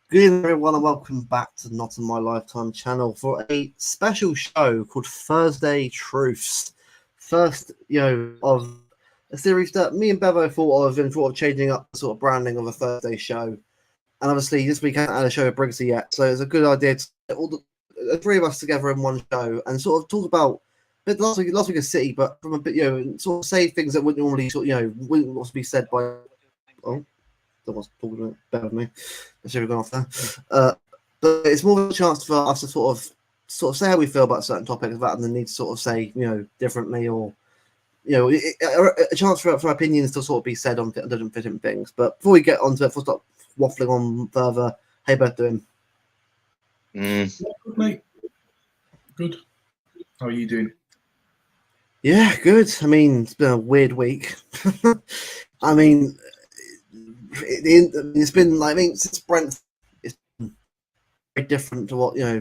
Good evening, everyone, and welcome back to Not in My Lifetime channel for a special show called Thursday Truths. First, of a series that me and Bevo thought of and thought of changing up the sort of branding of a Thursday show. And obviously, this week I haven't had a show with Brigzy yet, so it's a good idea to get all the three of us together in one show and sort of talk about. But last week was City, but from a bit, sort of say things that wouldn't normally, wouldn't also be said by. Oh. Someone's talking about better than me. I should have gone off there. But it's more of a chance for us to sort of say how we feel about certain topics rather than need to sort of say, differently or, a chance for opinions to sort of be said on different things. But before we get on to it, before we start waffling on further, how you both doing? Good, mate. Good. How are you doing? Yeah, good. I mean, it's been a weird week. I mean, it's been like, since Brent, it's been very different to what I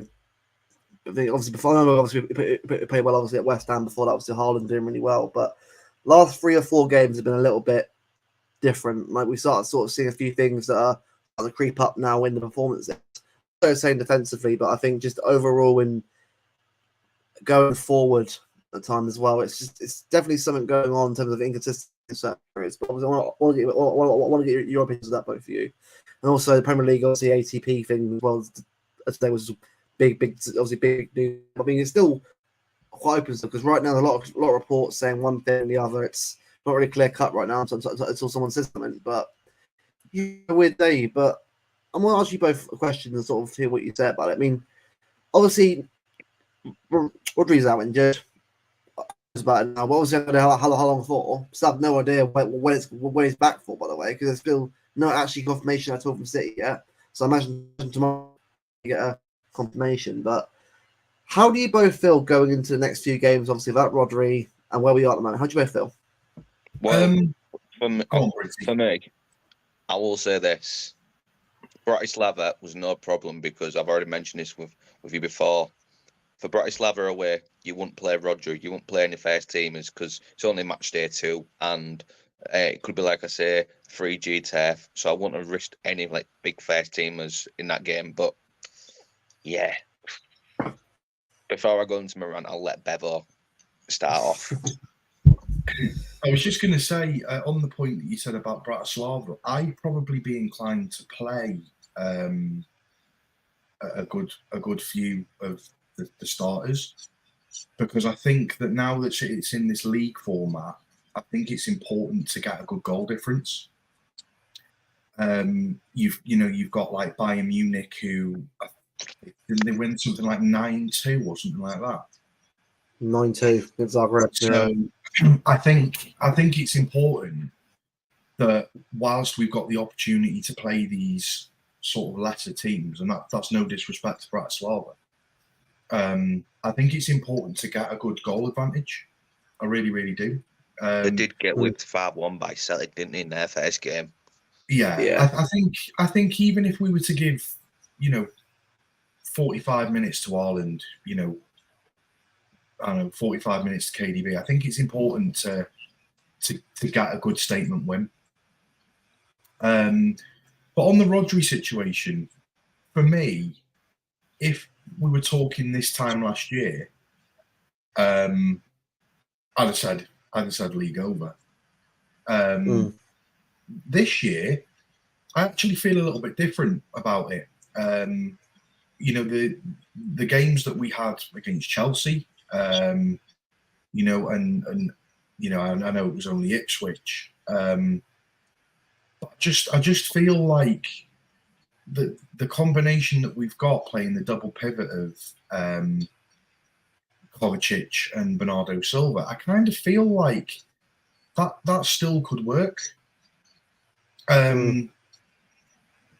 think obviously before. I know obviously we played well obviously at West Ham before that. Obviously Haaland doing really well, but last 3 or 4 games have been a little bit different. Like we started sort of seeing a few things that are starting to creep up now in the performances. So saying defensively, but I think just overall in going forward at times as well, it's definitely something going on in terms of inconsistency. But obviously, I want to get your opinions of that, both of you, and also the Premier League, obviously ATP thing as well. Today was big, obviously big news. I mean, it's still quite open stuff because right now there's a lot of reports saying one thing and the other. It's not really clear cut right now until someone says something. But a weird day. But I'm going to ask you both a question and sort of hear what you say about it. I mean, obviously, Rodri's out injured. About it now. What was it? How long for? So I have no idea when it's back for. By the way, because there's still no actually confirmation at all from City yet. So I imagine tomorrow you get a confirmation. But how do you both feel going into the next few games? Obviously, about Rodri and where we are at the moment. How do you both feel? Well, for me, I will say this: Bratislava was no problem because I've already mentioned this with you before. For Bratislava away, you wouldn't play Rodri, you wouldn't play any first teamers because it's only match day 2, and it could be, like I say, 3G turf. So I wouldn't have risked any like big first teamers in that game. But yeah, before I go into my rant, I'll let Bevo start off. I was just going to say on the point that you said about Bratislava, I'd probably be inclined to play a good few of the starters, because I think that now that it's in this league format, I think it's important to get a good goal difference. You've got like Bayern Munich, who didn't they win something like 9-2 or something like that? 9-2 in Zagreb. So I think it's important that whilst we've got the opportunity to play these sort of lesser teams, and that's no disrespect to Bratislava, I think it's important to get a good goal advantage. I really, really do. They did get whipped 5-1 by Celtic, didn't they, in their first game? Yeah. I think even if we were to give, 45 minutes to Haaland, I don't know, 45 minutes to KDB, I think it's important to get a good statement win. But on the Rodri situation, for me, if we were talking this time last year, I'd have said league over. This year, I actually feel a little bit different about it. The games that we had against Chelsea, and I know it was only Ipswich, but I just feel like the combination that we've got playing the double pivot of Kovacic and Bernardo Silva, I kind of feel like that still could work.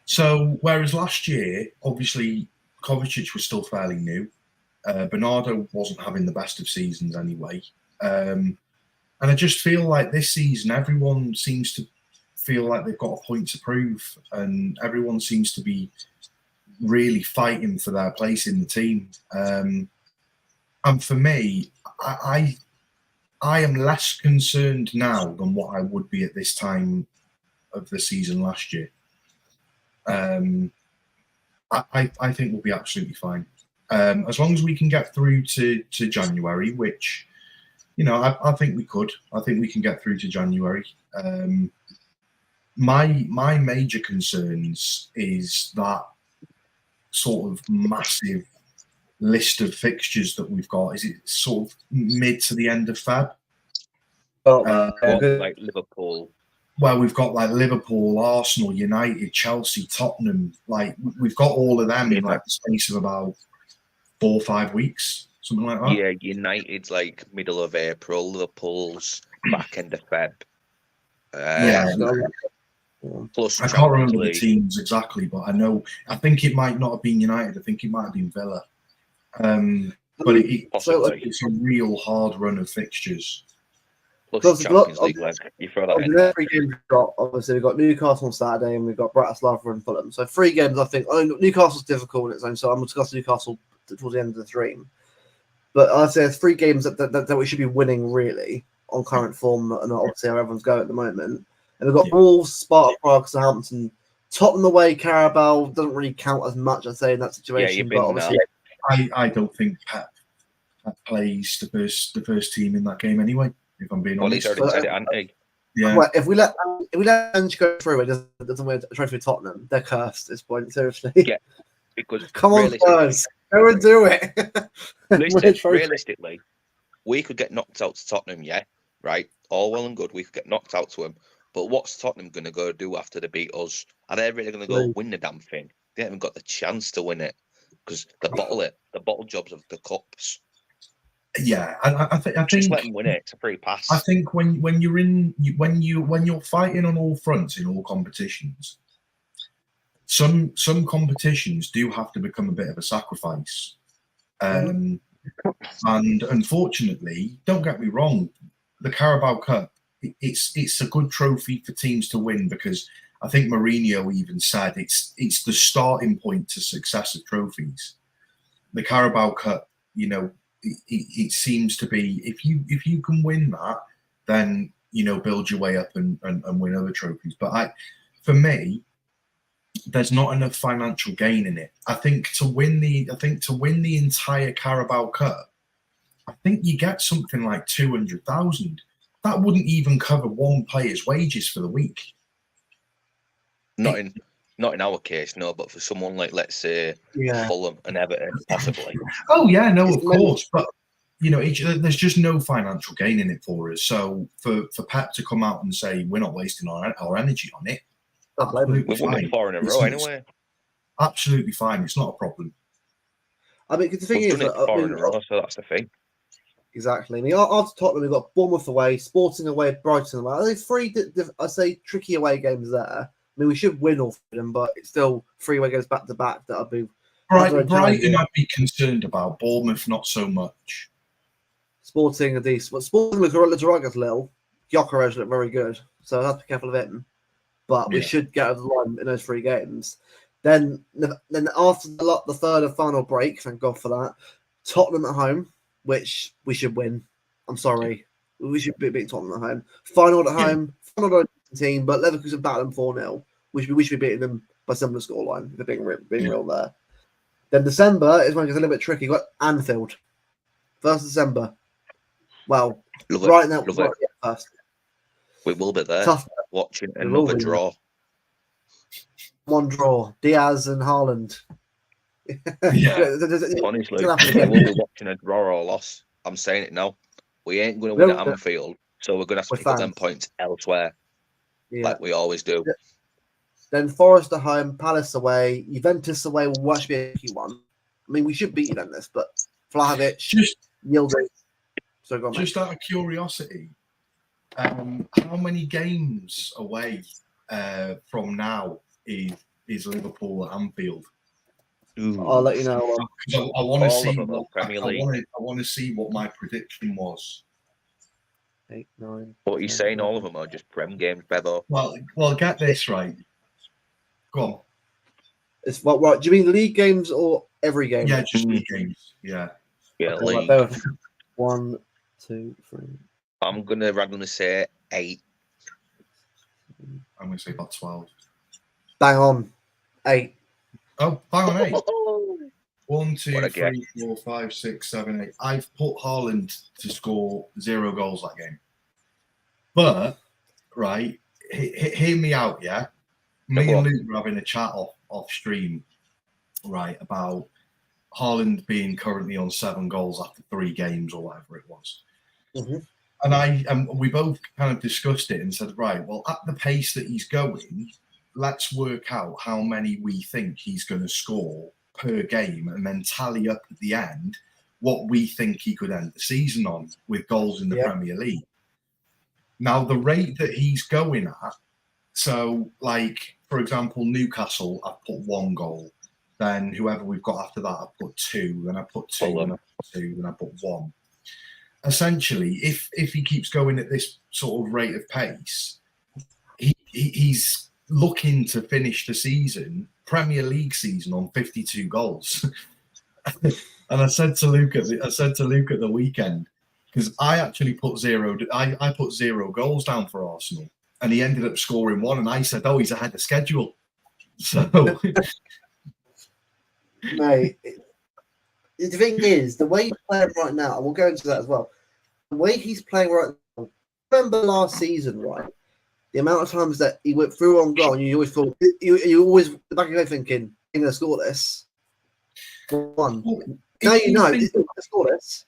So whereas last year, obviously, Kovacic was still fairly new. Bernardo wasn't having the best of seasons anyway. And I just feel like this season, everyone seems to feel like they've got a point to prove, and everyone seems to be really fighting for their place in the team. And for me, I am less concerned now than what I would be at this time of the season last year. I think we'll be absolutely fine. As long as we can get through to January, which, you know, I think we could. I think we can get through to January. My major concerns is that sort of massive list of fixtures that we've got. Is it sort of mid to the end of Feb? Like Liverpool. Well, we've got like Liverpool, Arsenal, United, Chelsea, Tottenham. Like we've got all of them in like the space of about 4 or 5 weeks, something like that. Yeah, United's like middle of April, Liverpool's back end of Feb. Plus I can't remember the teams exactly, but I think it might not have been United. I think it might have been Villa. But it's a real hard run of fixtures. Plus Champions League, you throw that in. The 3 games we've got, obviously, we've got Newcastle on Saturday and we've got Bratislava and Fulham. So 3 games, I think. Newcastle's difficult in its own, so I'm going to discuss Newcastle towards the end of the stream. But I'd say there's 3 games that we should be winning, really, on current form, and obviously how everyone's going at the moment. And we've got Wolves, Sparta Prague, Southampton, Tottenham away, Carabao doesn't really count as much, I'd say, in that situation. Yeah, but obviously, I don't think Pep plays the first team in that game anyway. If I'm being honest. He's already said it, hasn't he? Yeah. Well, if we let Ange go through, it doesn't win a trophy for Tottenham. They're cursed at this point. Seriously. Yeah. Because come on, Spurs, go and do it. Realistically, we could get knocked out to Tottenham. Yeah, right. All well and good. We could get knocked out to them. But what's Tottenham going to go do after they beat us? Are they really going to go win the damn thing? They haven't got the chance to win it because they bottle it. The bottle jobs of the cups. Yeah, I think just let them win it. It's a free pass. I think when you're fighting on all fronts in all competitions, some competitions do have to become a bit of a sacrifice. And unfortunately, don't get me wrong, the Carabao Cup, it's a good trophy for teams to win because I think Mourinho even said it's the starting point to success of trophies. The Carabao Cup, you know, it seems to be if you can win that, then you know build your way up and win other trophies. But for me, there's not enough financial gain in it. I think to win the entire Carabao Cup, I think you get something like 200,000. That wouldn't even cover one player's wages for the week. Not in our case, no. But for someone like, let's say, Fulham and Everton, possibly. Oh yeah, no, of course. But you know, there's just no financial gain in it for us. So for Pep to come out and say we're not wasting our energy on it, we've won 4 in a row anyway. Absolutely fine. It's not a problem. I mean, the thing is, done it 4 in a row, so that's the thing. Exactly. I mean, after Tottenham, we've got Bournemouth away, Sporting away, Brighton away. There's 3, I say, tricky away games there. I mean, we should win all 3 of them, but it's still 3 away games back to back that I'd be. Brighton, I'd be concerned about. Bournemouth, not so much. Sporting are decent. But Sporting looks right against Lille. Gyökeres look very good, so I have to be careful of him. But we should get over the line in those 3 games. Then after the third and final break, thank God for that. Tottenham at home, which we should win. I'm sorry, we should beat Tottenham at home. Final at home, final at team, but Leverkusen battle them 4-0. We should be beating them by similar scoreline. If they're being real there. Then December is when it gets a little bit tricky. We've got Anfield, 1st December. Well, right now, first. We will be there. Tough. Watching another draw. 1 draw. Diaz and Haaland. Honestly, we will be watching a draw or a loss. I'm saying it now. We ain't going to win at Anfield, so we're going to have to pick up them points elsewhere, like we always do. Then Forest at home, Palace away, Juventus away will actually be a key one. I mean, we should beat Juventus, but Vlahovic, Yildiz. So go on, just out of curiosity, how many games away from now is Liverpool at Anfield? Ooh. I'll let you know. I want to see. I want to see what my prediction was. 8, 9. What are you saying? All of them are just Prem games, Bevo? Well, get this right. Go on. It's what? Right? Do you mean league games or every game? Yeah, just league games. Yeah. Yeah, Okay, league. 1, 2, 3. I'm gonna randomly say 8. I'm gonna say about 12. Bang on, 8. Oh, bang on 8. 1, 2, What a 3, 4, 5, 6, 7, 8. I've put Haaland to score 0 goals that game. But, right, hear me out, yeah? Me and Luke were having a chat off stream, right, about Haaland being currently on 7 goals after 3 games or whatever it was. Mm-hmm. And we both kind of discussed it and said, right, well, at the pace that he's going, let's work out how many we think he's going to score per game and then tally up at the end what we think he could end the season on with goals in the Premier League. Now, the rate that he's going at, so like, for example, Newcastle, I've put 1 goal. Then whoever we've got after that, I've put 2. Then I put 2, and I put 2, and I put 1. Essentially, if he keeps going at this sort of rate of pace, he's looking to finish the season, Premier League season, on 52 goals. And I said to Luke at the weekend, because I actually put 0. I put 0 goals down for Arsenal, and he ended up scoring 1. And I said, "Oh, he's ahead of schedule." So, mate, the thing is, the way he's playing right now, and we'll go into that as well. The way he's playing right now. Remember last season, right? The amount of times that he went through on goal, and you always thought you always the back of your head thinking, "I'm going to score this." 1. Now you know he's going to score this.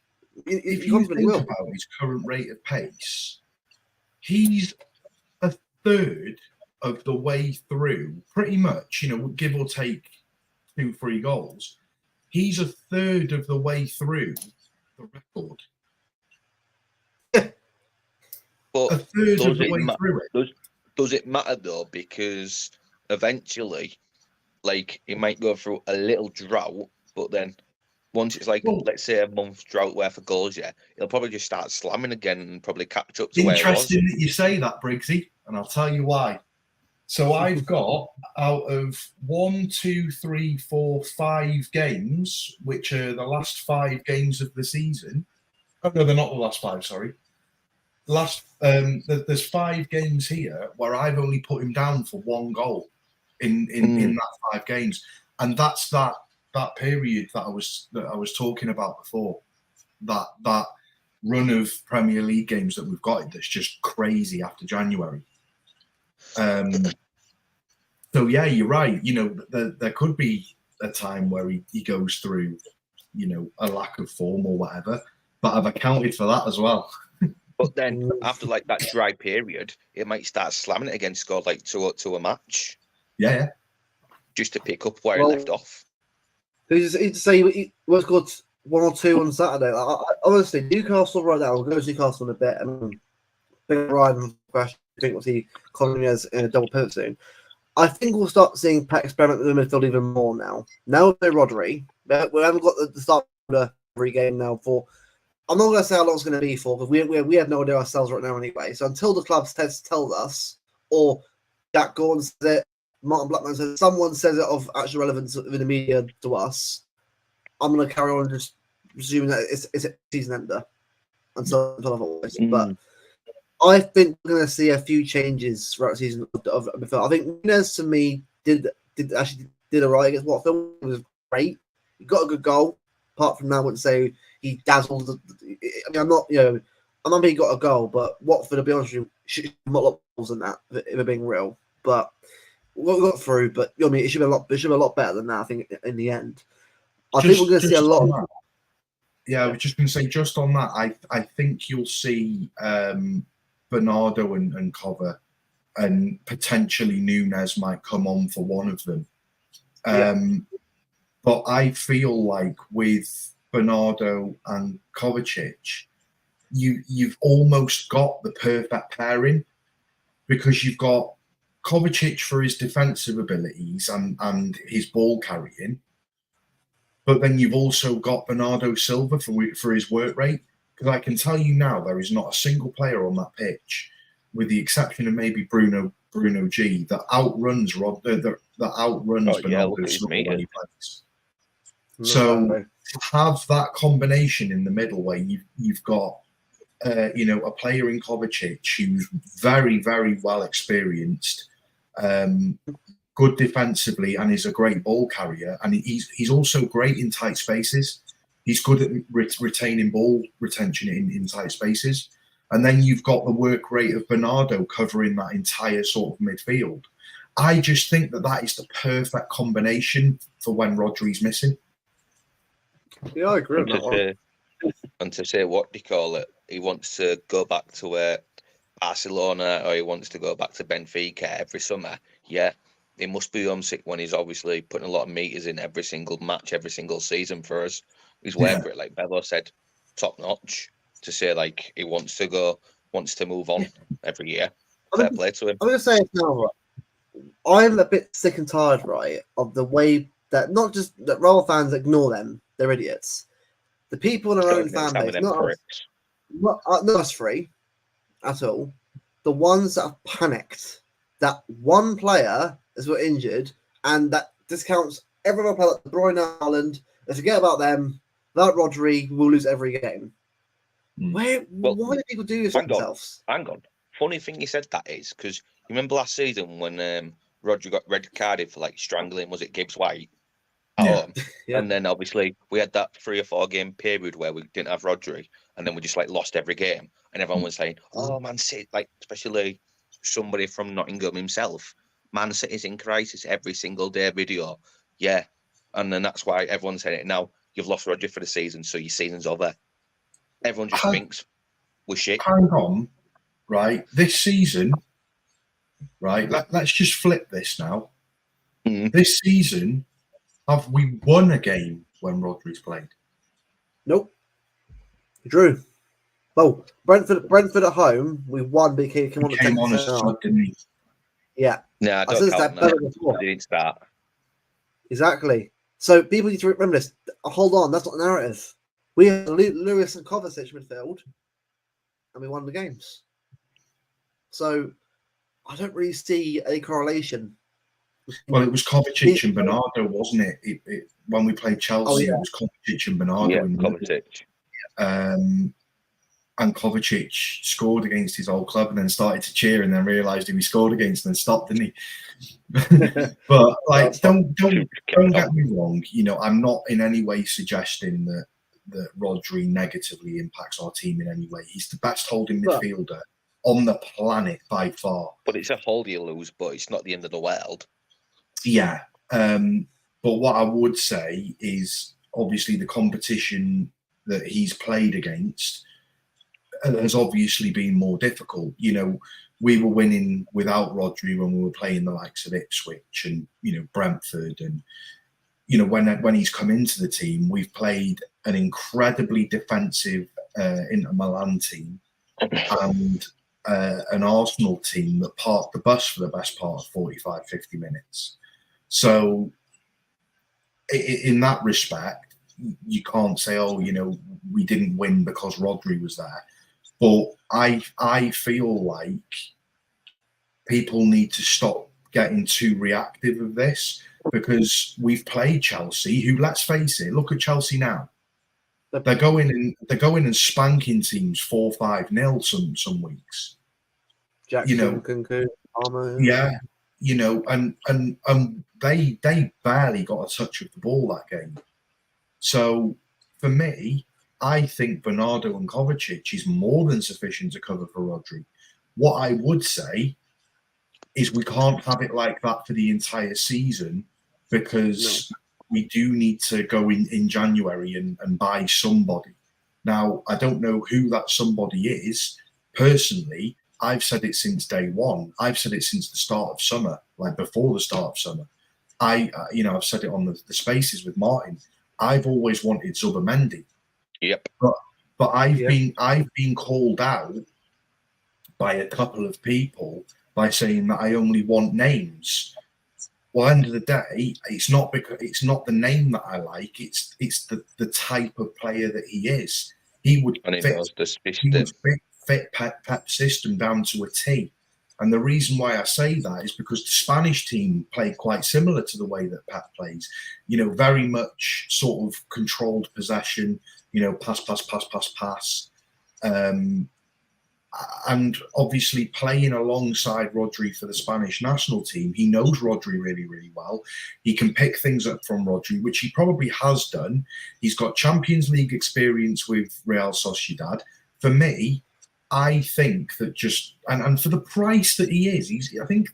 If you think about his current rate of pace, he's a third of the way through, pretty much. Give or take 2-3 goals. He's a third of the way through the record. But a third of the way through it. Does it matter though? Because eventually, like, he might go through a little drought, but then once it's like, let's say a month's drought worth of goals, he'll probably just start slamming again and probably catch up to where he was. Interesting that you say that, Brigzy, and I'll tell you why. So I've got out of 1, 2, 3, 4, 5 games, which are the last 5 games of the season. Oh no, they're not the last 5. Sorry. There's 5 games here where I've only put him down for 1 goal in that 5 games, and that's that period that I was talking about before. That run of Premier League games that we've got that's just crazy after January. So yeah, you're right. There could be a time where he goes through, a lack of form or whatever. But I've accounted for that as well. But then after like that dry period, it might start slamming it again, score like 2 a match. Yeah. Just to pick up where he left off. He's to say he was scored 1 or 2 on Saturday. Honestly, Newcastle right now. We'll go to Newcastle in a bit. Big Ryan question. I think we'll see Conley as in a double pivot soon. I think we'll start seeing Pat experiment with the midfield even more now. Now with Rodri, we haven't got the start of every game now for. I'm not going to say how long it's going to be for because we have no idea ourselves right now anyway. So until the clubs tell us, or Jack Gordon says it, Martin Blackman says it, someone says it of actual relevance in the media to us, I'm going to carry on just assuming that it's a season ender until otherwise. But I think we're going to see a few changes throughout the season of midfield. I think Nunes to me did all right against Watford. It was great. He got a good goal. Apart from now, I wouldn't say he dazzled. I mean, I'm not he got a goal, but Watford, to be honest with you, should have a lot of goals than that if we're being real. But we got through. But I mean, it should be a lot better than that. I think in the end, I think we're going to see a lot. Yeah, I was just going to say, just on that, I think you'll see Bernardo and Cover, and potentially Nunes might come on for one of them. But I feel like with Bernardo and Kovacic, you've almost got the perfect pairing, because you've got Kovacic for his defensive abilities and his ball carrying, but then you've also got Bernardo Silva for his work rate. Because I can tell you now, there is not a single player on that pitch, with the exception of maybe Bruno G, that outruns Bernardo Silva when he plays. So to have that combination in the middle where you've got a player in Kovacic who's very, very well experienced, good defensively, and is a great ball carrier, and he's also great in tight spaces. He's good at retaining ball retention in tight spaces. And then you've got the work rate of Bernardo covering that entire sort of midfield. I just think that is the perfect combination for when Rodri's missing. Yeah, I agree with that one. And to say, what do you call it? He wants to go back to Barcelona, or he wants to go back to Benfica every summer. Yeah, he must be homesick when he's obviously putting a lot of meters in every single match, every single season for us. He's waiting for it, like Bevo said, top notch. To say like he wants to move on every year. Fair play to him. I'm gonna say it now, right? I'm a bit sick and tired, right, of the way that not just that Royal fans ignore them, they're idiots. The people in our own fan base, not us three at all. The ones that have panicked that one player has got injured and that discounts every other player like De Bruyne, Haaland. Let's forget about them. Without Rodri, we'll lose every game. Why do people do this to themselves? Hang on. Funny thing you said that is because you remember last season when Rodri got red carded for like strangling, was it Gibbs White? Yeah. And then obviously we had that 3 or 4 game period where we didn't have Rodri, and then we just like lost every game, and everyone was saying, "Oh, Man City!" Like especially somebody from Nottingham himself, Man City's in crisis every single day video. Yeah, and then that's why everyone's saying it now. You've lost Rodri for the season, so your season's over. Everyone just thinks we're shit. Hang on, right? This season, right? Let's just flip this now. This season, have we won a game when Rodri's played? Nope. Drew. Well, Brentford at home, we won because he came on as sub, didn't he? Yeah. No, I don't count that. I didn't start. Exactly. So people need to remember this. Hold on, that's not the narrative. We had Lewis and Kovacic midfield, and we won the games. So I don't really see a correlation. Well, it was Kovacic and Bernardo, wasn't it? When we played Chelsea, it was Kovacic and Bernardo. Yeah, Kovacic. And Kovacic scored against his old club and then started to cheer and then realised who he scored against and then stopped, didn't he? But like, don't get me wrong. I'm not in any way suggesting that Rodri negatively impacts our team in any way. He's the best holding midfielder on the planet by far. But it's a hold you lose, but it's not the end of the world. Yeah. But what I would say is obviously the competition that he's played against has obviously been more difficult. We were winning without Rodri when we were playing the likes of Ipswich and, Brentford. And, when he's come into the team, we've played an incredibly defensive Inter Milan team and an Arsenal team that parked the bus for the best part of 45, 50 minutes. So in that respect, you can't say, we didn't win because Rodri was there. But I feel like people need to stop getting too reactive of this, because we've played Chelsea, who, let's face it, look at Chelsea now. They're going and spanking teams 4-5-0 some weeks. Jackson, Kunku, Palmer. Yeah, and they barely got a touch of the ball that game. So for me, I think Bernardo and Kovacic is more than sufficient to cover for Rodri. What I would say is we can't have it like that for the entire season, because we do need to go in January and buy somebody. Now, I don't know who that somebody is. Personally, I've said it since day one. I've said it since the start of summer, like before the start of summer. I've said it on the spaces with Martin. I've always wanted Zubimendi. Yep. But I've been called out by a couple of people by saying that I only want names. Well, end of the day, it's not the name that I like. It's the type of player that he is. he would And he fit. knows the He system. would fit Pep's system down to a T. And the reason why I say that is because the Spanish team played quite similar to the way that Pep plays. Very much sort of controlled possession. Pass, pass, pass, pass, pass. And obviously playing alongside Rodri for the Spanish national team, he knows Rodri really, really well. He can pick things up from Rodri, which he probably has done. He's got Champions League experience with Real Sociedad. For me, I think that and for the price that he is, I think,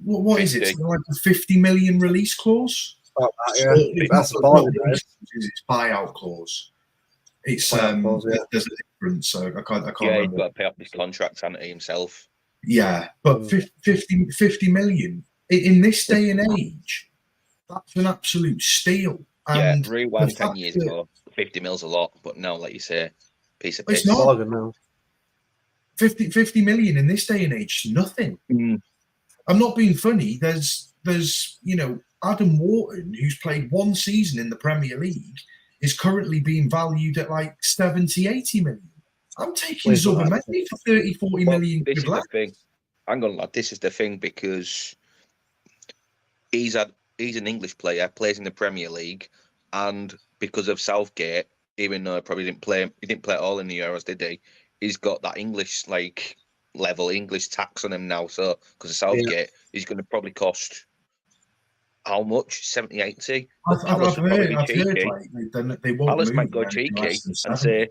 what is it? Something like a 50 million release clause? That's it's buyout clause. It's clause, yeah. There's a difference, so I can't Yeah, remember. he's got to pay off his contract, hasn't he, himself? Yeah, but 50 million in this day and age, that's an absolute steal. And rewind 10 years ago, 50 mil's a lot, but now, like you say, piece of piss. It's not. No. 50 million in this day and age is nothing. I'm not being funny. There's Adam Wharton, who's played one season in the Premier League, is currently being valued at like 70, 80 million. I'm taking Zubimendi for 30, 40 million. This is the thing. Hang on, lad. This is the thing, because he's an English player, plays in the Premier League, and because of Southgate, even though he didn't play at all in the Euros, did he? He's got that English level English tax on him now. So because of Southgate, he's going to probably cost how much? 70, 80? I've heard they won't Palace move might go cheeky and say,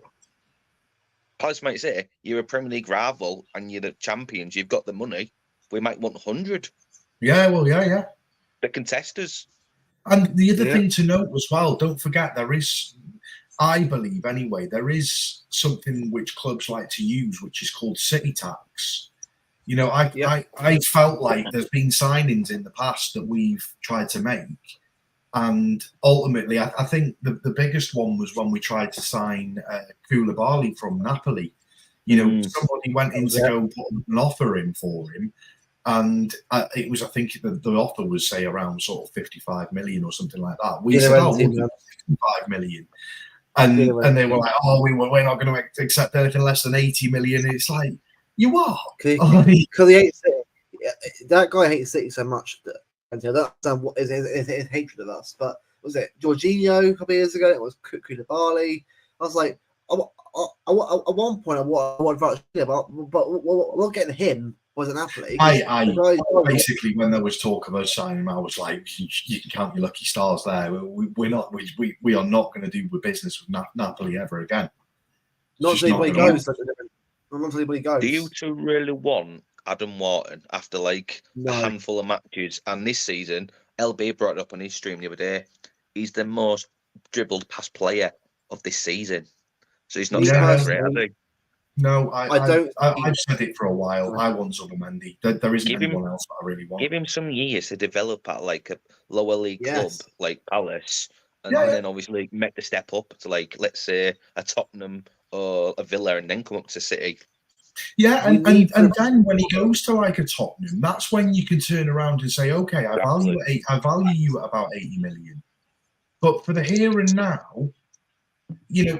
Palace might say, you're a Premier League rival and you're the champions, you've got the money, we might want 100. Yeah, well, yeah. The contesters. And the other thing to note as well, don't forget, there is, I believe anyway, there is something which clubs like to use, which is called city tax. I felt like there's been signings in the past that we've tried to make. And ultimately, I think the biggest one was when we tried to sign Koulibaly from Napoli. Somebody went in to go put an offer in for him. And it was, I think the offer was, say, around sort of 55 million or something like that. We said, we'll do 55 million. And they were like, we're not going to accept anything less than 80 million. And it's like, you are. Because he hates City. That guy hates City so much that I don't understand what is his hatred of us. But was it Jorginho a couple of years ago? It was Koulibaly. I was like, at one point, I wanted but we're not getting him. Was an athlete. Basically, when there was talk of us signing him, I was like, you can count your lucky stars there. We are not going to do business with Napoli ever again. Not until anybody goes. Not until anybody goes. Do you two really want Adam Wharton after a handful of matches? And this season, LB brought it up on his stream the other day. He's the most dribbled pass player of this season. So he's not starting great, has he? No, I don't. I've said it for a while. I want Zubimendi. There isn't anyone else that I really want. Give him some years to develop at a lower league club like Palace, and then obviously make the step up to let's say a Tottenham or a Villa, and then come up to City. Yeah, and then when he goes to a Tottenham, that's when you can turn around and say, okay, I value you at about 80 million. But for the here and now,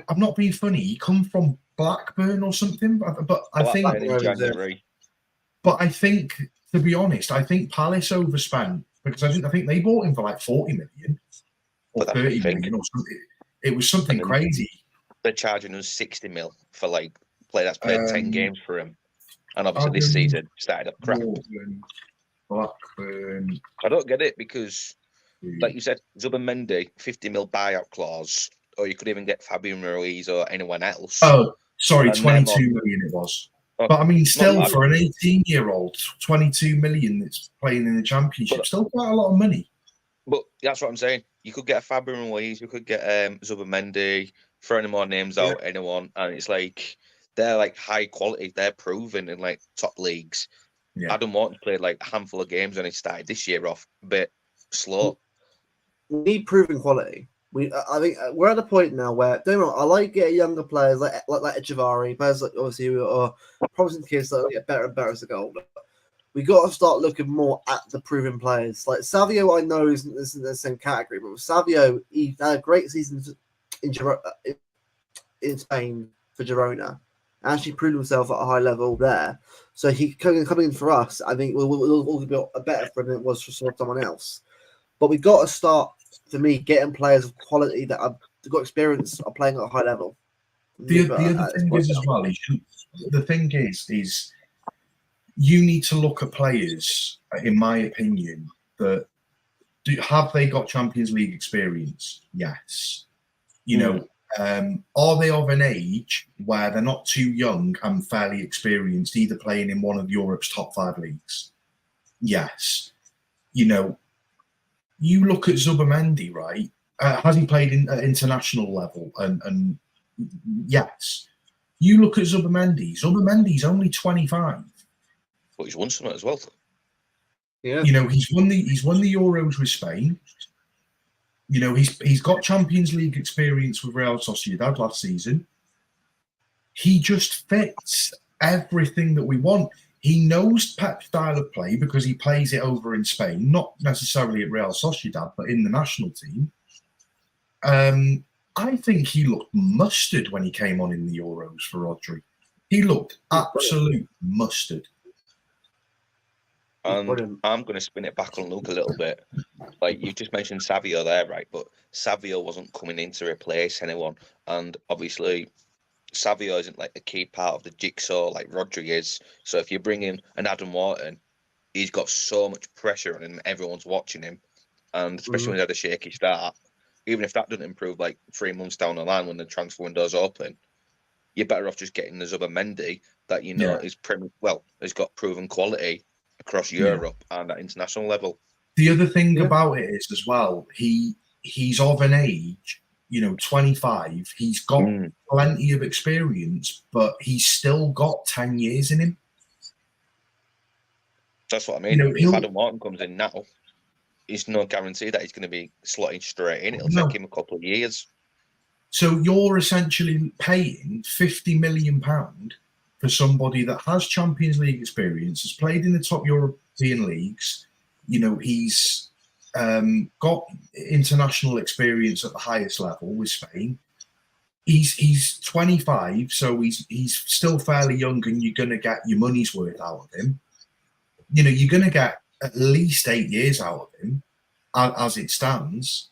I'm not being funny. You come from Blackburn or something, but I think in January. But I think, to be honest, I think Palace overspent because I think they bought him for 40 million or 30 million or something. It was something crazy. They're charging us 60 mil for player that's played 10 games for him, and obviously this season started up crap. Blackburn. I don't get it because, like you said, Zubimendi 50 mil buyout clause, or you could even get Fabian Ruiz or anyone else. Oh, sorry, 22 million it was. But I mean, still for an 18-year-old, 22 million that's playing in the Championship, still quite a lot of money. But that's what I'm saying. You could get a Fabian Ruiz, you could get Zubimendi, throw any more names out, anyone, and it's they're high quality, they're proven in top leagues. Yeah. Adam Wharton played a handful of games and he started this year off a bit slow. We need proven quality. I think we're at the point now where don't get me wrong, I like getting younger players like Echevarri, players obviously who are promising kids that get better and better as they go older. We got to start looking more at the proven players. Like Savio, I know isn't in the same category, but with Savio, he had a great season in Spain for Girona. Actually proved himself at a high level there. So he coming in for us, I think will be a better for him than it was for someone else. But we've got to start, for me, getting players of quality that have got experience of playing at a high level. The other thing is as well, the thing is you need to look at players, in my opinion, that have they got Champions League experience? Yes. You know, are they of an age where they're not too young and fairly experienced, either playing in one of Europe's top 5 leagues? Yes. You know, you look at Zubamendi, right? Has he played at international level? And yes. You look at Zubamendi. Zubamendi's only 25. But he's won something as well. Yeah. You know, he's won the Euros with Spain. You know, he's got Champions League experience with Real Sociedad last season. He just fits everything that we want. He knows Pep's style of play because he plays it over in Spain, not necessarily at Real Sociedad, but in the national team. I think he looked mustard when he came on in the Euros for Rodri. He looked absolute mustard. And I'm going to spin it back on Luke a little bit. Like you just mentioned Savio there, right? But Savio wasn't coming in to replace anyone. And obviously, Savio isn't like a key part of the jigsaw like Rodri is. So if you bring in an Adam Wharton, he's got so much pressure on him. Everyone's watching him. And especially when he had a shaky start, even if that doesn't improve like 3 months down the line when the transfer window's open, you're better off just getting the Zubamendi that you know is has got proven quality across Europe and at international level. The other thing about it is as well, he's of an age, you know, 25. He's got plenty of experience, but he's still got 10 years in him. That's what I mean. You know, if Adam Wharton comes in now, it's no guarantee that he's going to be slotting straight in. It'll take him a couple of years. So you're essentially paying £50 million for somebody that has Champions League experience, has played in the top European leagues. You know, he's got international experience at the highest level with Spain. He's 25, so he's still fairly young, and you're going to get your money's worth out of him. You know, you're going to get at least 8 years out of him as it stands.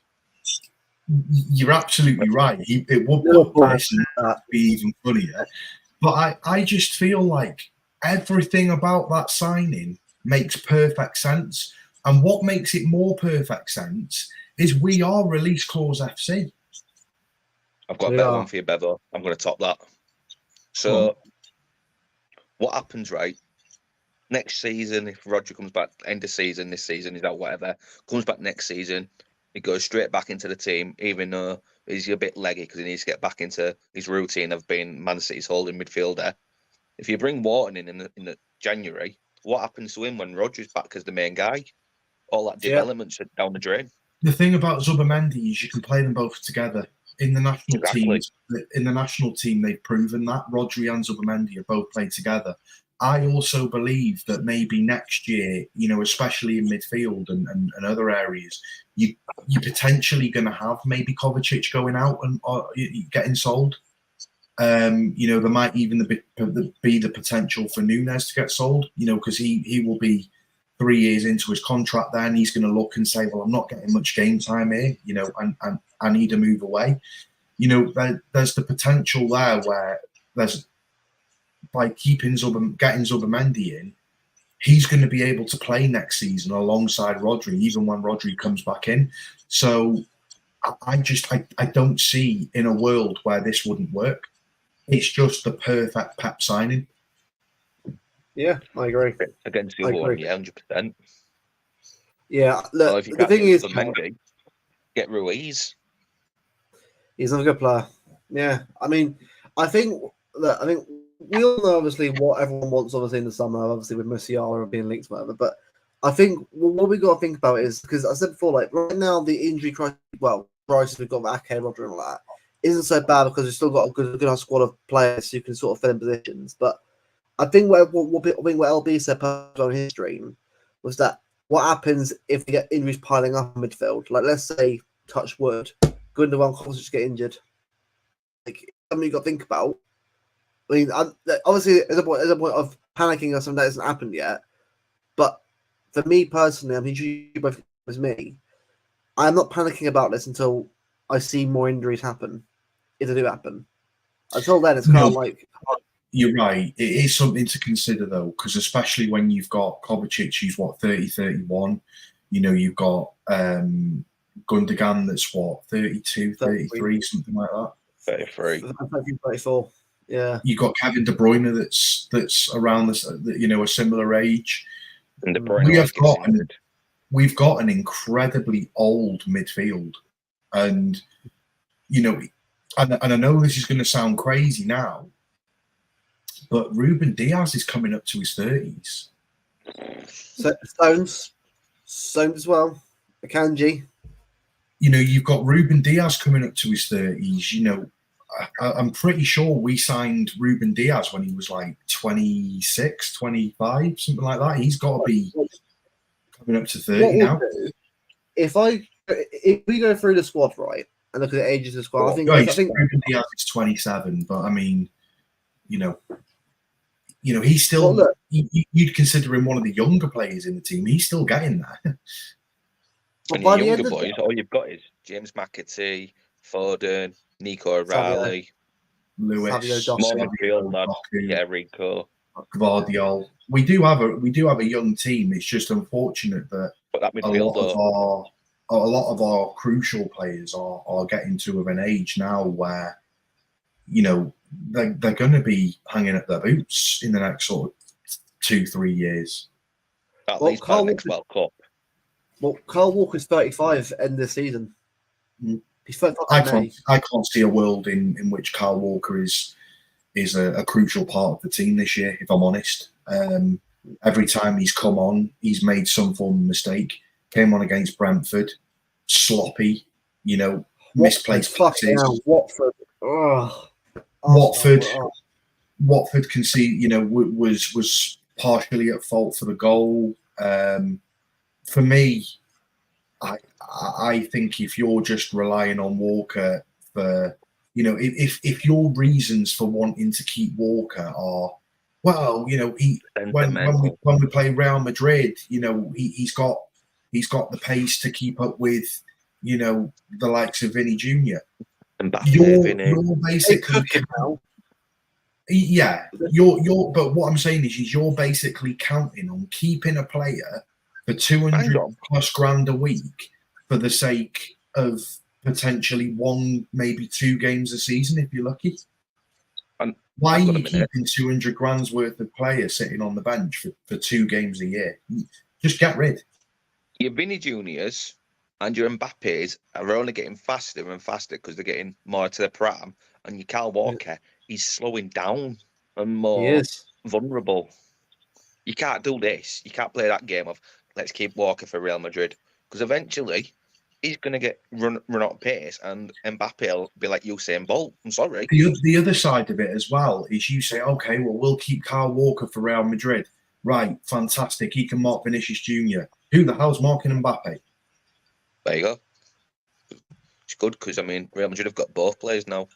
You're absolutely right. It would be even funnier. But I just feel like everything about that signing makes perfect sense. And what makes it more perfect sense is we are Release Clause FC. I've got a better one for you, Bevo. I'm going to top that. So, what happens, right? Next season, if Rodri comes back, end of season, this season, is that whatever, comes back next season, he goes straight back into the team, even though he's a bit leggy because he needs to get back into his routine of being Man City's holding midfielder. If you bring Wharton in the January, what happens to him when Rodri's back as the main guy? All that development's down the drain. The thing about Zubamendi is you can play them both together. In the national team, they've proven that Rodri and Zubamendi have both played together. I also believe that maybe next year, you know, especially in midfield and other areas, you're potentially going to have maybe Kovacic going out and getting sold. You know, there might even be the potential for Nunes to get sold, you know, because he will be 3 years into his contract then. He's going to look and say, well, I'm not getting much game time here, you know, and I need to move away. You know, there's the potential there where there's, by getting Zubamendi in, he's going to be able to play next season alongside Rodri, even when Rodri comes back in. So I don't see in a world where this wouldn't work. It's just the perfect Pep signing. Yeah, I agree. Against the other one, 100%. Yeah, look, the thing is, Mendy, get Ruiz. He's not a good player. Yeah, I mean, I think we all know obviously what everyone wants obviously in the summer, obviously with Musiala being linked, whatever. But I think what we got to think about is, because I said before, like right now the injury crisis, we've got Ake, Rodri, and all that, isn't so bad because we've still got a good squad of players who can sort of fill in positions. But I think what LB said on his stream was that what happens if we get injuries piling up in midfield? Like let's say, touch wood, Gundogan, Kovacic get injured. Like something you got to think about. I mean, obviously, there's a point of panicking or something that hasn't happened yet. But for me personally, I mean, you both as me, I'm not panicking about this until I see more injuries happen, if they do happen. Until then, it's kind of like... You're right. It is something to consider, though, because especially when you've got Kovacic, who's, 30, 31. You've got Gundogan, that's, 32, 33, something like that. 33. 34. Yeah. You've got Kevin De Bruyne, that's around this, a similar age. And De Bruyne we've got an incredibly old midfield, and and I know this is going to sound crazy now, but Ruben Diaz is coming up to his 30s. So Stones as well. Akanji. You've got Ruben Diaz coming up to his 30s. I'm pretty sure we signed Ruben Diaz when he was like 26, 25, something like that. He's got to be coming up to 30 now. If we go through the squad, right, and look at the ages of the squad, I think Ruben Diaz is 27, but I mean, he's still. Well, you'd consider him one of the younger players in the team. He's still getting there. And the younger boys, all you've got is James McAtee, Foden, Nico O'Reilly, Lewis, Rico, Gvardiol. We do have a young team. It's just unfortunate that a lot of our crucial players are getting to an age now where they're going to be hanging up their boots in the next sort of 2-3 years. At least by the next World Cup. Well, Kyle Walker's 35 end this season. He's 35. I can't see a world in which Kyle Walker is a crucial part of the team this year, if I'm honest. Every time he's come on, he's made some form of mistake. Came on against Brentford, sloppy, misplaced passes. Watford. Watford can see, was partially at fault for the goal. For me, I think if you're just relying on Walker for, if your reasons for wanting to keep Walker are, when we play Real Madrid, he's got the pace to keep up with, the likes of Vinny Jr. You're basically, but what I'm saying is you're basically counting on keeping a player for 200 plus grand a week for the sake of potentially 1, maybe 2 games a season if you're lucky. Why are you keeping 200 grand's worth of players sitting on the bench for 2 games a year? Just get rid. Your Vinny Juniors and your Mbappes are only getting faster and faster because they're getting more to the prime. And your Kyle Walker, he's slowing down and more vulnerable. You can't do this. You can't play that game of let's keep Walker for Real Madrid, because eventually he's going to get run out of pace, and Mbappe will be like Usain Bolt. I'm sorry. The other side of it as well is you say, okay, well, we'll keep Kyle Walker for Real Madrid. Right, fantastic. He can mark Vinicius Jr. Who the hell's marking Mbappe? There you go. It's good because, Real Madrid have got both players now.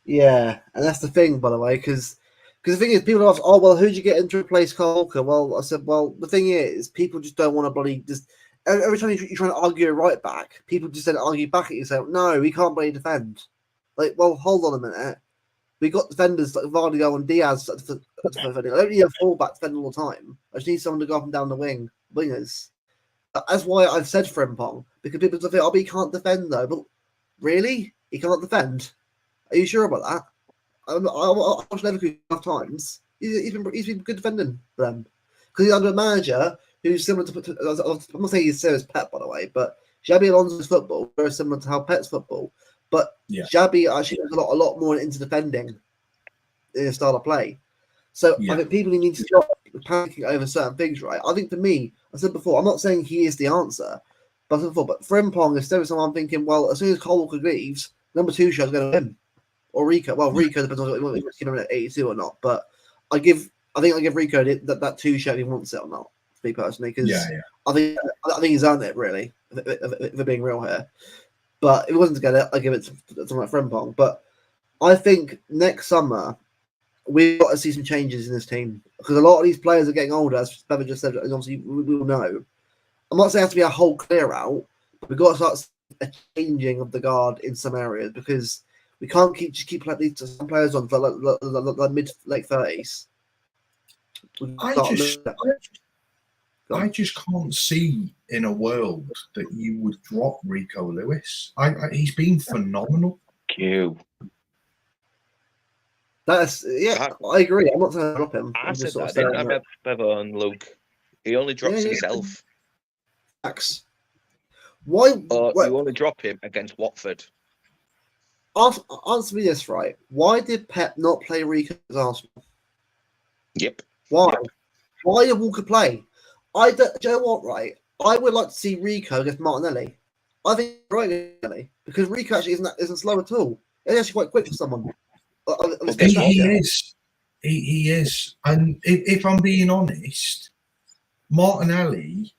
Yeah, and that's the thing, by the way, because the thing is, people ask, oh, well, who'd you get in to replace Kyle Walker? Well, I said, well, the thing is, people just don't want to bloody just... Every time you're trying to argue a right back, people just then argue back at you, say, no, he can't bloody defend. Like, well, hold on a minute. We got defenders like Vardio and Diaz for defending. I don't need a fullback defending all the time. I just need someone to go up and down the wingers. That's why I've said Frimpong, because people think, oh, but he can't defend though. But really? He can't defend? Are you sure about that? I watched Leverkusen enough times. He's been good defending for them. Because he's under a manager who's similar to... I'm not saying he's similar as Pep, by the way, but Xabi Alonso's football very similar to how Pep's football. But Xabi actually goes a lot more into defending in his style of play. So I think people need to stop panicking over certain things, right? I think for me, I said before, I'm not saying he is the answer, but Frimpong is still someone I'm thinking, well, as soon as Cole Walker leaves, number 2 show's going to win. Or Rico. Well, Rico depends on whether he's going to at 82 or not. But I think I give Rico that 2 show if he wants it or not, me personally, because I think he's earned it, really, if we're being real here. But if he wasn't to get it, I give it to someone like Frimpong. But I think next summer, we've got to see some changes in this team because a lot of these players are getting older, as Bevo just said, and obviously we will know. I'm not saying it has to be a whole clear out, but we've got to start a changing of the guard in some areas because we can't keep like these some players on for like mid late 30s. I just can't see in a world that you would drop Rico Lewis. He's been phenomenal. Q. That's I agree. I'm not saying to drop him. I said that, didn't I, Bevo and Luke? He only drops himself. Max. Why? You only drop him against Watford. Answer me this, right? Why did Pep not play Rico as Arsenal? Yep. Why? Yep. Why did Walker play? Do you know what, right? I would like to see Rico against Martinelli. I think right because Rico actually isn't slow at all. He's actually quite quick for someone. He is. He is. And if I'm being honest, Martinelli,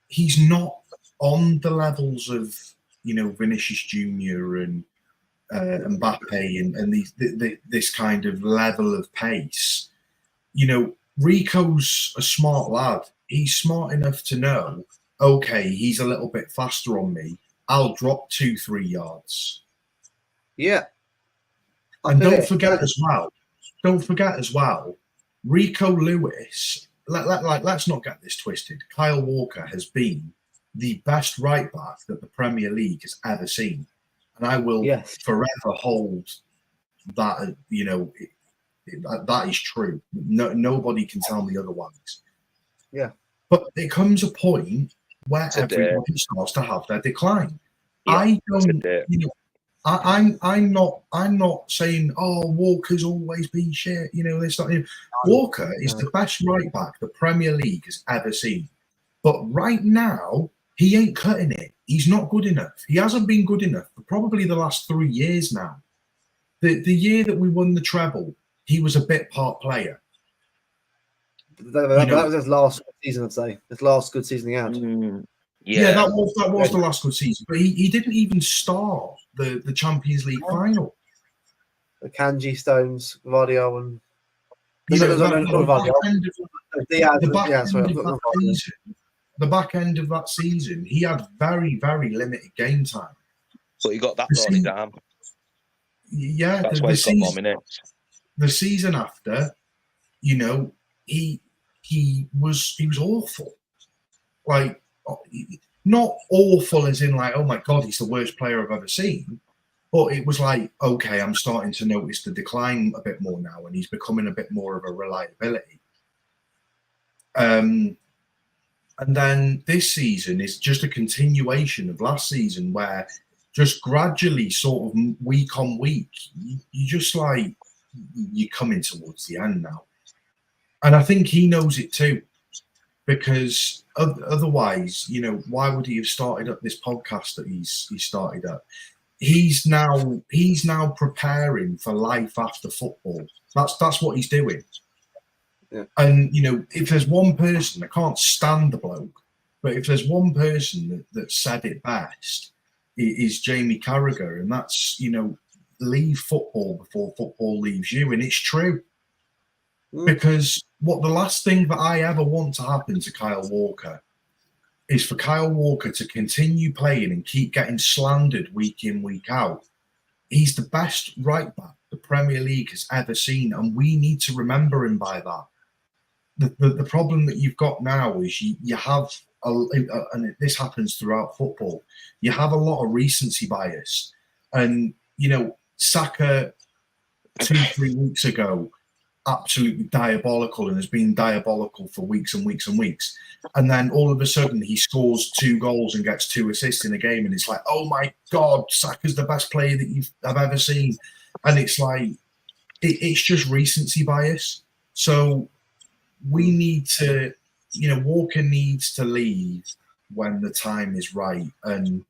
he's not on the levels of, Vinicius Jr. and Mbappe and this kind of level of pace. Rico's a smart lad. He's smart enough to know, okay, he's a little bit faster on me. I'll drop 2-3 yards. Yeah. And don't forget as well, Rico Lewis, let's not get this twisted. Kyle Walker has been the best right back that the Premier League has ever seen. And I will forever hold that, that is true. Nobody can tell me otherwise. Yeah. But there comes a point where everybody starts to have their decline. Yeah, I'm not saying, Walker's always been shit, this, that. Walker is the best right back the Premier League has ever seen. But right now, he ain't cutting it. He's not good enough. He hasn't been good enough for probably the last 3 years now. The year that we won the treble, he was a bit part player. That was his last season, I'd say. His last good season he had. Yeah, that was the last good season. But he didn't even start the Champions League final. The Kanji, Stones, Vardio, and the back end of that season, he had very, very limited game time. So he got that on his arm. Yeah, that's why he's got more minutes. The season after, he was awful. Like, not awful as in like, oh my God, he's the worst player I've ever seen. But it was like, okay, I'm starting to notice the decline a bit more now, and he's becoming a bit more of a reliability. And then this season is just a continuation of last season, where just gradually, sort of week on week, you just like you're coming towards the end now. And I think he knows it too, because otherwise, why would he have started up this podcast that he started up? He's now preparing for life after football. That's what he's doing. Yeah. And if there's one person, I can't stand the bloke, but if there's one person that said it best, it is Jamie Carragher, and that's leave football before football leaves you, and it's true. Because the last thing that I ever want to happen to Kyle Walker is for Kyle Walker to continue playing and keep getting slandered week in, week out. He's the best right back the Premier League has ever seen, and we need to remember him by that. The problem that you've got now is you have, and this happens throughout football, you have a lot of recency bias. And, Saka 2-3 weeks ago, absolutely diabolical, and has been diabolical for weeks and weeks and weeks. And then all of a sudden he scores 2 goals and gets 2 assists in a game, and it's like, oh my God, Saka's the best player that I've ever seen. And it's like, it's just recency bias. So we need to, Walker needs to leave when the time is right. And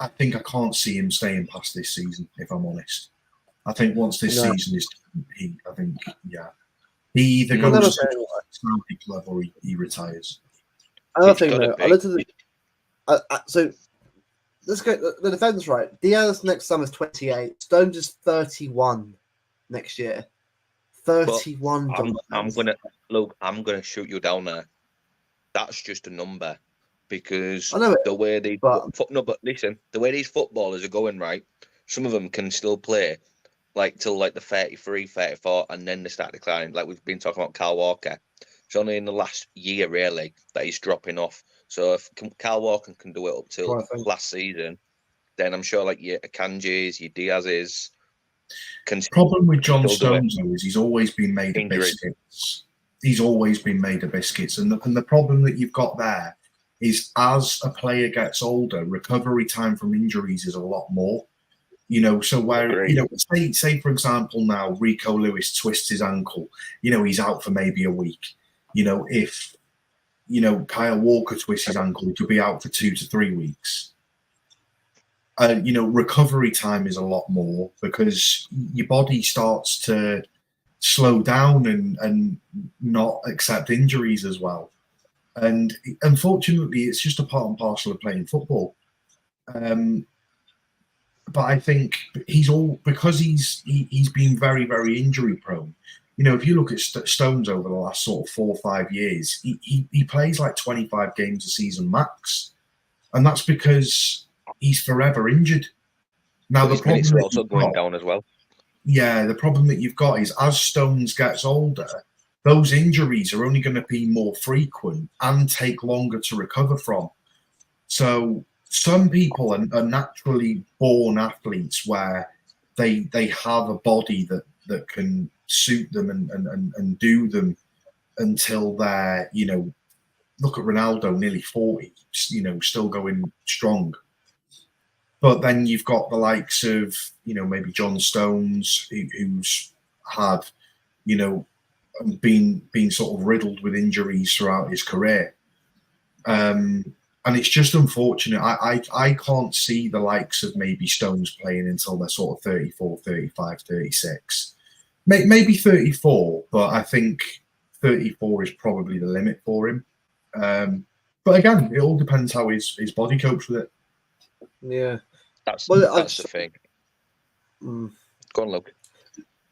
I think I can't see him staying past this season, if I'm honest. I think once this season is done, he either goes to the Saudi club or he retires. Another thing, though, so let's go the defense, right? Diaz next summer's 28. Stones is 31. next year. 31 I'm gonna shoot you down there. That's just a number, because the way they but listen, the way these footballers are going, right, some of them can still play like till like the 33, 34, and then they start declining. Like we've been talking about Kyle Walker. It's only in the last year really that he's dropping off. So if Kyle Walker can do it up till last season, then I'm sure like your Akanji's, your Diaz's. Problem with John Stones though is he's always been made of biscuits. He's always been made of biscuits, and the problem that you've got there is as a player gets older, recovery time from injuries is a lot more. You know, so where say for example now Rico Lewis twists his ankle, he's out for maybe a week. If Kyle Walker twists his ankle, he could be out for 2 to 3 weeks. Recovery time is a lot more because your body starts to slow down and not accept injuries as well. And unfortunately, it's just a part and parcel of playing football. But I think because he's been very, very injury prone. If you look at Stones over the last sort of 4 or 5 years, he plays like 25 games a season max, and that's because he's forever injured. Now the problem is also going down as well. Yeah, the problem that you've got is as Stones gets older, those injuries are only going to be more frequent and take longer to recover from. So some people are naturally born athletes where they have a body that can suit them and do them until they're, look at Ronaldo, nearly 40, still going strong. But then you've got the likes of, maybe John Stones, who's had, been sort of riddled with injuries throughout his career. And it's just unfortunate. I can't see the likes of maybe Stones playing until they're sort of 34, 35, 36. Maybe 34, but I think 34 is probably the limit for him. But again, it all depends how his body copes with it. Yeah. That's the thing. Go on, Luke.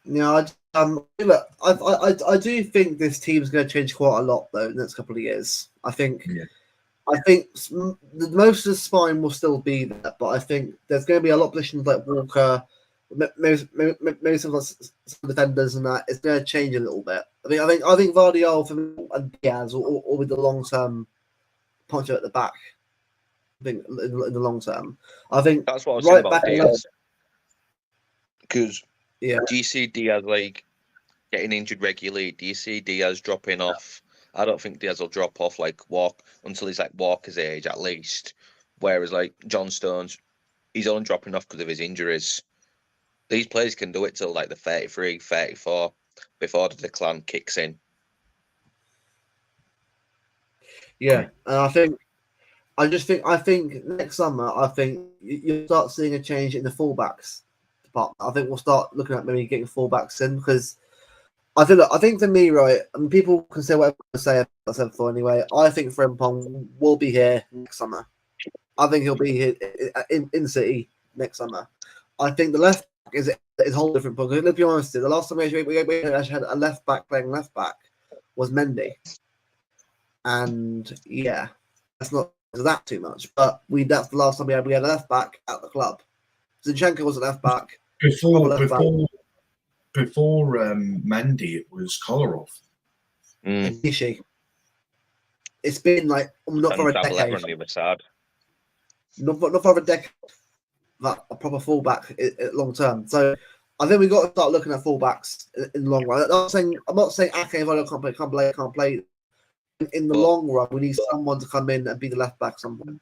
Yeah, I do think this team's going to change quite a lot though in the next couple of years. I think most of the spine will still be there, but I think there's going to be a lot of positions like Walker, maybe some defenders, and that it's going to change a little bit. I think Vardiol and Diaz will be the long term puncher at the back. I think in the long term, I think that's what I was saying about Diaz. Because do you see Diaz like getting injured regularly? Do you see Diaz dropping off? I don't think Diaz will drop off until he's like Walker's age at least. Whereas like John Stones, he's only dropping off because of his injuries. These players can do it till like the 33, 34 before the decline kicks in. Yeah, and I think next summer, I think you'll start seeing a change in the fullbacks department. I think we'll start looking at maybe getting fullbacks in because I think for me, right, I mean, people can say whatever they say, I said before anyway. I think Frimpong will be here next summer. I think he'll be here in City next summer. I think the left back is a whole different point. Let's be honest, the last time we actually had a left back playing left back was Mendy. And yeah, that's not that too much, but that's the last time we had a left back at the club. Zinchenko was a left back. Before Mendy, it was Kolarov. Nishi. It's been like not for a decade. Not for a decade. That a proper fullback long term. So I think we've got to start looking at fullbacks in the long run. I'm not saying Ake can't play. In the long run, we need someone to come in and be the left back somewhere.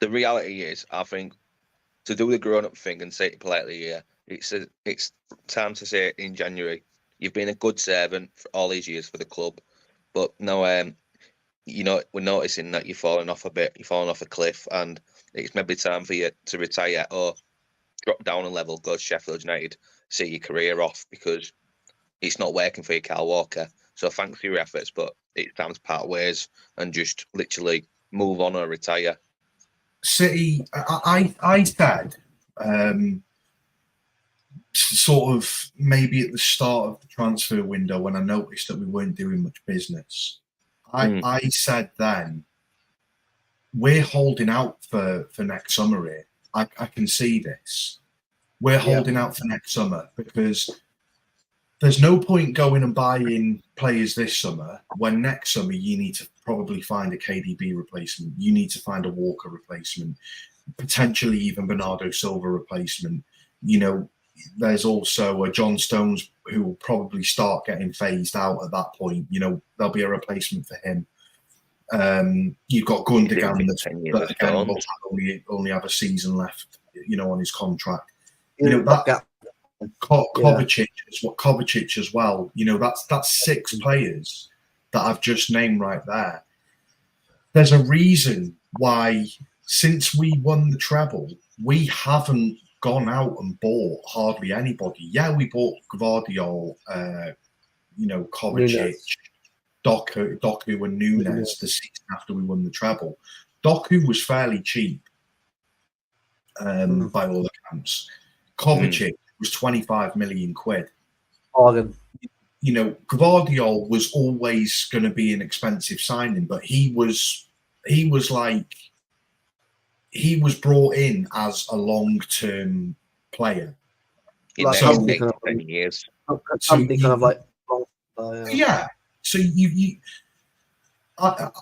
The reality is, I think, to do the grown-up thing and say it politely, it's time to say it in January. You've been a good servant for all these years for the club, but now, we're noticing that you're falling off a bit. You're falling off a cliff, and it's maybe time for you to retire or drop down a level, go to Sheffield United, see your career off because it's not working for you, Kyle Walker. So thanks for your efforts, but it's time to part ways and just literally move on or retire. City, I said sort of maybe at the start of the transfer window when I noticed that we weren't doing much business, I said then, we're holding out for next summer here. I can see this. We're holding out for next summer because there's no point going and buying players this summer when next summer you need to probably find a KDB replacement. You need to find a Walker replacement, potentially even Bernardo Silva replacement. You know, there's also a John Stones who will probably start getting phased out at that point. You know, there'll be a replacement for him. You've got Gundogan that again will only have a season left, you know, on his contract. You know, that Kovacic as well. You know, that's 6 players that I've just named right there. There's a reason why since we won the treble, we haven't gone out and bought hardly anybody. Yeah, we bought Gvardiol, you know, Kovacic, Doku and Nunes the season after we won the treble. Doku was fairly cheap by all accounts. Kovacic was 25 million quid. Bargain. You know, Gvardiol was always going to be an expensive signing, but he was brought in as a long-term player. Like so, 10 years. Something kind of like yeah. So you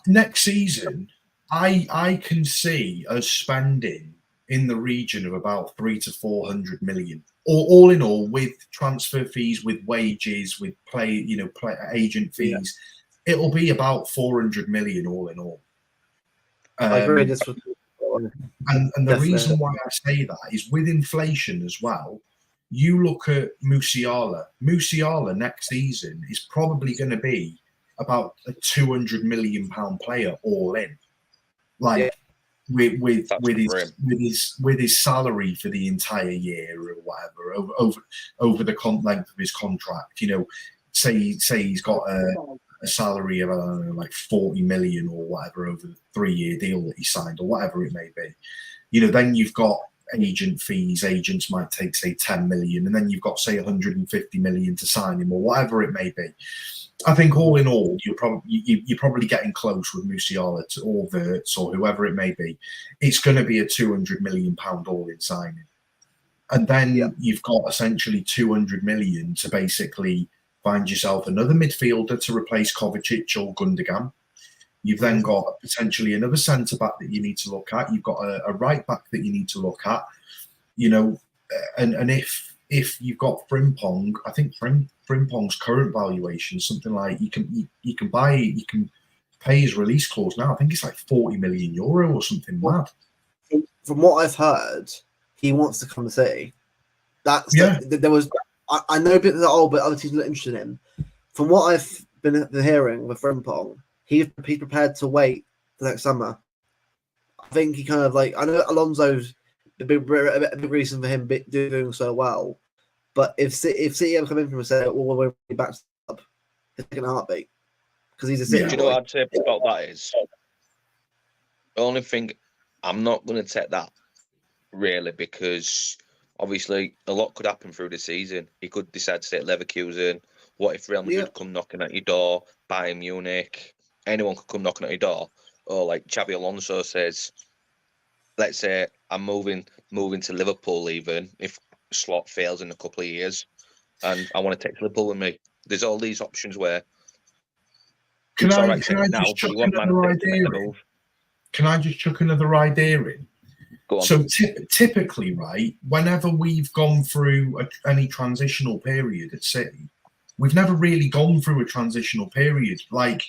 next season, I can see us spending in the region of about 300 to 400 million, or all in all, with transfer fees, with wages, with agent fees, it'll be about 400 million all in all. I agree. And the reason why I say that is with inflation as well. You look at Musiala. Musiala next season is probably going to be about a 200 million pound player all in, like with his salary for the entire year or whatever over the length of his contract. You know, say he's got a salary of like 40 million or whatever over the 3-year deal that he signed or whatever it may be. You know, then you've got agent fees. Agents might take, say, 10 million, and then you've got, say, 150 million to sign him or whatever it may be. I think all in all, you're probably getting close with Musiala or Wirtz or whoever it may be. It's going to be a 200 million pound all-in signing, and then you've got essentially 200 million to basically find yourself another midfielder to replace Kovacic or Gundogan. You've then got potentially another centre back that you need to look at. You've got a right back that you need to look at. You know, and if you've got Frimpong, I think Frimpong's current valuation is something like you can pay his release clause now. I think it's like 40 million euro or something mad. From what I've heard, he wants to come to City. There was. I know a bit that but other teams are not interested in him. From what I've been hearing with Frimpong, he's prepared to wait for next summer. I think he kind of like, I know Alonso's a big reason for him doing so well, but if City ever come in from and say, well, we're back up, he's taking a heartbeat because he's a City. Do you know what I'd say about that is? The only thing, I'm not going to take that really because obviously a lot could happen through the season. He could decide to stay at Leverkusen. What if Real Madrid come knocking at your door, Bayern Munich? Anyone could come knocking at your door. Or like Xabi Alonso says, let's say I'm moving to Liverpool even if Slot fails in a couple of years and I want to take Liverpool with me. There's all these options where Can I just chuck another idea in? Can I just chuck another idea in? Go on. So typically, right, whenever we've gone through any transitional period at City, we've never really gone through a transitional period. Like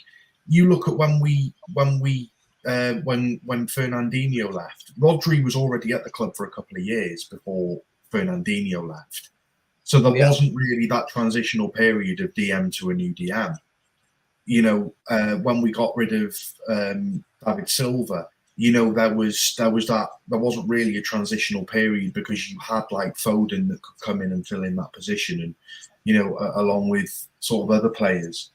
you look at when Fernandinho left, Rodri was already at the club for a couple of years before Fernandinho left. So there wasn't really that transitional period of DM to a new DM. You know, when we got rid of David Silva, you know, there wasn't really a transitional period because you had like Foden that could come in and fill in that position, and you know, along with sort of other players.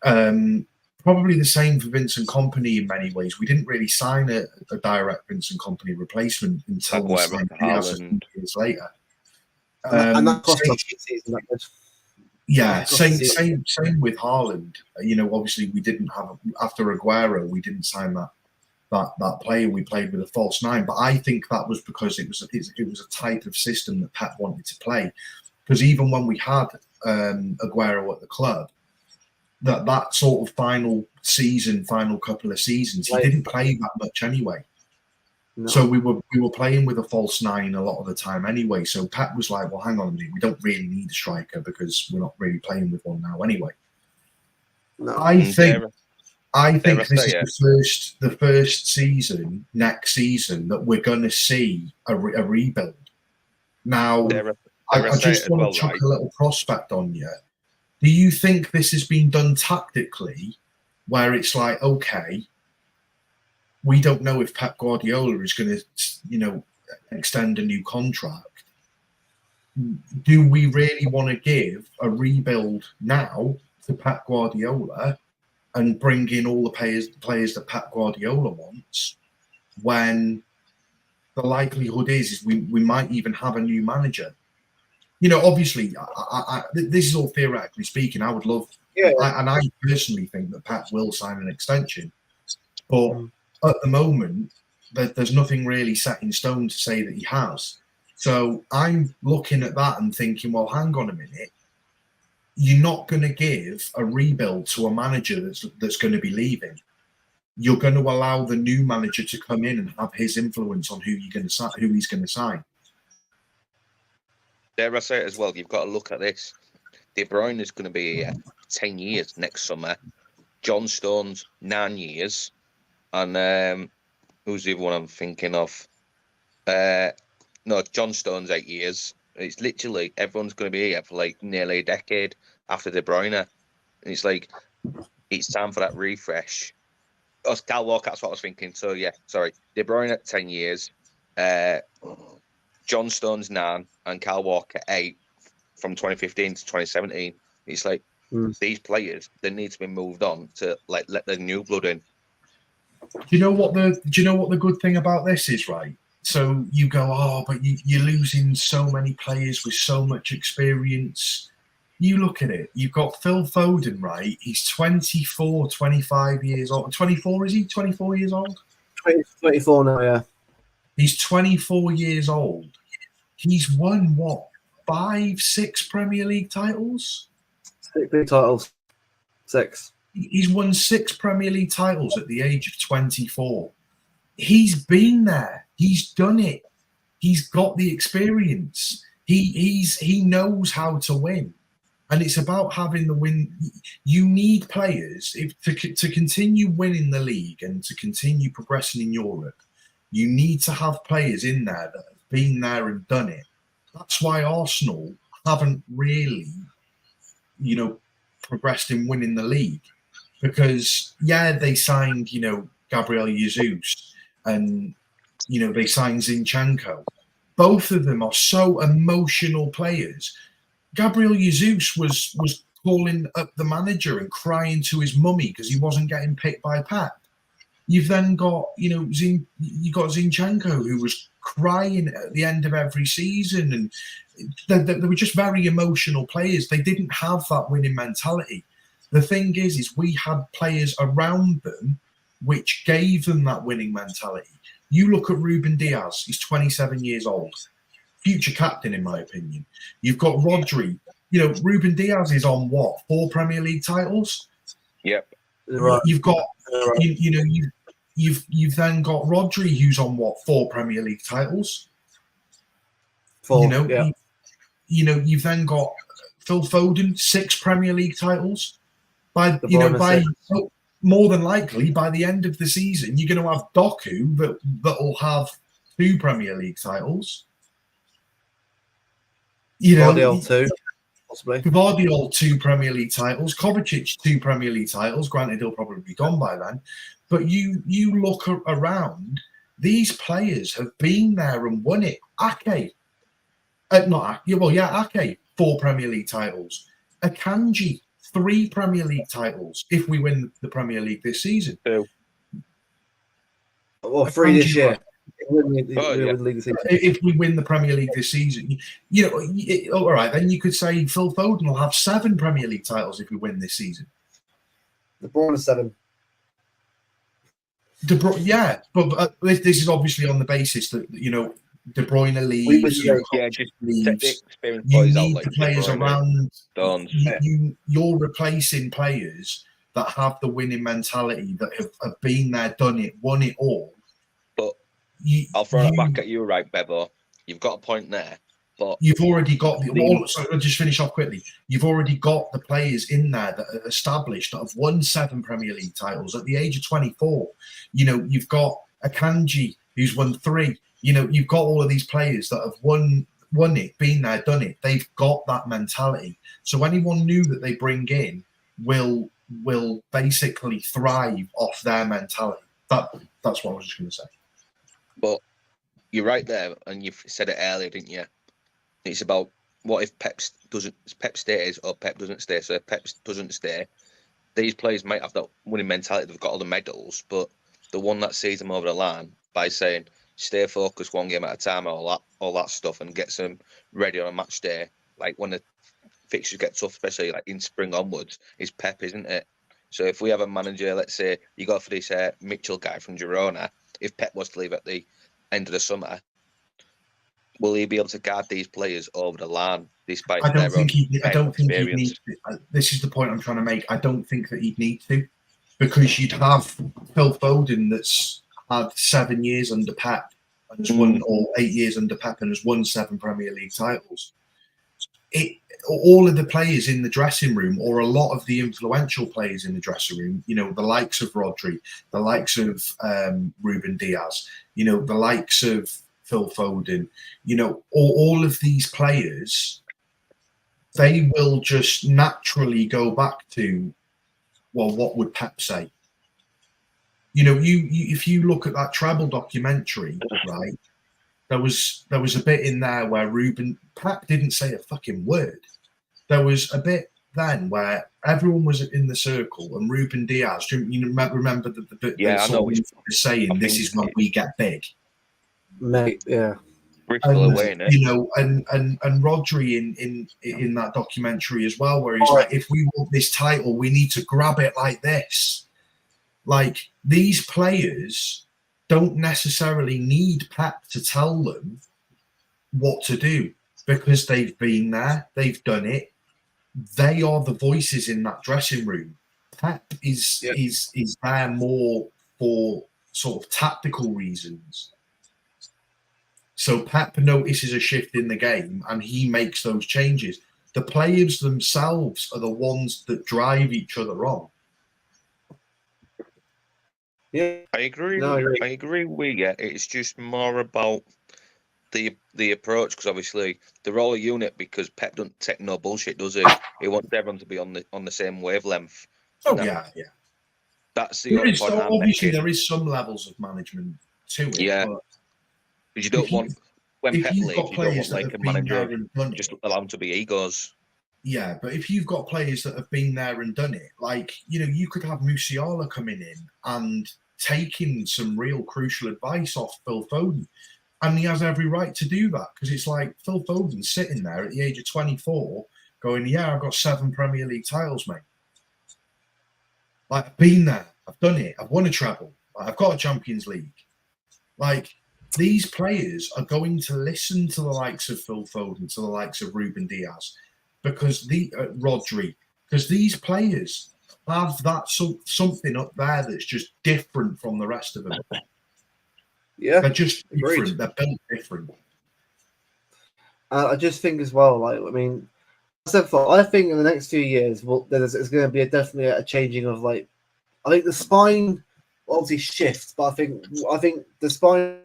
Probably the same for Vincent Kompany in many ways. We didn't really sign a direct Vincent Kompany replacement until years later. And that cost us the season. That did. Yeah, same with Haaland. Obviously we didn't have, after Aguero, we didn't sign that player. We played with a false nine, but I think that was because it was a type of system that Pep wanted to play. Because even when we had Aguero at the club, that sort of final couple of seasons, he didn't play that much anyway. No. So we were playing with a false nine a lot of the time anyway. So Pep was like, well, hang on a minute, we don't really need a striker because we're not really playing with one now anyway. No. I think this is the first season, next season, that we're going to see a rebuild. Now, I just want to chuck a little prospect on you. Do you think this has been done tactically, where it's like, okay, we don't know if Pep Guardiola is going to, extend a new contract. Do we really want to give a rebuild now to Pep Guardiola and bring in all the players that Pep Guardiola wants, when the likelihood is we might even have a new manager? Obviously, this is all theoretically speaking. I would love, and I personally think that Pep will sign an extension, but at the moment, there's nothing really set in stone to say that he has. So I'm looking at that and thinking, well, hang on a minute. You're not going to give a rebuild to a manager that's going to be leaving. You're going to allow the new manager to come in and have his influence on who he's going to sign. Dare I say it as well? You've got to look at this. De Bruyne is going to be here 10 years next summer. John Stones 9 years, and who's the other one I'm thinking of? No, John Stones 8 years. It's literally everyone's going to be here for like nearly a decade after De Bruyne. And it's like, it's time for that refresh. Oh, Cal Walker, that's what I was thinking. So, yeah, sorry. De Bruyne at 10 years. John Stones 9 and Cal Walker 8 from 2015 to 2017. It's like, these players, they need to be moved on to like let the new blood in. Do you know what the good thing about this is, right? So you go, oh, but you're losing so many players with so much experience. You look at it. You've got Phil Foden, right? He's 24, 25 years old. 24, is he? 24 years old? 24 now, yeah. He's 24 years old. He's won, what, 5, 6 Premier League titles? 6 big titles. 6. He's won 6 Premier League titles at the age of 24. He's been there. He's done it. He's got the experience. He knows how to win. And it's about having the win. You need players to continue winning the league and to continue progressing in Europe. You need to have players in there that have been there and done it. That's why Arsenal haven't really, progressed in winning the league. Because, they signed, Gabriel Jesus and, they signed Zinchenko. Both of them are so emotional players. Gabriel Jesus was calling up the manager and crying to his mummy because he wasn't getting picked by Pep. You've then got, you got Zinchenko, who was crying at the end of every season. And they were just very emotional players. They didn't have that winning mentality. The thing is we had players around them which gave them that winning mentality. You look at Ruben Diaz, he's 27 years old. Future captain, in my opinion. You've got Rodri. Ruben Diaz is on what, 4 Premier League titles? Yep. Right. You've got, you've then got Rodri, who's on what, 4 Premier League titles? 4. You've then got Phil Foden, 6 Premier League titles. More than likely, by the end of the season, you're going to have Doku that will have 2 Premier League titles. Guardiola 2, possibly. Guardiola 2 Premier League titles. Kovacic 2 Premier League titles. Granted, he'll probably be gone by then. But you look around, these players have been there and won it. Ake, 4 Premier League titles. Akanji, 3 Premier League titles if we win the Premier League this season. 2. Well, 3 this year. If we win the Premier League this season, all right, then you could say Phil Foden will have 7 Premier League titles if we win this season. De Bruyne is 7. Yeah, but this is obviously on the basis that De Bruyne leaves. leaves. You need the players around. You're replacing players that have the winning mentality, that have been there, done it, won it all. But I'll throw it back at you, right, Bevo? You've got a point there. But you've already got so I'll just finish off quickly. You've already got the players in there that are established, that have won 7 Premier League titles at the age of 24. You've got Akanji, who's won 3. You've got all of these players that have won it, been there, done it. They've got that mentality. So anyone new that they bring in will basically thrive off their mentality. That's what I was just going to say. But you're right there, and you've said it earlier, didn't you? It's about what if Pep stays or Pep doesn't stay. So if Pep doesn't stay, these players might have that winning mentality. They've got all the medals, but the one that sees them over the line by saying stay focused one game at a time, all that stuff, and gets them ready on a match day, like when the fixtures get tough, especially like in spring onwards, is Pep, isn't it? So if we have a manager, let's say you go for this Mitchell guy from Girona, if Pep was to leave at the end of the summer, will he be able to guard these players over the line despite I don't think he'd need to. This is the point I'm trying to make. I don't think that he'd need to, because you'd have Phil Foden that's had 7 years under Pep and has won, or 8 years under Pep and has won 7 Premier League titles. All of the players in the dressing room, or a lot of the influential players in the dressing room, the likes of Rodri, the likes of Ruben Diaz, the likes of Phil Foden, all of these players, they will just naturally go back to, well, what would Pep say? If you look at that treble documentary, right, there was a bit in there where Pep didn't say a fucking word. There was a bit then where everyone was in the circle, and Ruben Diaz, remember the bit that was saying, this is when we get big. Mate, yeah. Bristol away, innit? And Rodri in that documentary as well, where he's like, if we want this title, we need to grab it like this. Like, these players don't necessarily need Pep to tell them what to do, because they've been there, they've done it. They are the voices in that dressing room. Pep is there more for sort of tactical reasons. So Pep notices a shift in the game and he makes those changes. The players themselves are the ones that drive each other on. Yeah, I agree. I agree with you. It's just more about the approach, because obviously they're all a unit, because Pep doesn't take no bullshit, does he? He wants everyone to be on the same wavelength. Oh, yeah. That's the only point I'm obviously making. There is some levels of management to it. Yeah. But you don't want, when Pep leaves, you don't want like a manager just allow them to be egos. Yeah, but if you've got players that have been there and done it, like, you could have Musiala coming in and taking some real crucial advice off Phil Foden. And he has every right to do that, because it's like Phil Foden sitting there at the age of 24 going, yeah, I've got 7 Premier League titles, mate. Like, I've been there, I've done it, I've won a treble, I've got a Champions League. Like, these players are going to listen to the likes of Phil Foden, to the likes of Ruben Diaz, because Rodri, because these players have that something up there that's just different from the rest of them. Yeah, they're just different. Agreed. They're built different. I just think as well, like, I mean, I think in the next few years, there's going to be definitely a changing of, like, I think the spine obviously shifts, but I think the spine,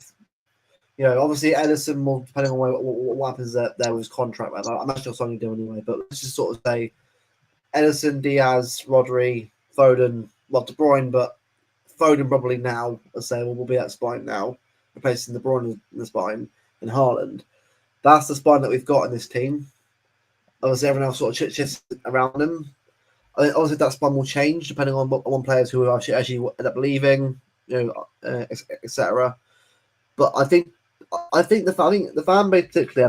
obviously Ederson will, depending on what happens there with his contract. I'm not sure something to do anyway, but let's just sort of say Ederson, Diaz, Rodri, Foden, well, De Bruyne, but Foden probably now, let's say, will be that spine now, replacing De Bruyne in the spine, and Haaland. That's the spine that we've got in this team. Obviously, everyone else sort of shifts around them. I think obviously that spine will change depending on players who actually end up leaving, etc. But I think the fan base particularly,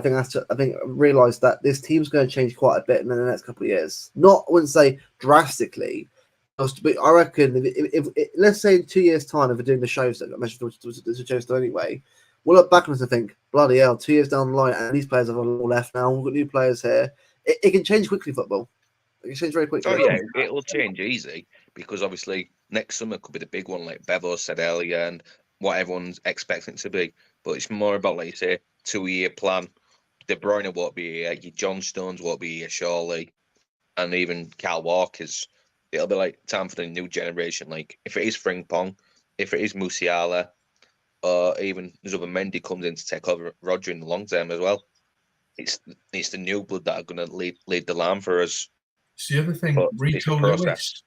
I think realised that this team's going to change quite a bit in the next couple of years. Not, I wouldn't say drastically, but I reckon if let's say in 2 years' time, if we're doing the shows that I mentioned the shows anyway, we'll look back on this and think, bloody hell, 2 years down the line, and these players have all left now. We've got new players here. It can change quickly, football. It can change very quickly. Oh yeah, it'll change easy because obviously next summer could be the big one, like Bevo said earlier, and what everyone's expecting it to be. But it's more about, like you say, 2-year plan. De Bruyne won't be here. Your John Stones won't be here, surely, and even Kyle Walker's. It'll be like time for the new generation. Like if it is Frimpong, if it is Musiala, or even Zubimendi comes in to take over Rodri in the long term as well. It's the new blood that are going to lead the line for us. It's the other thing, Rico Lewis.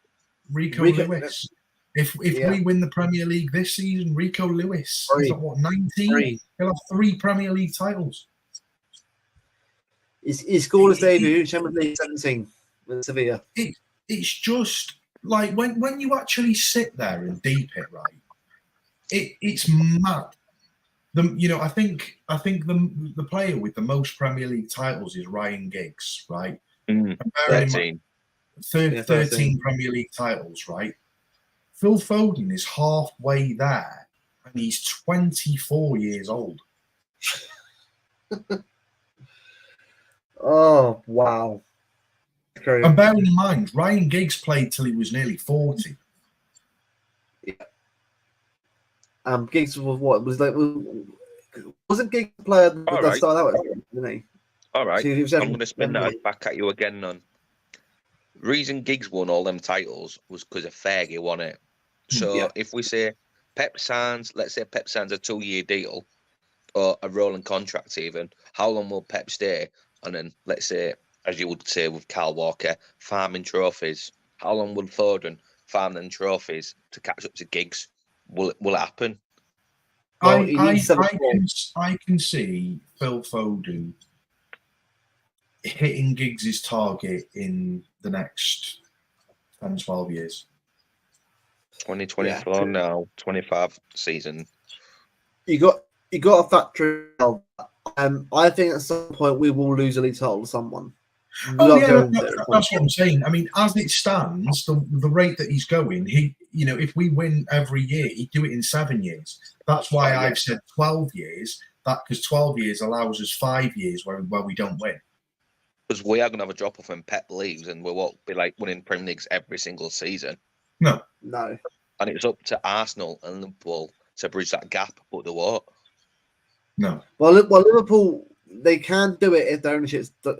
If we win the Premier League this season, Rico Lewis, he's got what, 19? He'll have 3 Premier League titles. He scored his debut, Champions League 17 with Sevilla. It's just like when you actually sit there and deep it, right? It's mad. I think the player with the most Premier League titles is Ryan Giggs, right? 13. 13 Premier League titles, right? Phil Foden is halfway there, and he's 24 years old. Oh, wow. And bearing in mind, Ryan Giggs played till he was nearly 40. Yeah. Giggs was what? Wasn't Giggs a player that started out, didn't he? All right. So I'm going to spin that back at you again, None. Reason Giggs won all them titles was because of Fergie won it. So if we say let's say Pep signs a 2-year deal or a rolling contract even, how long will Pep stay? And then let's say, as you would say with Kyle Walker, farming trophies. How long will Foden farm them trophies to catch up to Giggs? Will it happen? Well, I can see Phil Foden hitting Giggs' target in the next 10, 12 years. 2024 now, 25 season. You got a factor. I think at some point we will lose a league title to someone. That's what I'm saying. I mean, as it stands, the rate that he's going, if we win every year, he'd do it in 7 years. That's why I've said 12 years. Because 12 years allows us 5 years where we don't win. Because we are going to have a drop off when Pep leaves, and we won't be like winning Premier Leagues every single season. No. And it's up to Arsenal and Liverpool to bridge that gap, but they won't. No. Well, Liverpool, they can do it if the ownership's. For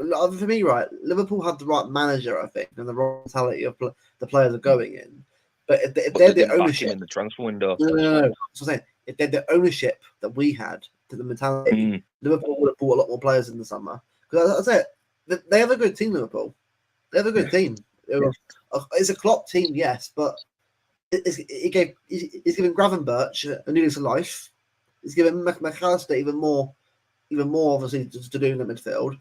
me, right, Liverpool have the right manager, I think, and the right mentality of the players are going in. But if they're the ownership in the transfer window, no. That's what I'm saying. If they're the ownership that we had to the mentality, Liverpool would have bought a lot more players in the summer. Because I said they have a good team. Liverpool, they have a good team. It's a Klopp team, yes, but he's giving Gravenberch a new lease of life. He's giving McAllister even more obviously to do in the midfield.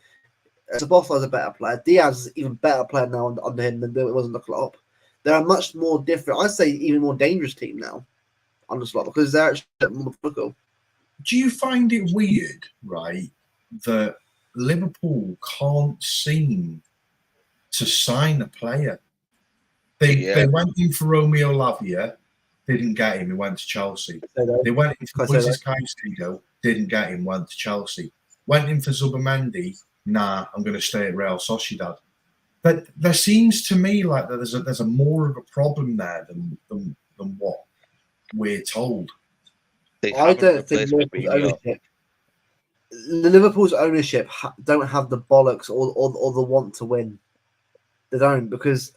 Sabotha is a better player. Diaz is an even better player now under him than it was under Klopp. They're a much more different, I'd say even more dangerous team now under Klopp because they're actually more difficult. Do you find it weird, right, that Liverpool can't seem to sign a player? They went in for Romeo Lavia, didn't get him, he went to Chelsea. They went in for Moises Caicedo, didn't get him, went to Chelsea. Went in for Zubimendi, nah, I'm going to stay at Real Sociedad. But there seems to me like that there's a more of a problem there than what we're told. I don't think Liverpool's ownership don't have the bollocks or the want to win. They don't, because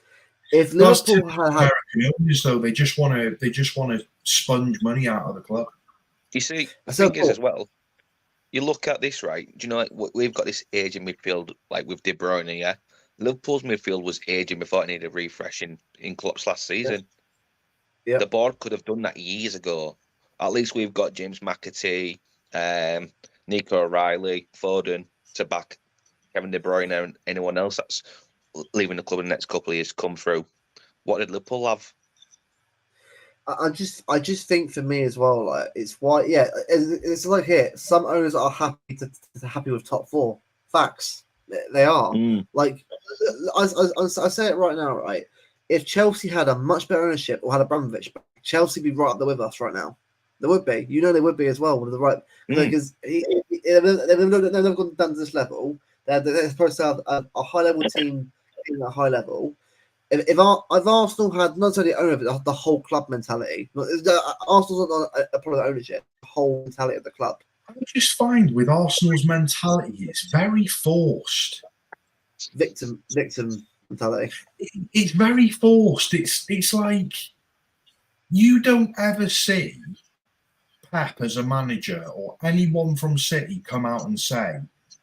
if Liverpool had American owners, though, they just want to sponge money out of the club. You see, the thing is as well, you look at this, right? Do you know, like, we've got this aging midfield, like with De Bruyne, yeah? Liverpool's midfield was aging before it needed a refresh in Klopp's last season. Yeah. The board could have done that years ago. At least we've got James McAtee, Nico O'Reilly, Foden to back Kevin De Bruyne and anyone else that's leaving the club in the next couple of years come through. What did Liverpool have? I just think for me as well, like it's why, yeah, it's like here. Some owners are happy with top four. Facts, they are. Like, I say it right now, right? If Chelsea had a much better ownership or had Abramovich, Chelsea would be right up there with us right now. They would be, they would be as well with the right, because they've never gone down to this level. They're supposed to have a high level team in a high level. If Arsenal had not only owner of it, the whole club mentality. Arsenal's not a part of the ownership, the whole mentality of the club. I just find with Arsenal's mentality, it's very forced. Victim mentality. It's very forced. It's like you don't ever see Pep as a manager or anyone from City come out and say,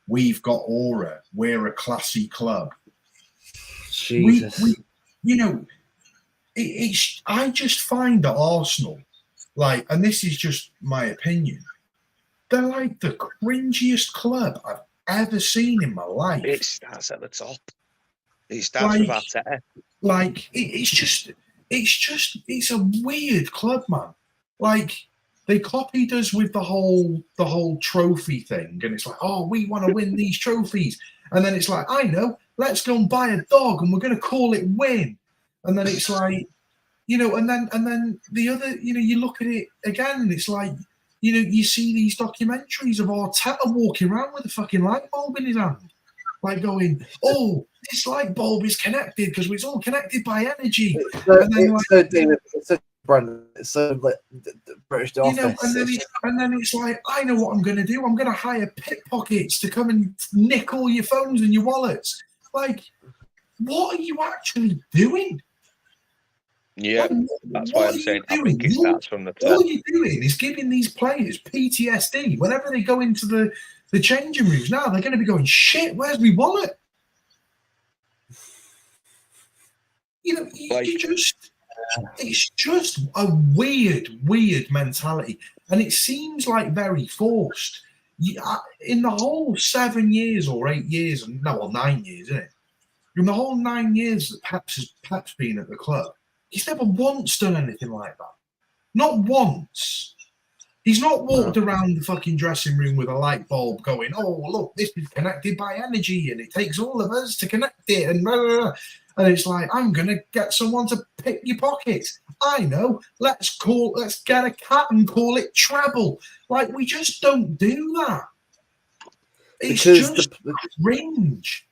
"We've got aura. We're a classy club." Jesus. I just find that Arsenal, like, and this is just my opinion, they're like the cringiest club I've ever seen in my life. It starts at the top. It starts with Arteta. Like, it's a weird club, man. Like, they copied us with the whole trophy thing, and it's like, oh, we want to win these trophies, and then it's like, I know, let's go and buy a dog, and we're going to call it Win, and then it's like, and then the other, you look at it again, and it's like, you see these documentaries of Arteta walking around with a fucking light bulb in his hand, like going, oh, this light bulb is connected because it's all connected by energy. It's so like the British Office. And then it's like, I know what I'm going to do. I'm going to hire pickpockets to come and nick all your phones and your wallets. Like, what are you actually doing? Yeah, that's why I'm saying I think it starts from the top. All you're doing is giving these players PTSD. Whenever they go into the changing rooms now, they're going to be going, shit, where's my wallet? It's just a weird mentality. And it seems like very forced. In the whole 7 years or 8 years, 9 years, isn't it? In the whole 9 years that Pep's been at the club, he's never once done anything like that. Not once. He's not walked around the fucking dressing room with a light bulb going, oh, look, this is connected by energy and it takes all of us to connect it. And blah, blah, blah. And it's like, I'm going to get someone to pick your pockets. I know. Let's get a cat and call it treble. Like, we just don't do that. It's just cringe.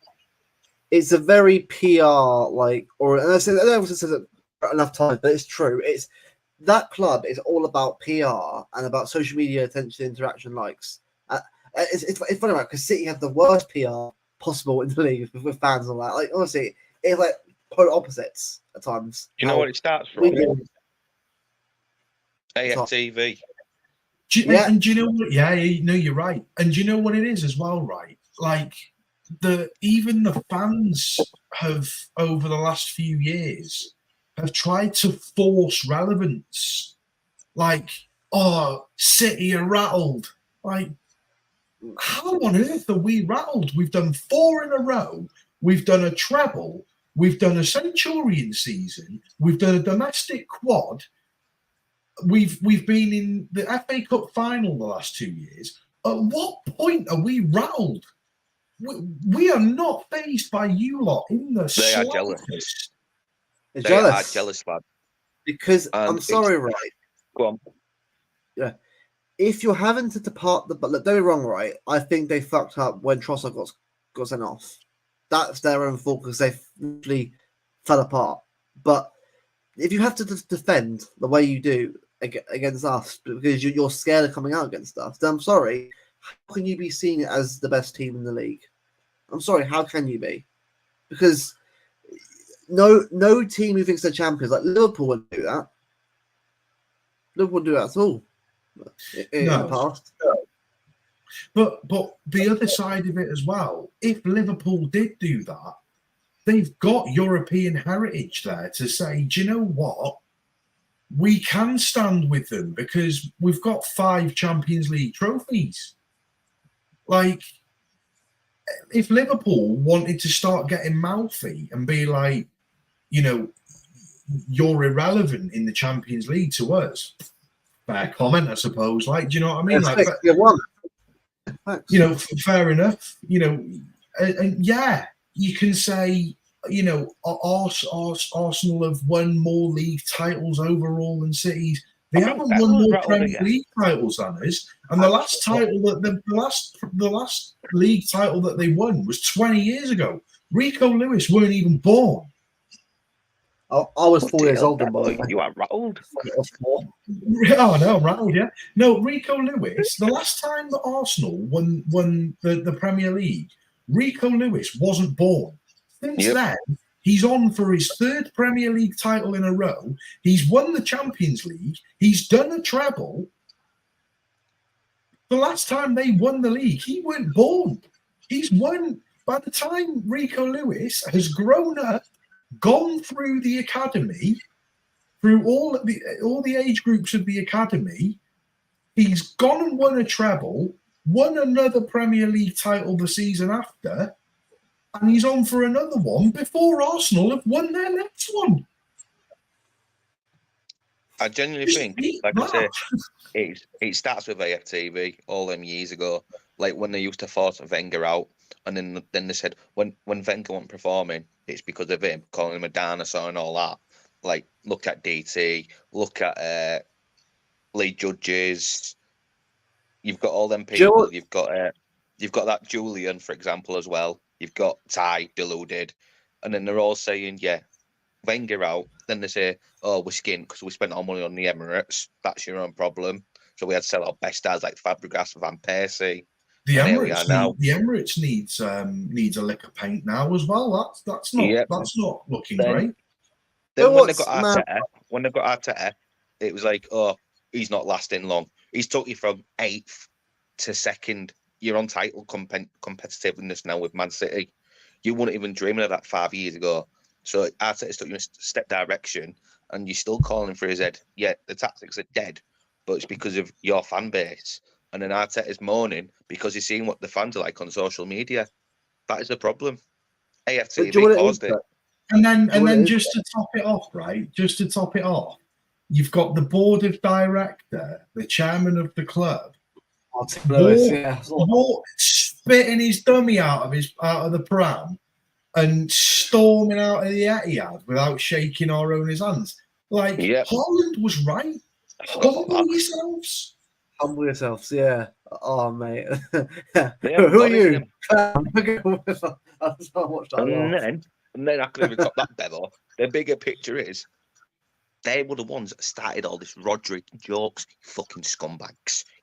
It's a very PR, like, and I don't say it enough times, but it's true. That club is all about PR and about social media attention, interaction, likes. It's funny, right? Because City have the worst PR possible in the league with fans and all that. Like, honestly, it's like polar opposites at times. You know what it starts from? AFTV. And do you know what? Yeah, no, you're right. And do you know what it is as well, right? Like, even the fans have, over the last few years, have tried to force relevance. Like, oh, City are rattled. Like, how on earth are we rattled? We've done 4 in a row. We've done a treble. We've done a Centurion season. We've done a domestic quad. We've been in the FA Cup final the last 2 years. At what point are we rattled? We are not faced by you lot in the They are jealous. They are jealous, lad. Because I'm sorry, right? Go on. Yeah. If you're having to depart but look, don't be wrong, right? I think they fucked up when Trossard got sent off. That's their own fault because they literally fell apart. But if you have to defend the way you do against us because you're scared of coming out against us, then I'm sorry. How can you be seen as the best team in the league? I'm sorry. How can you be? Because no team who thinks they're champions, like Liverpool, wouldn't do that. Liverpool wouldn't do that at all in the past. But the other side of it as well, if Liverpool did do that, they've got European heritage there to say, do you know what? We can stand with them because we've got 5 Champions League trophies. Like, if Liverpool wanted to start getting mouthy and be like, you're irrelevant in the Champions League to us. Fair comment, I suppose. Like, do you know what I mean? Like, fair enough. And yeah, you can say, Arsenal have won more league titles overall than City's. They haven't won more Premier League titles than us. And the last title the last league title that they won was 20 years ago. Rico Lewis weren't even born. I was 4 years old. You are rattled. Oh no, I'm rattled. Yeah, no, Rico Lewis. The last time that Arsenal won the Premier League, Rico Lewis wasn't born. Since then, he's on for his third Premier League title in a row. He's won the Champions League. He's done a treble. The last time they won the league, he weren't born. He's won. By the time Rico Lewis has grown up, gone through the academy, through all the age groups of the academy, he's gone and won a treble, won another Premier League title the season after, and he's on for another one before Arsenal have won their next one. I genuinely think, like I say, it starts with AFTV all them years ago, like when they used to force Wenger out, and then they said when Wenger wasn't performing, it's because of him, calling him a dinosaur and all that. Like, look at DT, look at lead judges. You've got all them people. You've got that Julian, for example, as well. You've got Ty deluded, and then they're all saying, "Yeah, Wenger out." Then they say, "Oh, we're skint because we spent our money on the Emirates. That's your own problem." So we had to sell our best stars like Fabregas, Van Persie. The Emirates needs a lick of paint now as well. That's not looking great. Then when they got Arteta, it was like, oh, he's not lasting long. He's took you from 8th to 2nd. You're on title competitiveness now with Man City. You wouldn't even dream of that 5 years ago. So Arteta's took you in a step direction, and you're still calling for his head. Yeah, the tactics are dead, but it's because of your fan base. And then Arteta's moaning because he's seeing what the fans are like on social media. That is the problem. AFTV caused it. And then just to top it off, you've got the board of director, the chairman of the club, spitting his dummy out of the pram and storming out of the Etihad without shaking our owners' hands. Like, Holland was right. Humble yourselves. Humble yourselves, yeah. Oh, mate. Who are you? And then I could even top that, Bevo. The bigger picture is they were the ones that started all this Rodri jokes.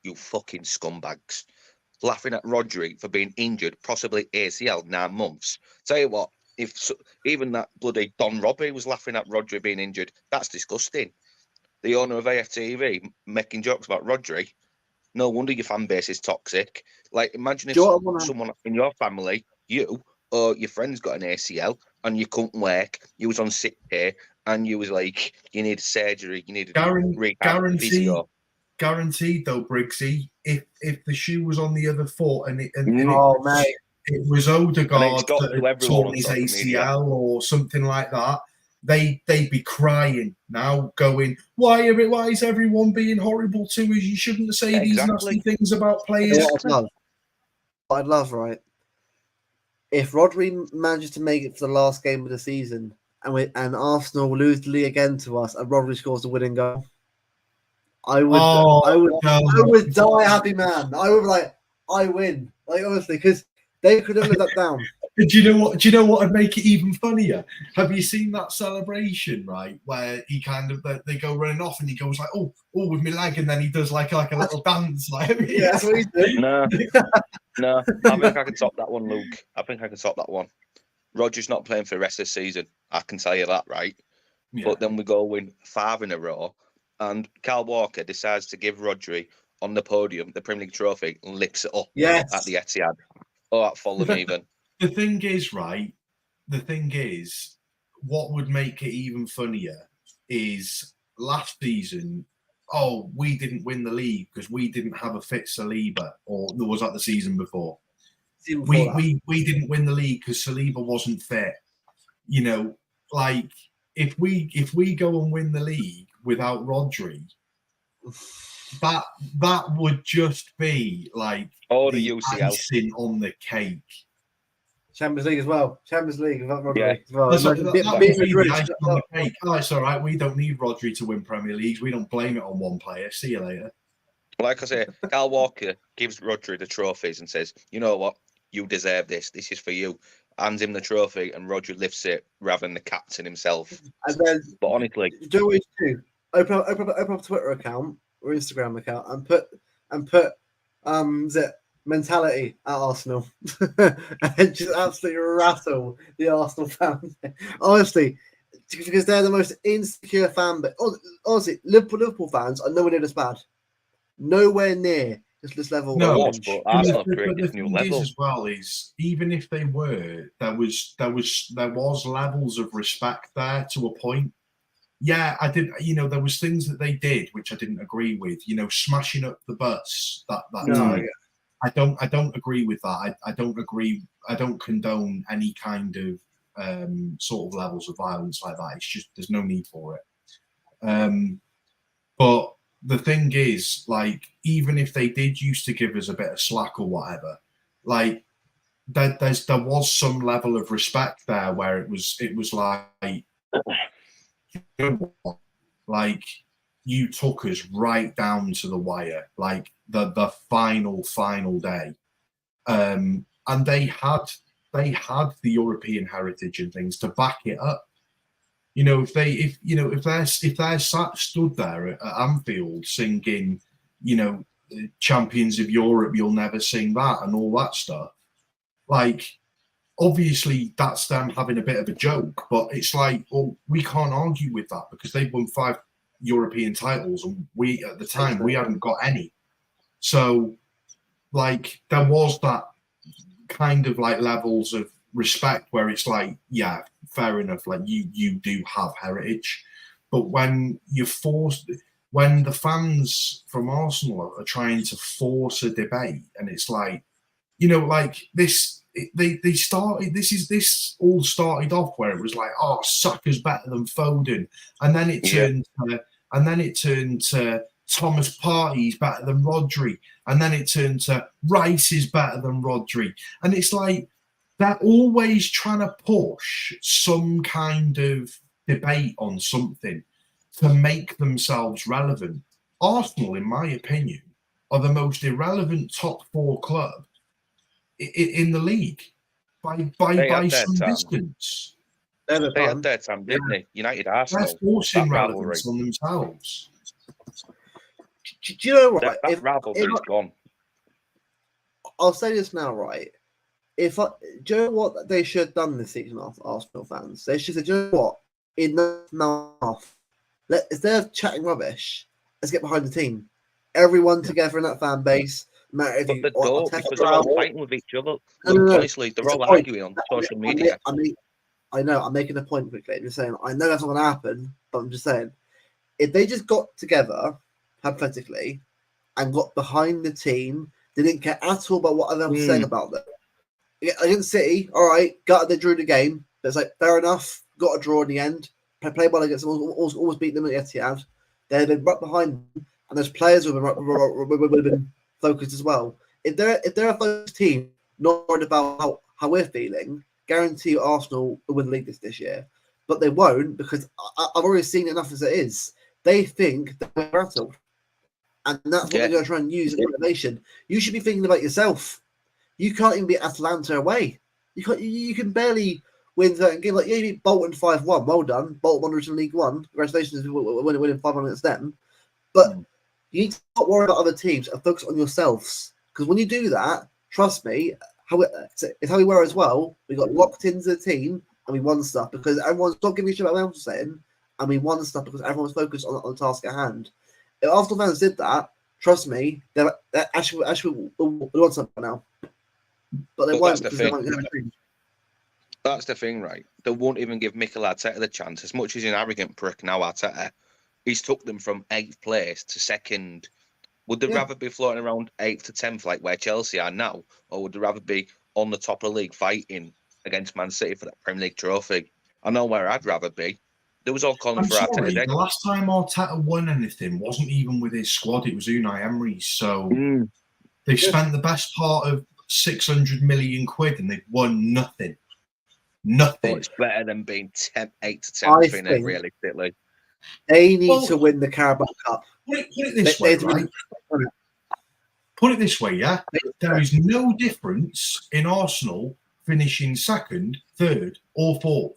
You fucking scumbags. Laughing at Rodri for being injured, possibly ACL, 9 months. Tell you what, even that bloody Don Robbie was laughing at Rodri being injured, that's disgusting. The owner of AFTV making jokes about Rodri. No wonder your fan base is toxic. Like, imagine if someone in your family, you or your friend's got an ACL and you couldn't work, you was on sick pay, and you was like, you need surgery, you need guaranteed though, Brigzy, if the shoe was on the other foot and it was Odegaard that had torn his ACL or something like that, they'd be crying now, going, why is everyone being horrible to us? You shouldn't say these nasty things about players. I'd love, right? If Rodri manages to make it for the last game of the season and Arsenal lose the league again to us and Rodri scores the winning goal, I would die happy, man. I would be like, I win. Like, honestly, because they could have let that down. Do you know what would make it even funnier? Have you seen that celebration, right? Where he kind of they go running off and he goes like, oh with my leg, and then he does like a little dance, like yeah, that's what he's doing. No, I think I can top that one, Luke. I think I can top that one. Rodgers not playing for the rest of the season. I can tell you that, right? Yeah. But then we go win 5 in a row, and Kyle Walker decides to give Rodri on the podium the Premier League trophy and lifts it up at the Etihad. Oh, at Fulham even. The thing is, what would make it even funnier is last season, we didn't win the league because we didn't have a fit Saliba, or was that the season before? We didn't win the league because Saliba wasn't fit. You know, like, if we go and win the league without Rodri, that would just be like the UCL icing on the cake. Champions League as well. Champions League without Rodri as well. That would be the icing on the cake. Oh, it's all right. We don't need Rodri to win Premier Leagues. We don't blame it on one player. See you later. Like I say, Kyle Walker gives Rodri the trophies and says, "You know what? You deserve this. This is for you." Hands him the trophy, and Rodri lifts it rather than the captain himself. And then, but honestly, do you know what you do? Open up a Twitter account or Instagram account and put is it mentality at Arsenal and just absolutely rattle the Arsenal fans. Honestly, because they're the most insecure fan base. Honestly, Liverpool fans are nowhere near this bad. Nowhere near this level. No, but Arsenal created this new level as well. Is even if they were, there was levels of respect there to a point. Yeah, I did. There was things that they did which I didn't agree with. Smashing up the bus. Time. I don't agree with that. I don't agree. I don't condone any kind of sort of levels of violence like that. It's just there's no need for it. But the thing is, like, even if they did used to give us a bit of slack or whatever, like there was some level of respect there where it was like, like you took us right down to the wire, like the final day, and they had the European heritage and things to back it up. If they're stood there at Anfield singing, Champions of Europe, you'll never sing that and all that stuff. Like, obviously that's them having a bit of a joke, but it's like, well, we can't argue with that because they've won 5 European titles and we, at the time, we hadn't got any. So, like, there was that kind of like levels of respect where it's like, yeah, fair enough, like you do have heritage, but when the fans from Arsenal are trying to force a debate, and it's like, like this, this all started off where it was like, oh, Saka's better than Foden, and then it turned to Thomas Partey's better than Rodri, and then it turned to Rice is better than Rodri, and it's like they're always trying to push some kind of debate on something to make themselves relevant. Arsenal, in my opinion, are the most irrelevant top 4 club in the league by some distance. They had their time, didn't they? United Arsenal. They're forcing relevance on themselves. Do you know what? That rivalry's gone. I'll say this now, right? Do you know what they should have done this season, Arsenal fans? They should have said, do you know what? Enough. Instead of chatting rubbish, let's get behind the team. Everyone together in that fan base. But they don't, because they're all fighting with each other. Honestly, they're all arguing on social media. I know, I'm making a point quickly. I'm just saying, I know that's not going to happen, but I'm just saying, if they just got together, hypothetically, and got behind the team, they didn't care at all about what everyone was saying about them. Against City, all right, they drew the game. But it's like, fair enough, got a draw in the end. Play well against them, almost beat them at the Etihad. They've been right behind them, and those players would have been focused as well. If they're a focused team, not worried about how we're feeling, guarantee Arsenal will win the league this year. But they won't, because I've already seen enough as it is. They think they're rattled. And that's what they're going to try and use as motivation. You should be thinking about yourself. You can't even beat Atalanta away. You can barely win certain games. Like, you beat Bolton 5-1. Well done. Bolton won in League One. Congratulations for winning 5-1 against them. But you need to not worry about other teams and focus on yourselves. Because when you do that, trust me, it's how we were as well. We got locked into the team and we won stuff because everyone's not giving a shit about what else saying. And we won stuff because everyone's focused on the task at hand. If Arsenal fans did that, trust me, they actually will want something now. But they won't, because they won't get anything. That's the thing, right? They won't even give Mikel Arteta the chance. As much as he's an arrogant prick now, Arteta, he's took them from 8th place to 2nd. Would they rather be floating around 8th to 10th, like where Chelsea are now, or would they rather be on the top of the league fighting against Man City for that Premier League trophy? I know where I'd rather be. There was all calling I'm for sorry, Arteta. the last time Arteta won anything wasn't even with his squad, it was Unai Emery's. So they've spent the best part of 600 million quid and they've won nothing. Nothing. But it's better than being 8 to 10 realistically. They need to win the Carabao Cup. Put it this way, right? Put it this way, yeah? There is no difference in Arsenal finishing second, third, or fourth.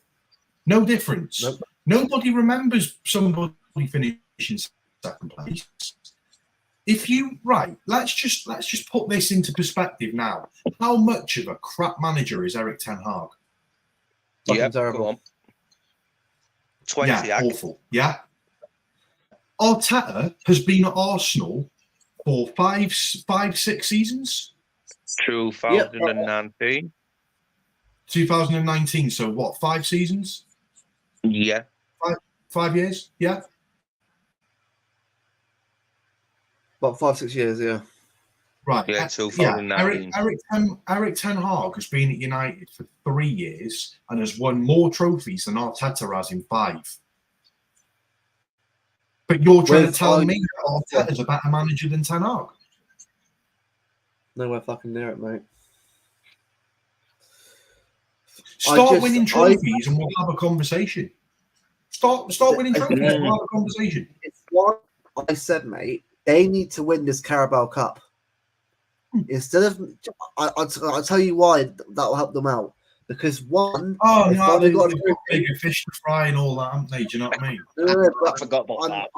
No difference. Nope. Nobody remembers somebody finishing second place. Let's just put this into perspective now. How much of a crap manager is Erik ten Hag? Yeah, terrible. Go on. 20. Yeah, awful. Yeah. Arteta has been at Arsenal for 6 seasons. 2019. 2019. So what? 5 seasons? Yeah. 5 years? Yeah. About 5-6 years, yeah. Right. Yeah, 2019. Erik ten Hag has been at United for 3 years and has won more trophies than Arteta has in 5. But you're trying to tell me that Arteta's a better manager than Ten Hag? Nowhere fucking near it, mate. Start winning trophies and we'll have a conversation. Start winning trophies and we'll have a conversation. It's what I said, mate. They need to win this Carabao Cup. Instead of, I'll tell you why that will help them out. Because one, they've got bigger fish to fry and all that, haven't they? Do you know what I mean? I forgot about that.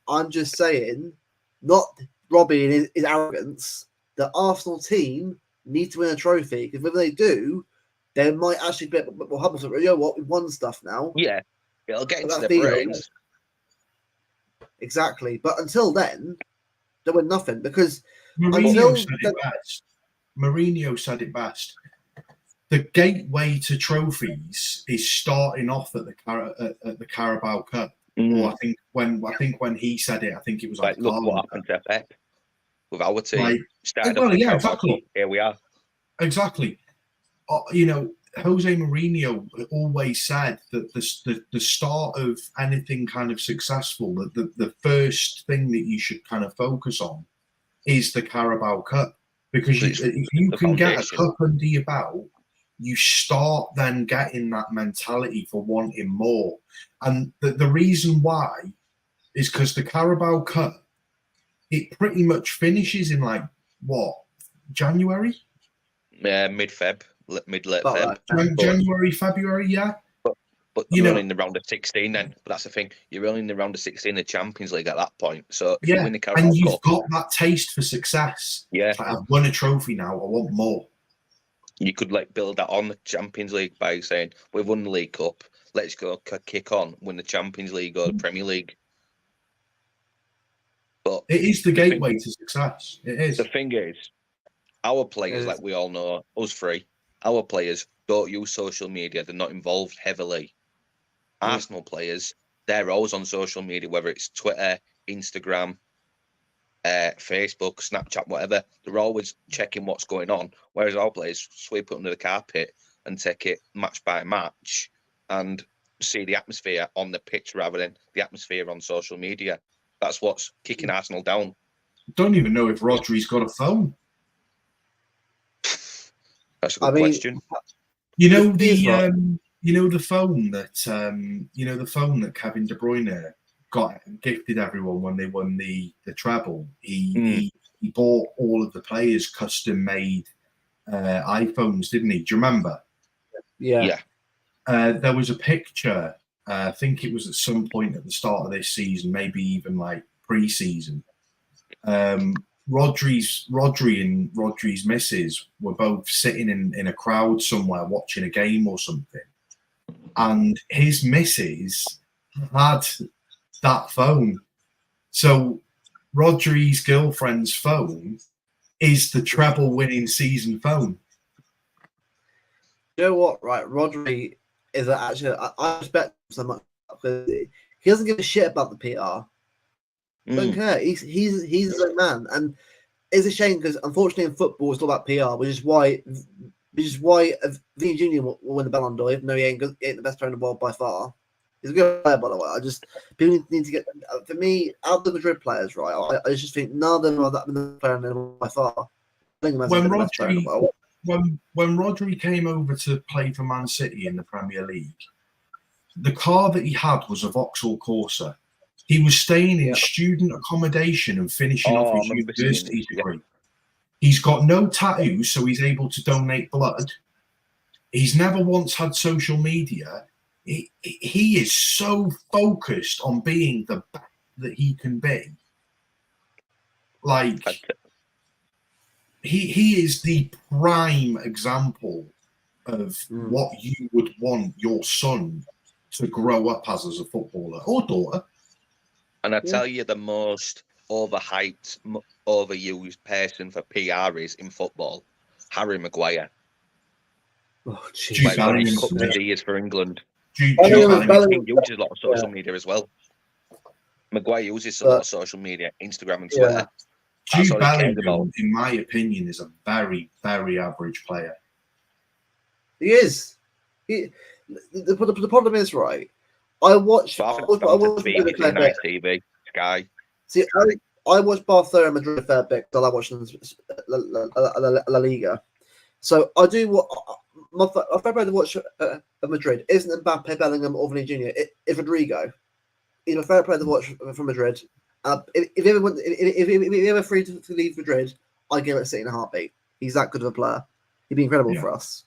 I'm just saying, not Robbie and his arrogance. The Arsenal team need to win a trophy because if they do, they might actually be a bit more humble. So, you know what? We've won stuff now. Yeah, it'll get into their brains. Exactly, but until then, they win nothing because Mourinho said it best. The gateway to trophies is starting off at the Carabao Cup. Or I think when he said it, I think it was like look what happened to Pep with our team. Exactly. Here we are. Exactly. Jose Mourinho always said that the start of anything kind of successful, the first thing that you should kind of focus on is the Carabao Cup. Because if you can get a cup under your belt, you start then getting that mentality for wanting more. And the reason why is because the Carabao Cup, it pretty much finishes in January? Mid-Feb. Mid-late Feb. January, February, yeah. But you're only in the round of 16 then. But that's the thing. You're only in the round of 16 in the Champions League at that point. So if you win the Carabao and you've Cup, got that taste for success. Yeah. I've won a trophy now. I want more. You could build that on the Champions League by saying, we've won the League Cup. Let's go kick on, win the Champions League or the Premier League. But it is the gateway to success. It is. The thing is, our players, like we all know, us three, our players don't use social media. They're not involved heavily. Arsenal players, they're always on social media, whether it's Twitter, Instagram, Facebook, Snapchat, whatever. They're always checking what's going on. Whereas our players sweep it under the carpet and take it match by match and see the atmosphere on the pitch rather than the atmosphere on social media. That's what's kicking Arsenal down. Don't even know if Rodri's got a phone. That's a good question. You know the phone that Kevin De Bruyne gifted everyone when they won the treble. He bought all of the players custom made iPhones, didn't he? Do you remember? Yeah. There was a picture. I think it was at some point at the start of this season, maybe even pre-season. Rodri and Rodri's missus were both sitting in a crowd somewhere watching a game or something, and his missus had that phone. So Rodri's girlfriend's phone is the treble-winning season phone. You know what? Right, Rodri is actually. I respect him so much because he doesn't give a shit about the PR. Don't care. He's his own man, and it's a shame because unfortunately in football it's all about PR, which is why Vini Jr. will win the Ballon d'Or, even though he ain't the best player in the world by far. He's a good player, by the way. I just people need to get for me out of the Madrid players, right? I just think none of them are that the player by far. I think When Rodri came over to play for Man City in the Premier League, the car that he had was a Vauxhall Corsa. He was staying in student accommodation and finishing off his university degree. He's got no tattoos, so he's able to donate blood. He's never once had social media. He is so focused on being the best that he can be. Like, he is the prime example of what you would want your son to grow up as a footballer or daughter. And I tell you, the most overhyped, overused person for PR is in football, Harry Maguire. Oh, jeez. When he cupped his ears for England. He uses a lot of social media as well. Maguire uses a lot of social media, Instagram and Twitter. Jude Bellingham, in my opinion, is a very, very average player. He is. The problem is, right, I watched TV, Sky. See, I watched Barcelona and Madrid a fair bit because I like watching La Liga. So I do what my favorite player to watch of Madrid isn't Mbappe, Bellingham, or Vinny Jr. It's Rodrigo. He's my favorite player to watch from Madrid. If he ever free to leave Madrid, I'd give it a City in a heartbeat. He's that good of a player. He'd be incredible for us.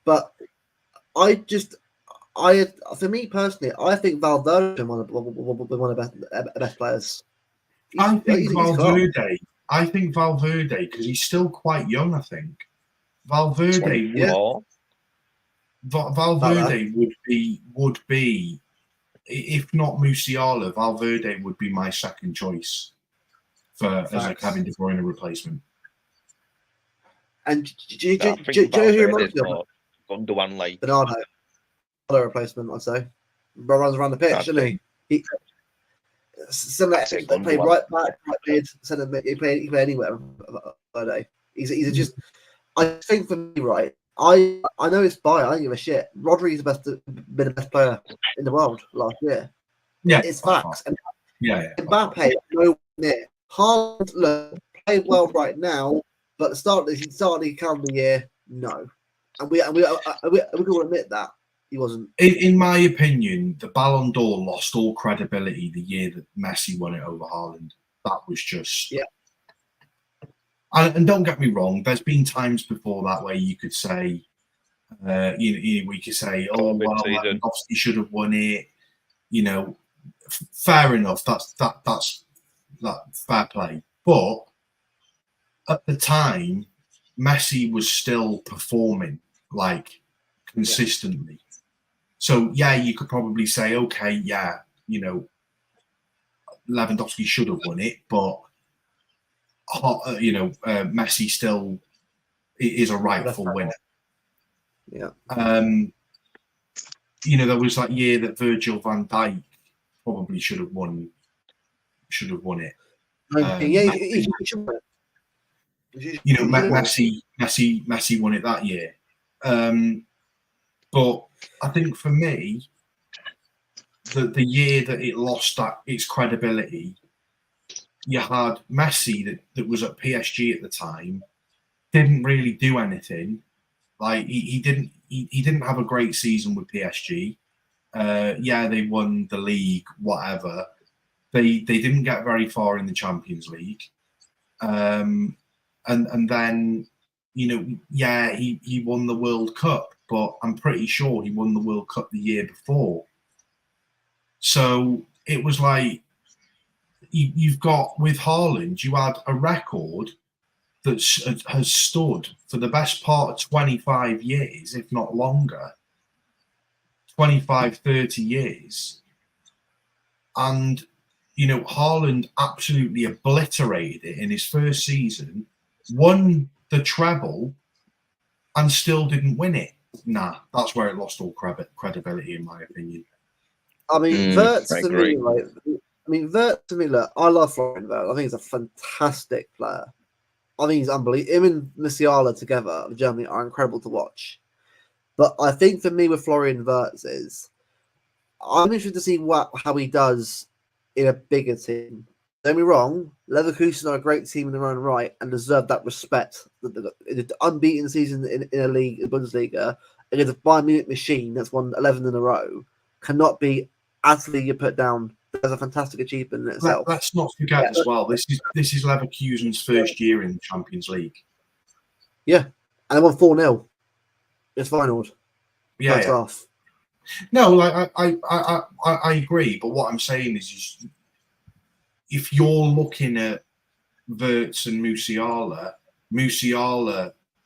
But for me personally, I think Valverde is one of the best players. I think Valverde, because he's still quite young. I think Valverde would be, if not Musiala, Valverde would be my second choice as a Kevin De Bruyne replacement. And do you know who reminds me of? Bernardo replacement, I'd say. Runs around the pitch, doesn't he? Similar, they play right back, right mid, centre mid. He play anywhere. He's just. I think for me, right. I know it's I don't give a shit. Rodri's been the best player in the world last year. Yeah, it's facts. And Mbappe, no near. Haaland played well right now, but at the start of the calendar year, no. And we can admit that he wasn't. In my opinion, the Ballon d'Or lost all credibility the year that Messi won it over Haaland. That was just And don't get me wrong, there's been times before that where you could say, we could say, oh well, Lewandowski should have won it. Fair enough. That's fair play. But at the time, Messi was still performing like consistently. So you could probably say, okay, Lewandowski should have won it, but Messi still is a rightful winner. Yeah. There was that year that Virgil van Dijk probably should have won it. Messi won it that year. But I think for me, the year that it lost its credibility, you had Messi that was at PSG at the time, didn't really do anything. Like he didn't have a great season with PSG. They won the league, whatever. They didn't get very far in the Champions League. And then he won the World Cup, but I'm pretty sure he won the World Cup the year before. So it was like you've got with Haaland, you had a record that has stood for the best part of 25 years, if not longer, 25, 30 years. And, Haaland absolutely obliterated it in his first season, won the treble, and still didn't win it. Nah, that's where it lost all credibility, in my opinion. I mean, Wirtz to me, look, I love Florian Wirtz. I think he's a fantastic player. I think he's unbelievable. Him and Musiala together of Germany are incredible to watch. But I think for me with Florian Wirtz is I'm interested to see how he does in a bigger team. Don't get me wrong, Leverkusen are a great team in their own right and deserve that respect. The unbeaten season in a league, in Bundesliga, against a Bayern Munich machine that's won 11 in a row cannot be utterly put down. That's a fantastic achievement in itself. Let's not forget as well. This is Leverkusen's first year in the Champions League. Yeah, and they won 4-0. It's finals. Yeah, first half. No, like I agree, but what I'm saying is if you're looking at Wirtz and Musiala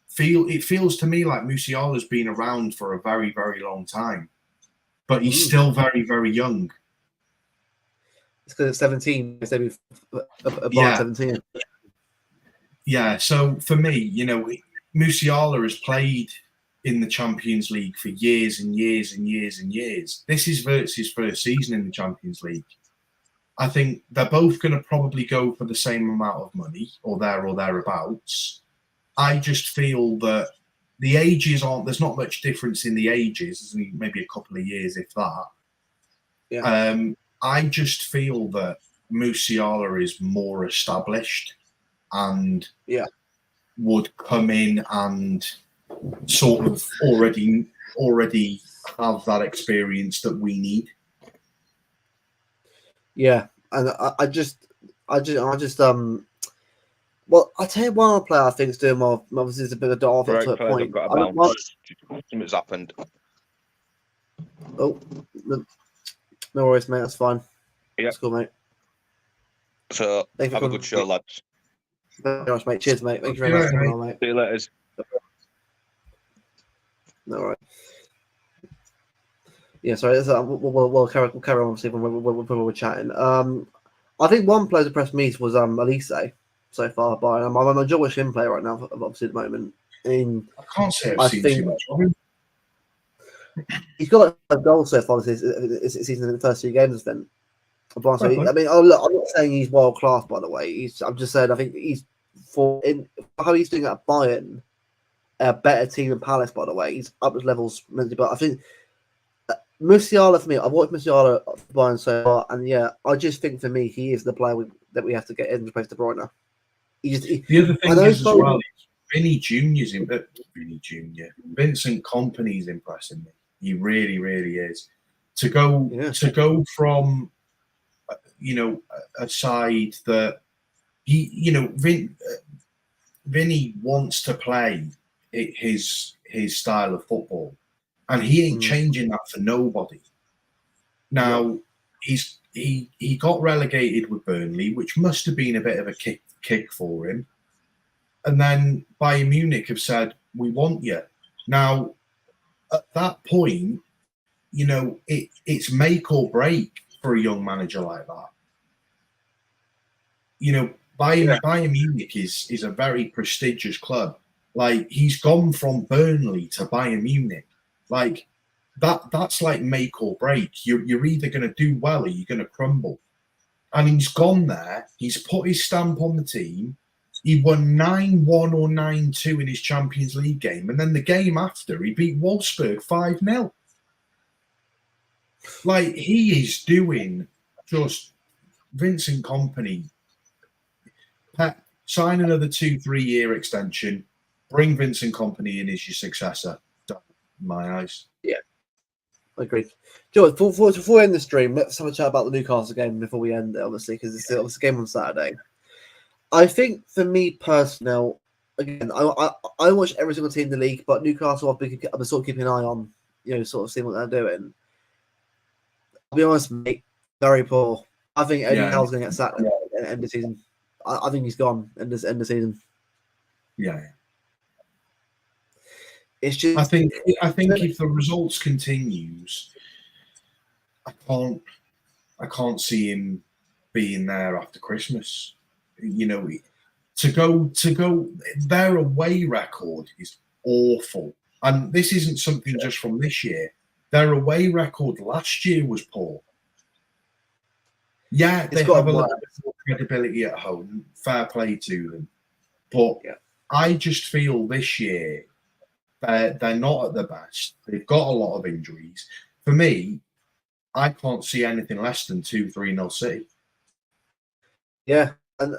feels to me like Musiala's been around for a very, very long time, but he's still very, very young. It's because it's 17. It's maybe yeah. 17. Yeah. So for me, Musiala has played in the Champions League for years and years and years and years. This is Wirtz's first season in the Champions League. I think they're both going to probably go for the same amount of money or thereabouts. I just feel that the ages there's not much difference in the ages, maybe a couple of years, if that. Yeah. I just feel that Musiala is more established and would come in and sort of already have that experience that we need. Yeah, and I just well, I tell you one other player I think is doing well. Obviously, it's a bit of a dart off to a point. Got a bounce. Something's happened. Oh, no worries, mate. That's fine. Yeah, that's cool, mate. So have a good show, lads. Thank you very much, mate. Cheers, mate. Thank you very much for coming on, mate. See you later. All right. Yeah, sorry. We'll carry on obviously when we're chatting. I think one player that impressed me was Elise so far, but I'm enjoying watching him play right now. Obviously, at the moment, I can't say I've seen too much of him. He's got a goal so far this season in the first 2 games. Then, I mean, look, I'm not saying he's world class, by the way. I'm just saying I think he's how he's doing at Bayern, a better team than Palace. By the way, he's up his levels mentally, but I think. Musiala for me, I've watched Musiala for Bayern so far, and yeah, I just think for me he is the player that we have to get in to replace De Bruyne. The other thing is as well, Vincent Kompany's impressing me. He really, really is. To go from a side that Vinny wants to play his style of football. And he ain't changing that for nobody. Now, he got relegated with Burnley, which must have been a bit of a kick for him. And then Bayern Munich have said, we want you. Now, at that point, it's make or break for a young manager like that. Bayern Munich is a very prestigious club. Like, he's gone from Burnley to Bayern Munich. Like that's like make or break. You're either going to do well or you're going to crumble. And he's gone there. He's put his stamp on the team. He won 9-1 or 9-2 in his Champions League game. And then the game after, he beat Wolfsburg 5-0. Like, he is doing just Vincent Kompany. Pep, sign another 2-3 year extension. Bring Vincent Kompany in as your successor. My eyes. Yeah, I agree. George, before we end the stream, let's have a chat about the Newcastle game before we end it, obviously, because it's a game on Saturday. I think for me personally, again, I watch every single team in the league, but Newcastle I've been sort of keeping an eye on, sort of seeing what they're doing. I'll be honest, mate, very poor. I think Eddie Howe's going to get sacked at the end of the season. I think he's gone at the end of the season. Yeah. It's just. I think if the results continues, I can't see him being there after Christmas. To go. Their away record is awful, and this isn't something just from this year. Their away record last year was poor. Yeah, they have a little bit more credibility at home. Fair play to them, but I just feel this year. They're not at their best. They've got a lot of injuries. For me, I can't see anything less than 2-3-0 City. Yeah, and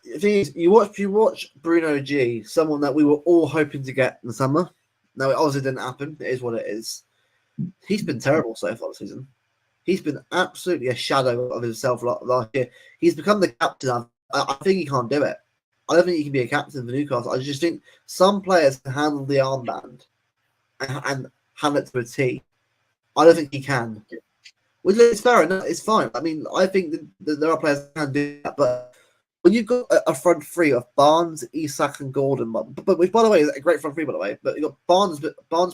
the thing is, you watch Bruno G, someone that we were all hoping to get in the summer. No, it obviously didn't happen. It is what it is. He's been terrible so far this season. He's been absolutely a shadow of himself last year. He's become the captain. I think he can't do it. I don't think he can be a captain for Newcastle. I just think some players can handle the armband and hand it to a T. I don't think he can. Which is fair enough. It's fine. I mean, I think that there are players that can do that, but when you've got a front three of Barnes, Isak, and Gordon, but which, by the way, is a great front three, by the way, but you've got Barnes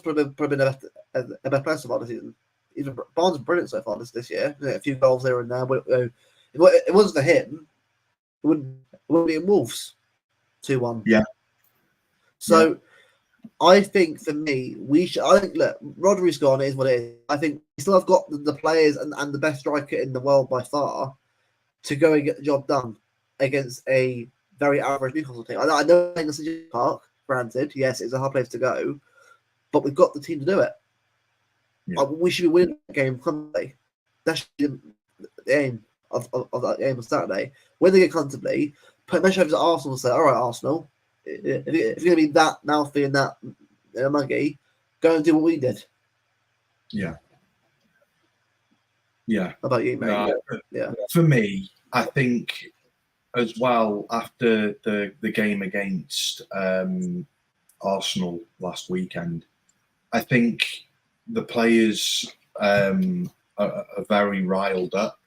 probably been a better player so far this season. Even Barnes is brilliant so far this year. A few goals there and there. But, if it wasn't for him, it wouldn't be in Wolves 2-1. Yeah. So yeah. I think for me, I think, look, Rodri's gone, it is what it is. I think we still have got the players and the best striker in the world by far to go and get the job done against a very average Newcastle team. I know it's a Park, granted. Yes, it's a hard place to go, but we've got the team to do it. Yeah. We should be winning that game comfortably. That should be the aim of that game on Saturday. When they get comfortably, put measure over to Arsenal and say, all right, Arsenal, if you're going to be that mouthy and that muggy, go and do what we did. Yeah. Yeah. How about you, mate? No, yeah. For me, I think as well, after the game against Arsenal last weekend, I think the players are very riled up.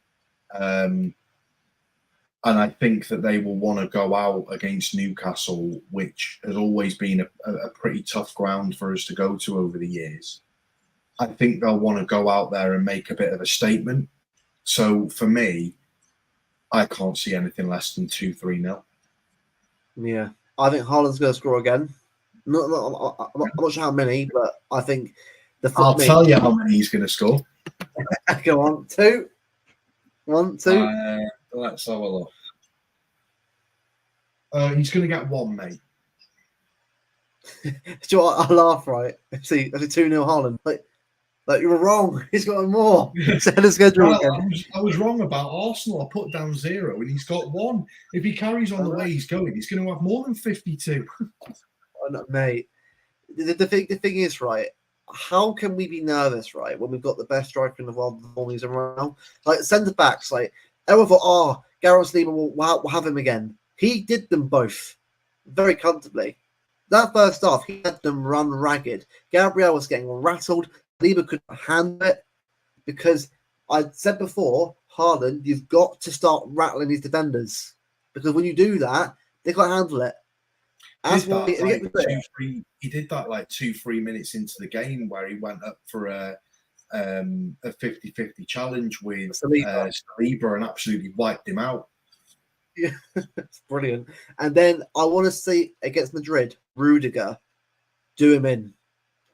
And I think that they will want to go out against Newcastle, which has always been a pretty tough ground for us to go to over the years. I think they'll want to go out there and make a bit of a statement. So for me, I can't see anything less than 2-3-0. Yeah. I think Haaland's going to score again. I'm not sure how many, but I think I'll tell you how many he's going to score. Go on. 2. 1, 2. Let's have a look. He's going to get 1, mate. Do you know what? I laugh, right? See, that's a 2-0 Haaland. Like you were wrong. He's got more. I was wrong about Arsenal. I put down 0 and he's got 1. If he carries on the way he's going, he's going to have more than 52. Mate, the thing is, right, how can we be nervous, right, when we've got the best striker in the world always around? Like, centre-backs, like, everyone thought, Gareth Sliema will have him again. He did them both very comfortably. That first half, he had them run ragged. Gabriel was getting rattled. Saliba couldn't handle it because I said before, Haaland, you've got to start rattling these defenders because when you do that, they can't handle it. He did that like 2-3 minutes into the game where he went up for a 50-50 challenge with Saliba and absolutely wiped him out. Yeah, it's brilliant. And then I want to see against Madrid, Rudiger, do him in.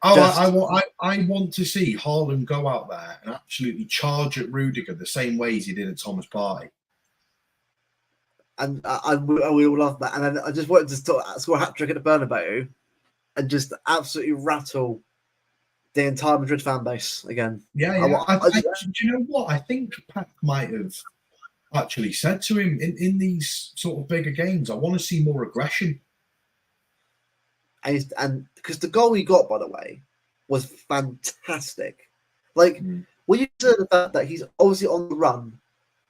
Oh, I want to see Haaland go out there and absolutely charge at Rudiger the same way as he did at Thomas Partey. And we all love that. And then I just wanted to score a hat-trick at the Bernabeu and just absolutely rattle the entire Madrid fan base again. Yeah. Do you know what? I think Pep might have actually said to him in these sort of bigger games, I want to see more aggression. And because the goal he got, by the way, was fantastic. Like, when you consider the fact that he's obviously on the run,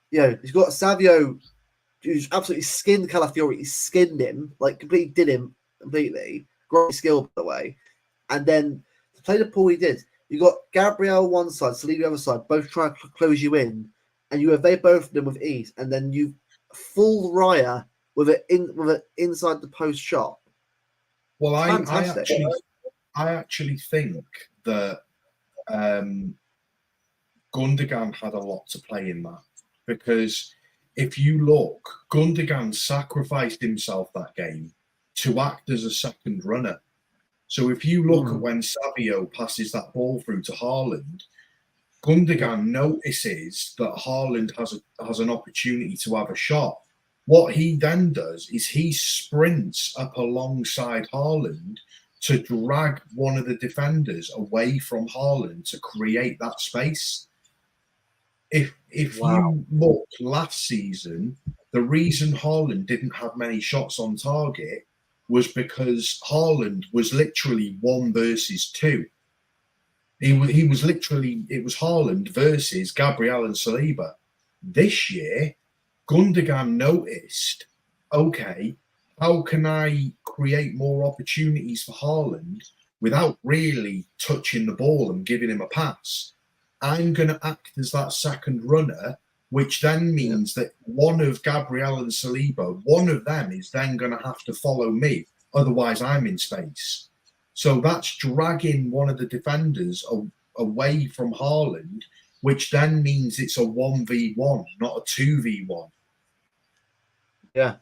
he's got Savio, who's absolutely skinned Calafiori. He skinned him, like completely did him completely. Great skill, by the way. And then to play the pool he did, you got Gabriel one side, Saliba the other side, both trying to close you in, and you evade both of them with ease, and then you fool Raya with it inside the post shot. Well, I actually think that Gundogan had a lot to play in that because if you look, Gundogan sacrificed himself that game to act as a second runner. So if you look at when Savio passes that ball through to Haaland, Gundogan notices that Haaland has an opportunity to have a shot. What he then does is he sprints up alongside Haaland to drag one of the defenders away from Haaland to create that space. If you look last season, the reason Haaland didn't have many shots on target was because Haaland was literally 1 versus 2. He was literally, it was Haaland versus Gabriel and Saliba. This year, Gundogan noticed, okay, how can I create more opportunities for Haaland without really touching the ball and giving him a pass? I'm going to act as that second runner, which then means that one of Gabriel and Saliba, one of them is then going to have to follow me. Otherwise, I'm in space. So that's dragging one of the defenders away from Haaland, which then means it's a 1v1, not a 2v1. Yeah.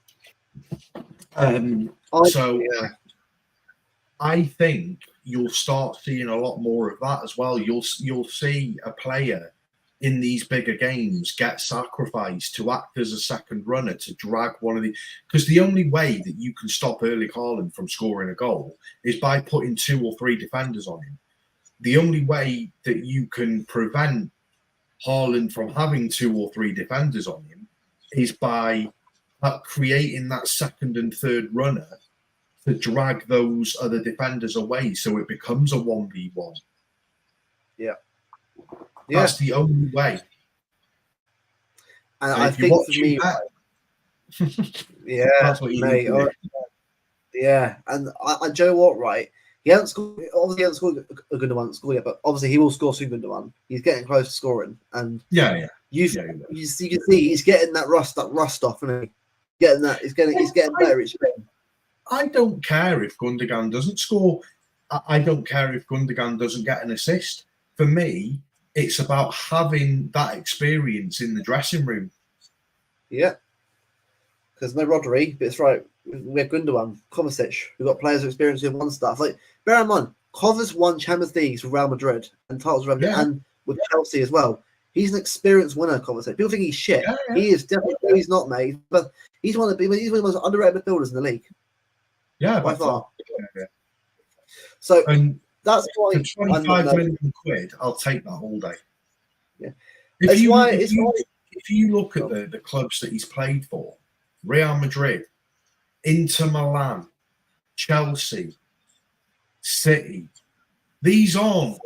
I think you'll start seeing a lot more of that as well. You'll see a player in these bigger games get sacrificed to act as a second runner to drag one of the, because the only way that you can stop Erling Haaland from scoring a goal is by putting 2 or 3 defenders on him. The only way that you can prevent Haaland from having 2 or 3 defenders on him is by creating that second and third runner to drag those other defenders away, so it becomes a 1v1. Yeah. That's the only way. And I think for me, that's what you mate. Yeah, and I Joe what, right? He hasn't scored. Obviously, he hasn't scored a good one score yet, but obviously he will score soon. Good one. He's getting close to scoring, and you can see he's getting that rust off, isn't he? Getting that. He's getting better each game. I don't care if Gundogan doesn't score. I don't care if Gundogan doesn't get an assist. For me, it's about having that experience in the dressing room. Yeah. Because no Rodri, but it's right. We have Gundogan, Kovacic. We've got players with experience in one stuff. Like, bear in mind, Kovacic won Champions Leagues with Real Madrid and titles and with Chelsea as well. He's an experienced winner, Kovacic. People think he's shit. Yeah. He is definitely. He's not, mate. But he's one of the most underrated midfielders in the league. Yeah, by far. Yeah. So and that's why for 25 million quid, I'll take that all day. Yeah. If you look at the clubs that he's played for, Real Madrid, Inter Milan, Chelsea, City, these aren't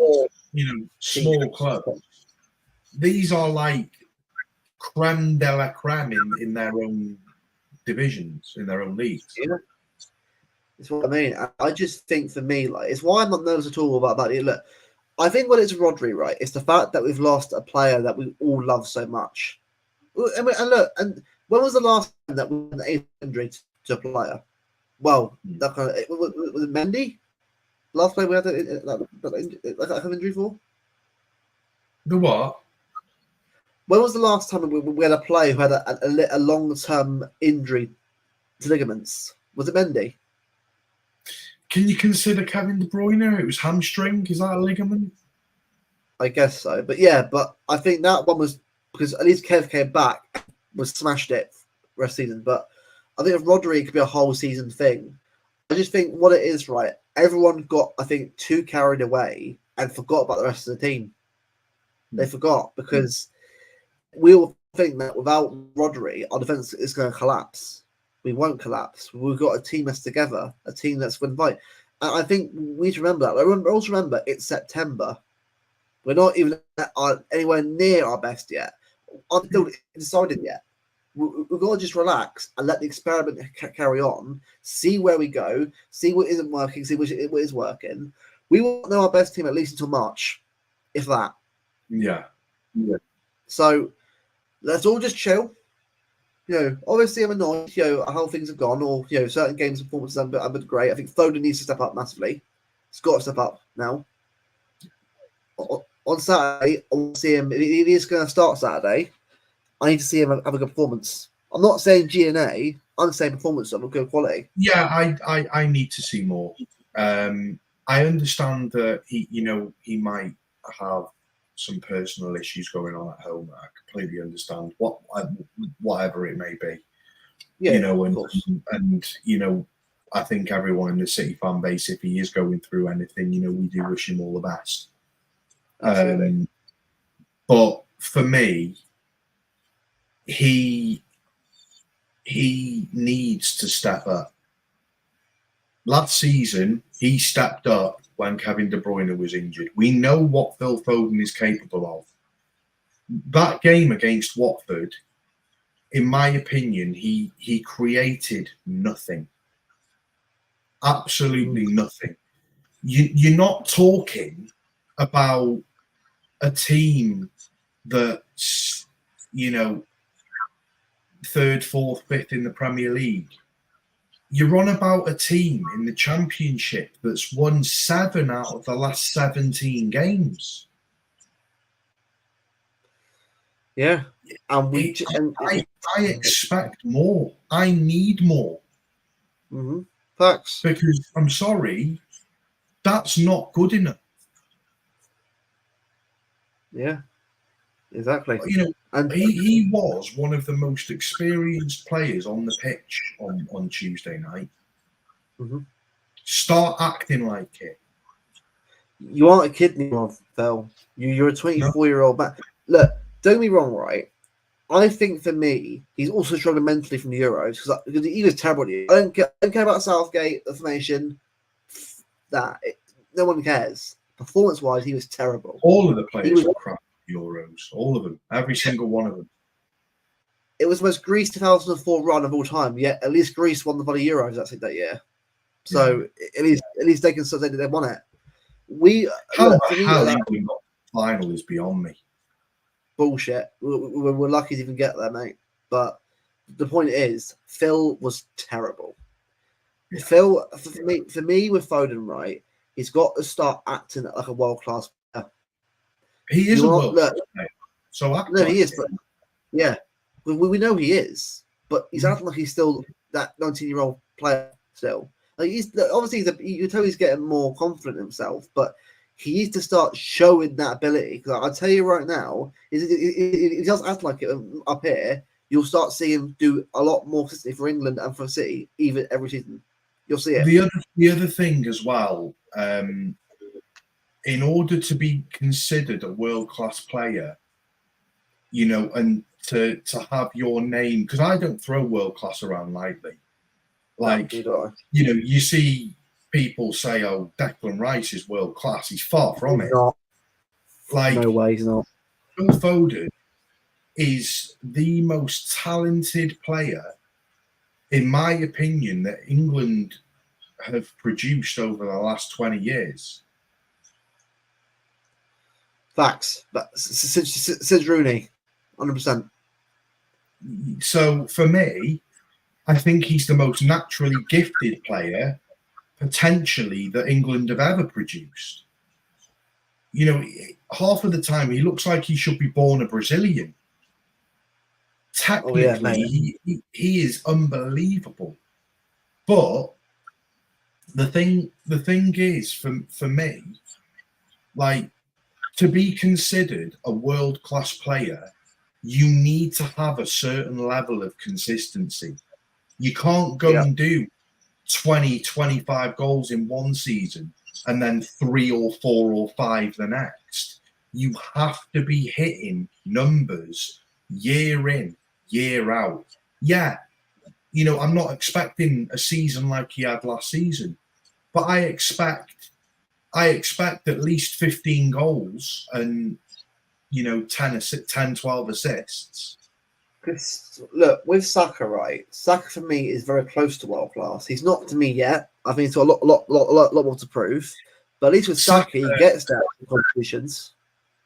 small clubs. These are like creme de la creme in their own divisions, in their own leagues. Yeah. That's what I mean. I just think for me, like, it's why I'm not nervous at all about that. Look, I think when it's Rodri, right, it's the fact that we've lost a player that we all love so much. And look, and when was the last time that we had an injury to a player? Well, that kind of, was it Mendy? Last player we had that injury for? The what? When was the last time we had a player who had a long-term injury to ligaments? Was it Mendy? Can you consider Kevin De Bruyne? It was hamstring. Is that a ligament? I guess so. But yeah, I think that one was because at least Kev came back, was smashed it rest season. But I think if Rodri could be a whole season thing, I just think what it is, right? Everyone got, I think, too carried away and forgot about the rest of the team. They forgot because we all think that without Rodri, our defense is going to collapse. We won't collapse. We've got a team that's together, a team that's going to fight. And I think we need to remember that. Also remember, it's September. We're not even anywhere near our best yet. I'm still decided yet. We've got to just relax and let the experiment carry on, see where we go, see what isn't working, see what is working. We won't know our best team at least until March, if that. Yeah. So let's all just chill. Obviously I'm annoyed, how things have gone, or certain games performances haven't been great. I think Foden needs to step up massively. He's got to step up now. On Saturday, I want to see him. If he is going to start Saturday, I need to see him have a good performance. I'm not saying G&A. I'm saying performance of a good quality. Yeah, I need to see more. I understand that he might have some personal issues going on at home. I completely understand whatever it may be. Yeah, and I think everyone in the City fan base, if he is going through anything, we do wish him all the best. But for me, he needs to step up. Last season, he stepped up when Kevin De Bruyne was injured. We know what Phil Foden is capable of. That game against Watford, in my opinion, he created nothing. Absolutely nothing. You're not talking about a team that's, third, fourth, fifth in the Premier League. You're on about a team in the Championship that's won 7 out of the last 17 games. Yeah. And I expect more. I need more. Mm-hmm. Facts. Because I'm sorry, that's not good enough. Yeah, exactly. And he was one of the most experienced players on the pitch on Tuesday night. Mm-hmm. Start acting like it. You aren't a kid anymore, Phil. You're a 24-year-old man. Look, don't get me wrong, right? I think for me, he's also struggling mentally from the Euros because he was terrible. I don't care about Southgate, the formation. No one cares. Performance-wise, he was terrible. All of the players were crap Euros. All of them. Every single one of them. It was the most Greece 2004 run of all time. Yet at least Greece won the bloody Euros that year. So at least they can say they won it. How England got the final is beyond me. Bullshit. We're lucky to even get there, mate. But the point is, Phil was terrible. Yeah. Phil, for me, with Foden, right, he's got to start acting like a world-class player. He is a world-class player. So he is. But, yeah, we know he is, but he's acting like he's still that 19-year-old player still. Like he's obviously you can tell he's getting more confident in himself, but he needs to start showing that ability. Because I'll tell you right now, if he does act like it up here, you'll start seeing him do a lot more consistently for England and for City, even every season. You'll see it. The other thing as well, in order to be considered a world-class player, and to have your name, because I don't throw world-class around lightly. Like, you see people say, "Oh, Declan Rice is world class." He's far from it. Not. Like, no way, he's not. Phil Foden is the most talented player, in my opinion, that England have produced over the last 20 years. Facts. Since Rooney, 100%. So for me, I think he's the most naturally gifted player, potentially, that England have ever produced. Half of the time he looks like he should be born a Brazilian. Technically, he is unbelievable. But the thing is, for me, like, to be considered a world-class player, you need to have a certain level of consistency. You can't go and do 20, 25 goals in one season and then 3 or 4 or 5 the next. You have to be hitting numbers year in, year out. Yeah, I'm not expecting a season like he had last season, but I expect at least 15 goals and 10, 12 assists. Because look, with Saka, right? Saka for me is very close to world class. He's not to me yet. I think he's got a lot more to prove. But at least with Saka, he gets there in competitions.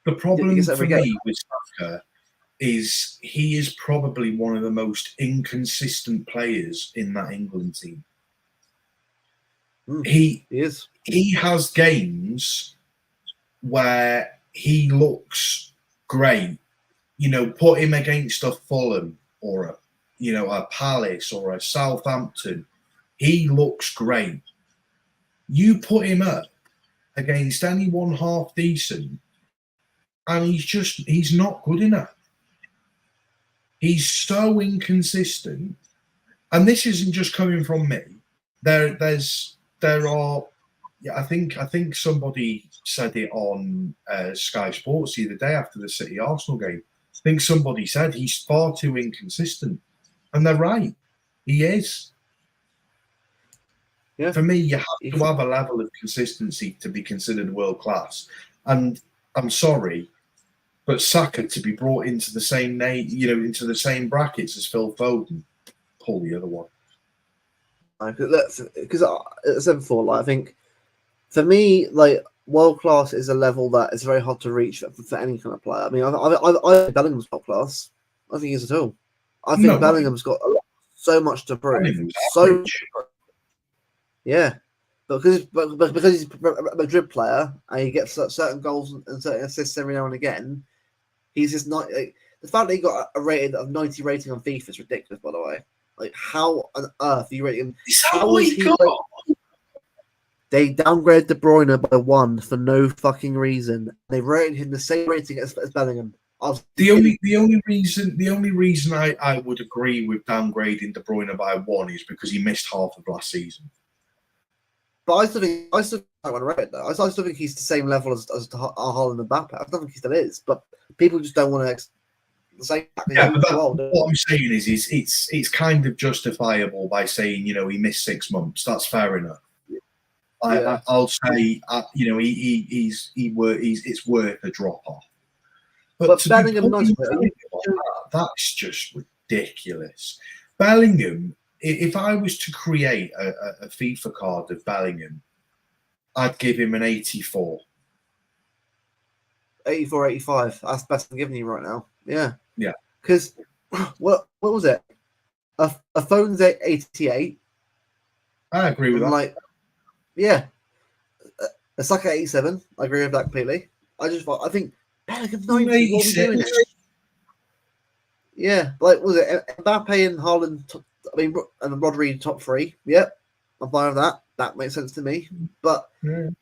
The problem for me with Saka is he is probably one of the most inconsistent players in that England team. He is. He has games where he looks great. Put him against a Fulham or a Palace or a Southampton. He looks great. You put him up against anyone half decent, and he's not good enough. He's so inconsistent. And this isn't just coming from me. There are, I think somebody said it on Sky Sports the other day after the City Arsenal game. I think somebody said he's far too inconsistent, and they're right. He is. Yeah. For me, you have to have a level of consistency to be considered world class. And I'm sorry, but Saka to be brought into the same into the same brackets as Phil Foden, pull the other one. Because I said before, like, I think for me, like, world class is a level that is very hard to reach for any kind of player. I mean, I think Bellingham's world class. I think he's at all. I think Bellingham's got so much to prove. Yeah, because he's a Madrid player and he gets certain goals and certain assists every now and again. He's just not like, the fact that he got a rating of 90 rating on FIFA is ridiculous. By the way, like, how on earth do you rate him? How is he? Like, they downgraded De Bruyne by 1 for no fucking reason. They rated him the same rating as Bellingham. The only reason I would agree with downgrading De Bruyne by 1 is because he missed half of last season. But I still want to rate it though. I still think he's the same level as Haaland and Mbappe. I don't think he still is, but people just don't want to say. Yeah, but what I'm saying is it's kind of justifiable by saying he missed 6 months. That's fair enough. Yeah. I'll say it's worth a drop off. But Bellingham, that's just ridiculous. Bellingham. If I was to create a FIFA card of Bellingham, I'd give him an 84. 84, 85. That's the best I'm giving you right now. Yeah. Yeah. Because, what was it? A phone's 88. I agree with that. Like, yeah. It's like 87. I agree with that completely. I think Bellingham's 90. What are we doing? Yeah. Like, was it Mbappe and Haaland? And Rodri top 3. Yep, I'm fine with that. That makes sense to me. But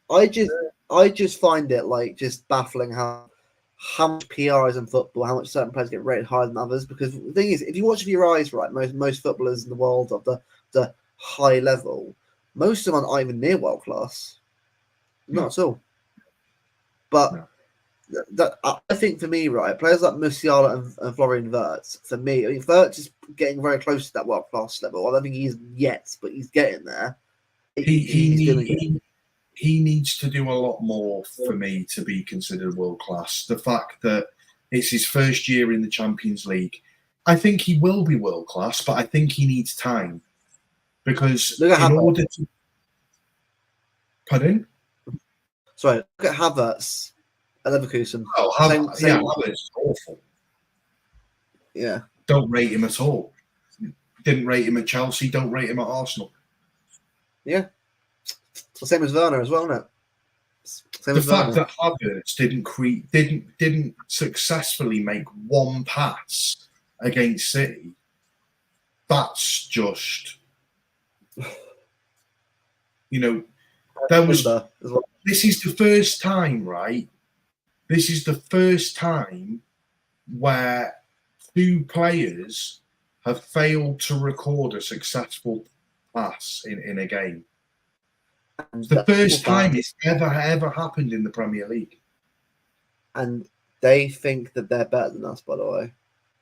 I just find it like just baffling how much PR is in football, how much certain players get rated higher than others. Because the thing is, if you watch with your eyes, right, most footballers in the world of the high level, most of them aren't even near world class. Not at all. But that I think for me, right, players like Musiala and Florian Wirtz, for me, I mean, Wirtz is getting very close to that world class level. I don't think he is yet, but he's getting there. He needs to do a lot more for me to be considered world class. The fact that it's his first year in the Champions League, I think he will be world class, but I think he needs time because Pardon? Sorry, look at Havertz at Leverkusen. Oh, Havertz is awful. Yeah. Don't rate him at all. Didn't rate him at Chelsea. Don't rate him at Arsenal. Yeah. The same as Werner as well, isn't it? The fact that Havertz didn't successfly make one pass against City, that's just, this is the first time, right? This is the first time where 2 players have failed to record a successful pass in a game. It's the first time it's ever happened in the Premier League. And they think that they're better than us, by the way,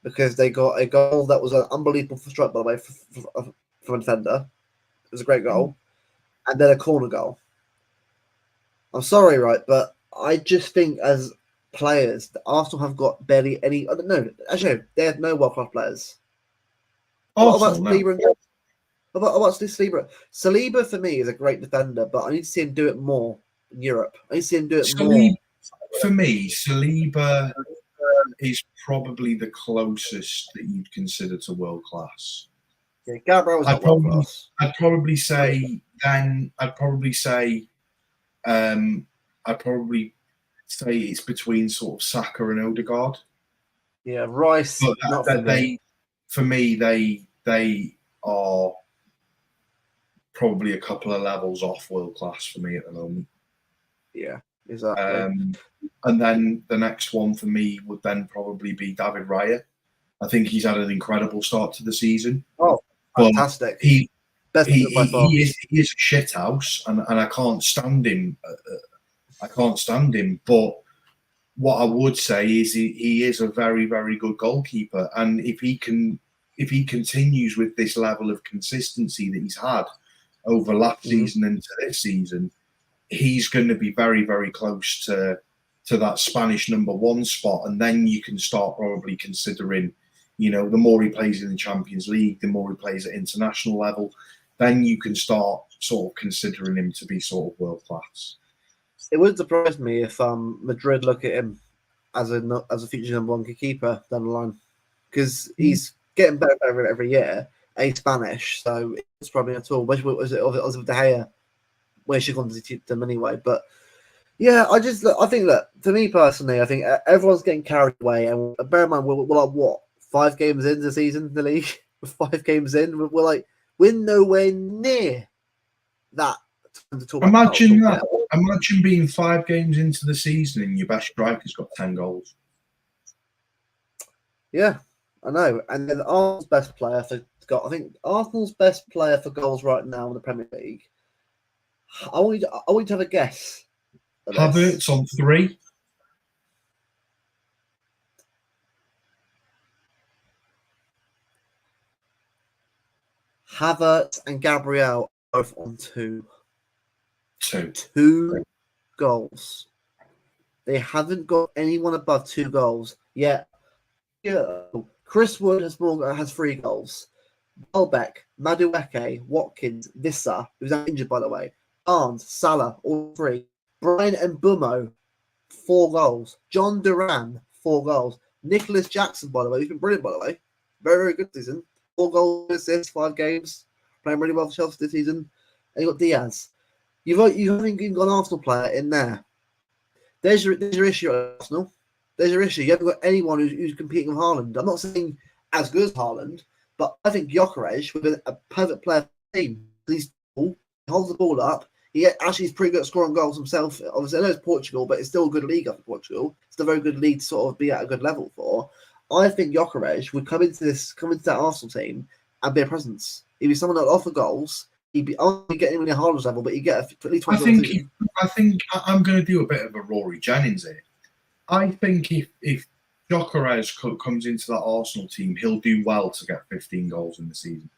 because they got a goal that was an unbelievable strike, by the way, from a defender. It was a great goal. And then a corner goal. I'm sorry, right, but I just think as players, Arsenal have got barely any. I don't know. Actually, they have no world-class players. Saliba? Saliba for me is a great defender, but I need to see him do it more in Europe. I need to see him do it more. For me, Saliba is probably the closest that you'd consider to world class. Yeah, Gabriel was not world class. I'd probably say it's between sort of Saka and Odegaard. Yeah, Rice. But for me, they are probably a couple of levels off world class for me at the moment. Yeah, exactly. And then the next one for me would then probably be David Raya. I think he's had an incredible start to the season. Oh, fantastic! Best by far. He is a shithouse, and I can't stand him. I can't stand him. But what I would say is he is a very, very good goalkeeper, and if he continues with this level of consistency that he's had over last season into this season, he's going to be very, very close to that Spanish #1 spot, and then you can start probably considering, the more he plays in the Champions League, the more he plays at international level, then you can start sort of considering him to be sort of world class. It wouldn't surprise me if Madrid look at him as a future #1 keeper down the line, because he's getting better every year. He's Spanish, so it's probably not at all. Which was it? Of De Gea, where she comes to them anyway. But yeah, I think that for me personally, I think everyone's getting carried away. And bear in mind, we're like what 5 games into the season in the league. We're 5 games in. We're nowhere near that. Imagine that. Imagine being 5 games into the season and your best striker's got 10 goals. Yeah, I know. And then Arsenal's best player Arsenal's best player for goals right now in the Premier League. I want you to have a guess. Havertz on 3. Havertz and Gabriel both on 2. 2 goals. They haven't got anyone above 2 goals yet. Yeah. Chris Wood has 3 goals. Welbeck, Madueke, Watkins, Vissa, who's injured by the way, Barnes, Salah, all 3. Brian and Bumo, 4 goals. John Duran, 4 goals. Nicholas Jackson, by the way, he's been brilliant by the way. Very, very good season. 4 goals, assists, 5 games. Playing really well for Chelsea this season. And you got Diaz. You haven't even got an Arsenal player in there. There's your issue at Arsenal. There's your issue. You haven't got anyone who's competing with Haaland. I'm not saying as good as Haaland, but I think Gyökeres would be a perfect player for the team. He's tall, he holds the ball up. He actually is pretty good at scoring goals himself. Obviously, I know it's Portugal, but it's still a good league for Portugal. It's a very good league to sort of be at a good level for. I think Gyökeres would come into that Arsenal team and be a presence. He'd be someone that would offer goals. He'd be only getting him in a Haaland's level, but he'd get at least 20 I think I'm going to do a bit of a Rory Jennings here. I think if Gyökeres comes into that Arsenal team, he'll do well to get 15 goals in the season.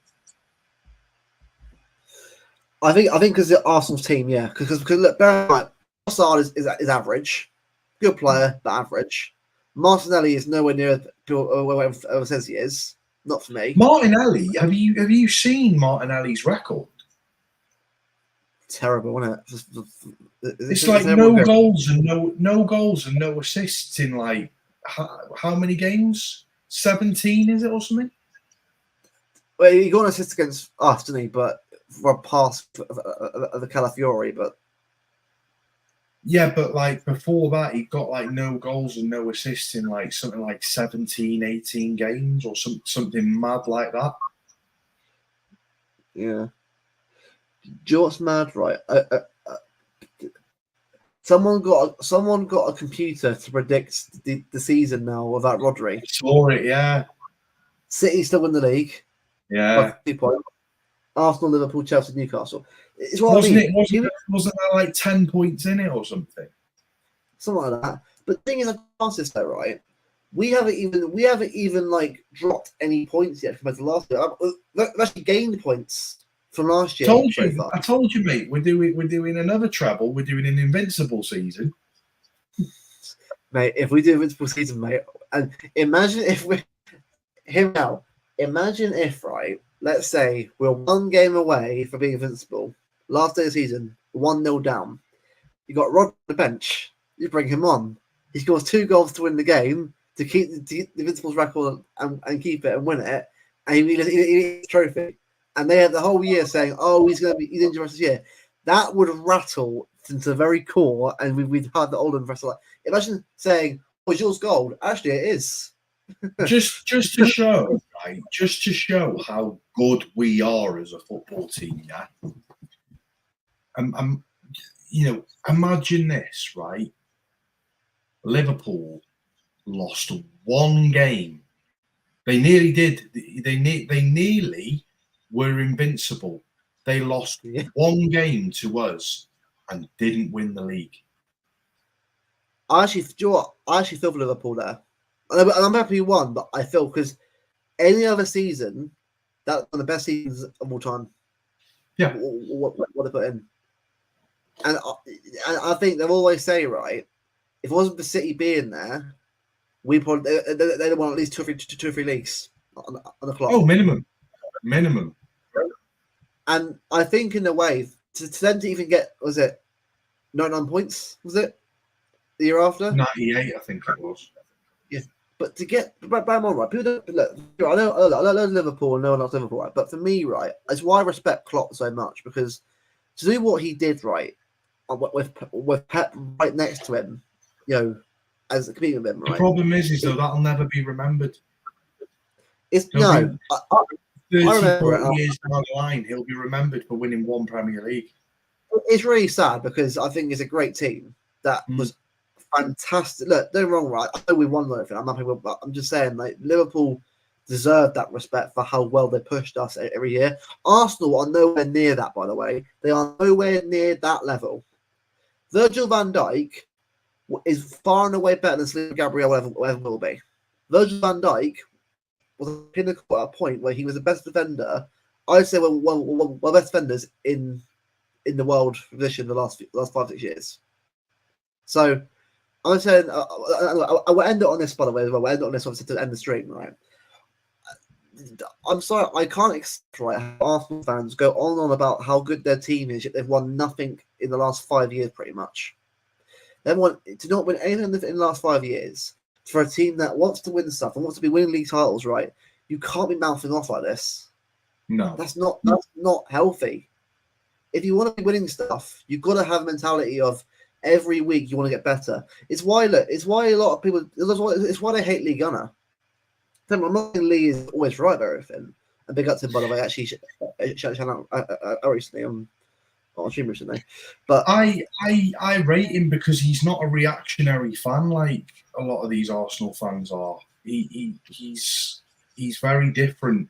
I think because the Arsenal's team, yeah, because look, Trossard is average, good player but average. Martinelli is nowhere near where everyone says he is. Not for me. Martinelli, have you seen Martinelli's record? Terrible, isn't it? It's like no goals and no assists in like how many games? 17 is it or something? Well, he got an assist against us, didn't he? But for a pass of the Calafiori, but yeah, but like before that, he got like no goals and no assists in like something like 17, 18 games or something mad like that. Yeah. Do you know what's mad, right? Someone got a computer to predict the season now without Rodri. I saw it, yeah. City still win the league. Yeah. 2 points. Arsenal, Liverpool, Chelsea, Newcastle. It's wasn't there like 10 points in it or something? Something like that. But the thing is, I can't say though, right? We haven't even like dropped any points yet compared to last year. We've actually gained points from last year. I told you, mate. We're doing another treble. We're doing an invincible season, mate. If we do invincible season, mate, and imagine if Imagine if, right? Let's say we're 1 game away from being invincible. Last day of the season, 1-0 down. You got Rod on the bench. You bring him on. He scores 2 goals to win the game to keep the Invincibles record and keep it and win it. And he gets the trophy. And they have the whole year saying, "Oh, he's injured the rest of the year." That would rattle into the very core, and we'd have the older investor like. Imagine saying, "Oh, it's yours gold." Actually, it is. just to show, right? Just to show how good we are as a football team. Yeah. Imagine this, right? Liverpool lost 1 game. They nearly did. They nearly were invincible. They lost one game to us and didn't win the league. I actually feel for Liverpool there. And I'm happy you won, but I feel because any other season, that's one of the best seasons of all time. Yeah. What they put in. And I think they'll always say, right, if it wasn't for City being there, we probably they'd won at least two or three leagues on the clock. Oh, minimum. And I think in a way, to them to even get, was it 99 points? Was it the year after? 98, I think it was. Yeah, but to get bang on, right? People don't look. I know Liverpool, and no one else Liverpool, right? But for me, right, that's why I respect Klopp so much, because to do what he did, right, with Pep right next to him, as a comedian with him, right? The problem is though, that'll never be remembered. It's I 30 years down the line, he'll be remembered for winning one Premier League. It's really sad because I think it's a great team that was fantastic. Look, don't get me wrong, right? I know we won everything. I'm happy with, but I'm just saying, like, Liverpool deserve that respect for how well they pushed us every year. Arsenal are nowhere near that, by the way. They are nowhere near that level. Virgil van Dijk is far and away better than Slim Gabriel ever will be. Virgil van Dijk was a pinnacle at a point where he was the best defender. I'd say one of the best defenders in the world position the last 5-6 years. So I'm saying I will end it on this, by the way, as well. We'll end it on this obviously to end the stream, right? I'm sorry, I can't accept, right, how Arsenal fans go on and on about how good their team is, yet they've won nothing in the last 5 years, pretty much. They want to not win anything in the last 5 years for a team that wants to win stuff and wants to be winning league titles, right? You can't be mouthing off like this. No, that's not healthy. If you want to be winning stuff, you've got to have a mentality of every week you want to get better. It's why a lot of people. It's why they hate Lee Gunner. I'm not saying Lee is always right about everything. And big up to him, by the way. Actually, shout out recently on stream recently. But I rate him because he's not a reactionary fan like a lot of these Arsenal fans are. He's very different.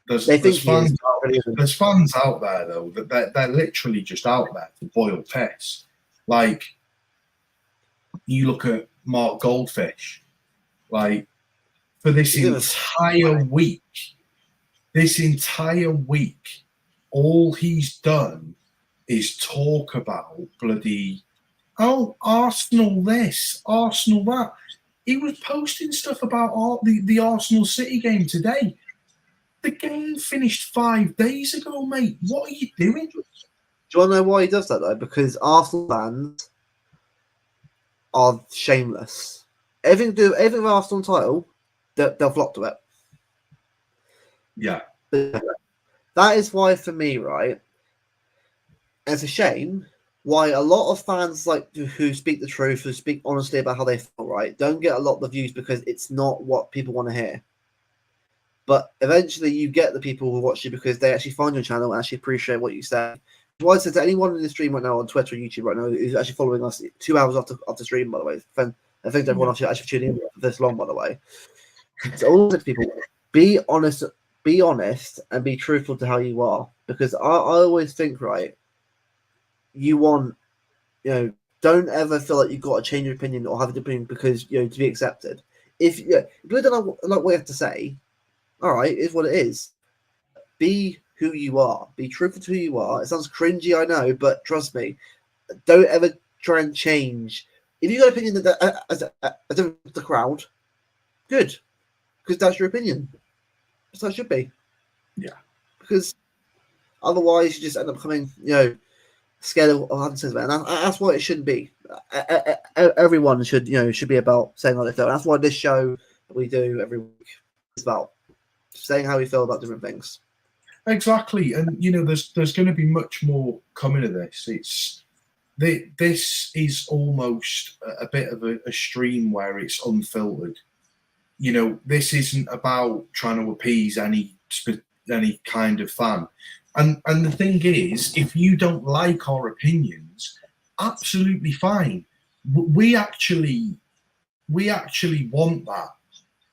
There's fans out there though that they're literally just out there to boil piss. Like, you look at Mark Goldfish, like, for this entire week, all he's done is talk about bloody, Arsenal this, Arsenal that. He was posting stuff about the Arsenal City game today. The game finished 5 days ago, mate. What are you doing? Do you want to know why he does that, though? Because Arsenal fans are shameless. Everything with Arsenal title, they'll flock to it. Yeah. That is why, for me, right, it's a shame why a lot of fans who speak the truth, who speak honestly about how they feel, right, don't get a lot of the views because it's not what people want to hear. But eventually you get the people who watch you because they actually find your channel and actually appreciate what you say. What I said to anyone in the stream right now on Twitter and YouTube right now who's actually following us 2 hours after stream, by the way. I think everyone actually tuning in for this long, by the way. So all the people, be honest and be truthful to how you are. Because I always think, right, you want, don't ever feel like you've got to change your opinion or have an opinion because, to be accepted. If you don't like what you have to say, all right, it's what it is. Be who you are. Be truthful to who you are. It sounds cringy, I know, but trust me, don't ever try and change. If you got an opinion that as the crowd, good, because that's your opinion. So it should be. Yeah. Because otherwise, you just end up becoming, scared of having to say that. And that's what it shouldn't be. Everyone should be about saying how they feel. And that's why this show that we do every week is about saying how we feel about different things. Exactly, and there's going to be much more coming of this. This is almost a bit of a stream where it's unfiltered. This isn't about trying to appease any kind of fan. And the thing is, if you don't like our opinions, absolutely fine. We actually want that,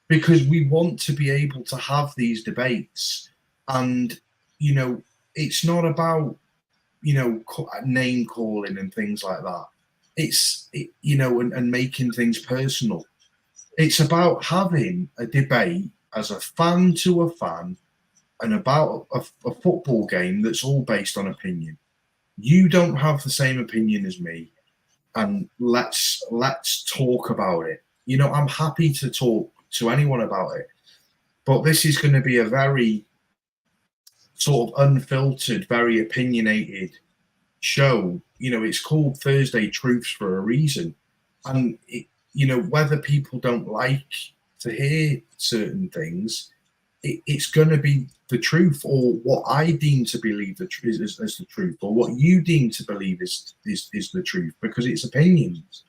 because we want to be able to have these debates and you know, it's not about, you know, name calling and things like that. You know, and making things personal. It's about having a debate as a fan to a fan and about a football game that's all based on opinion. You don't have the same opinion as me, and let's talk about it. You know, I'm happy to talk to anyone about it, but this is going to be a very sort of unfiltered, very opinionated show. You know, it's called Thursday Truths for a reason, and you know, whether people don't like to hear certain things, it's going to be the truth, or what I deem to believe is the truth, or what you deem to believe is the truth, because it's opinions.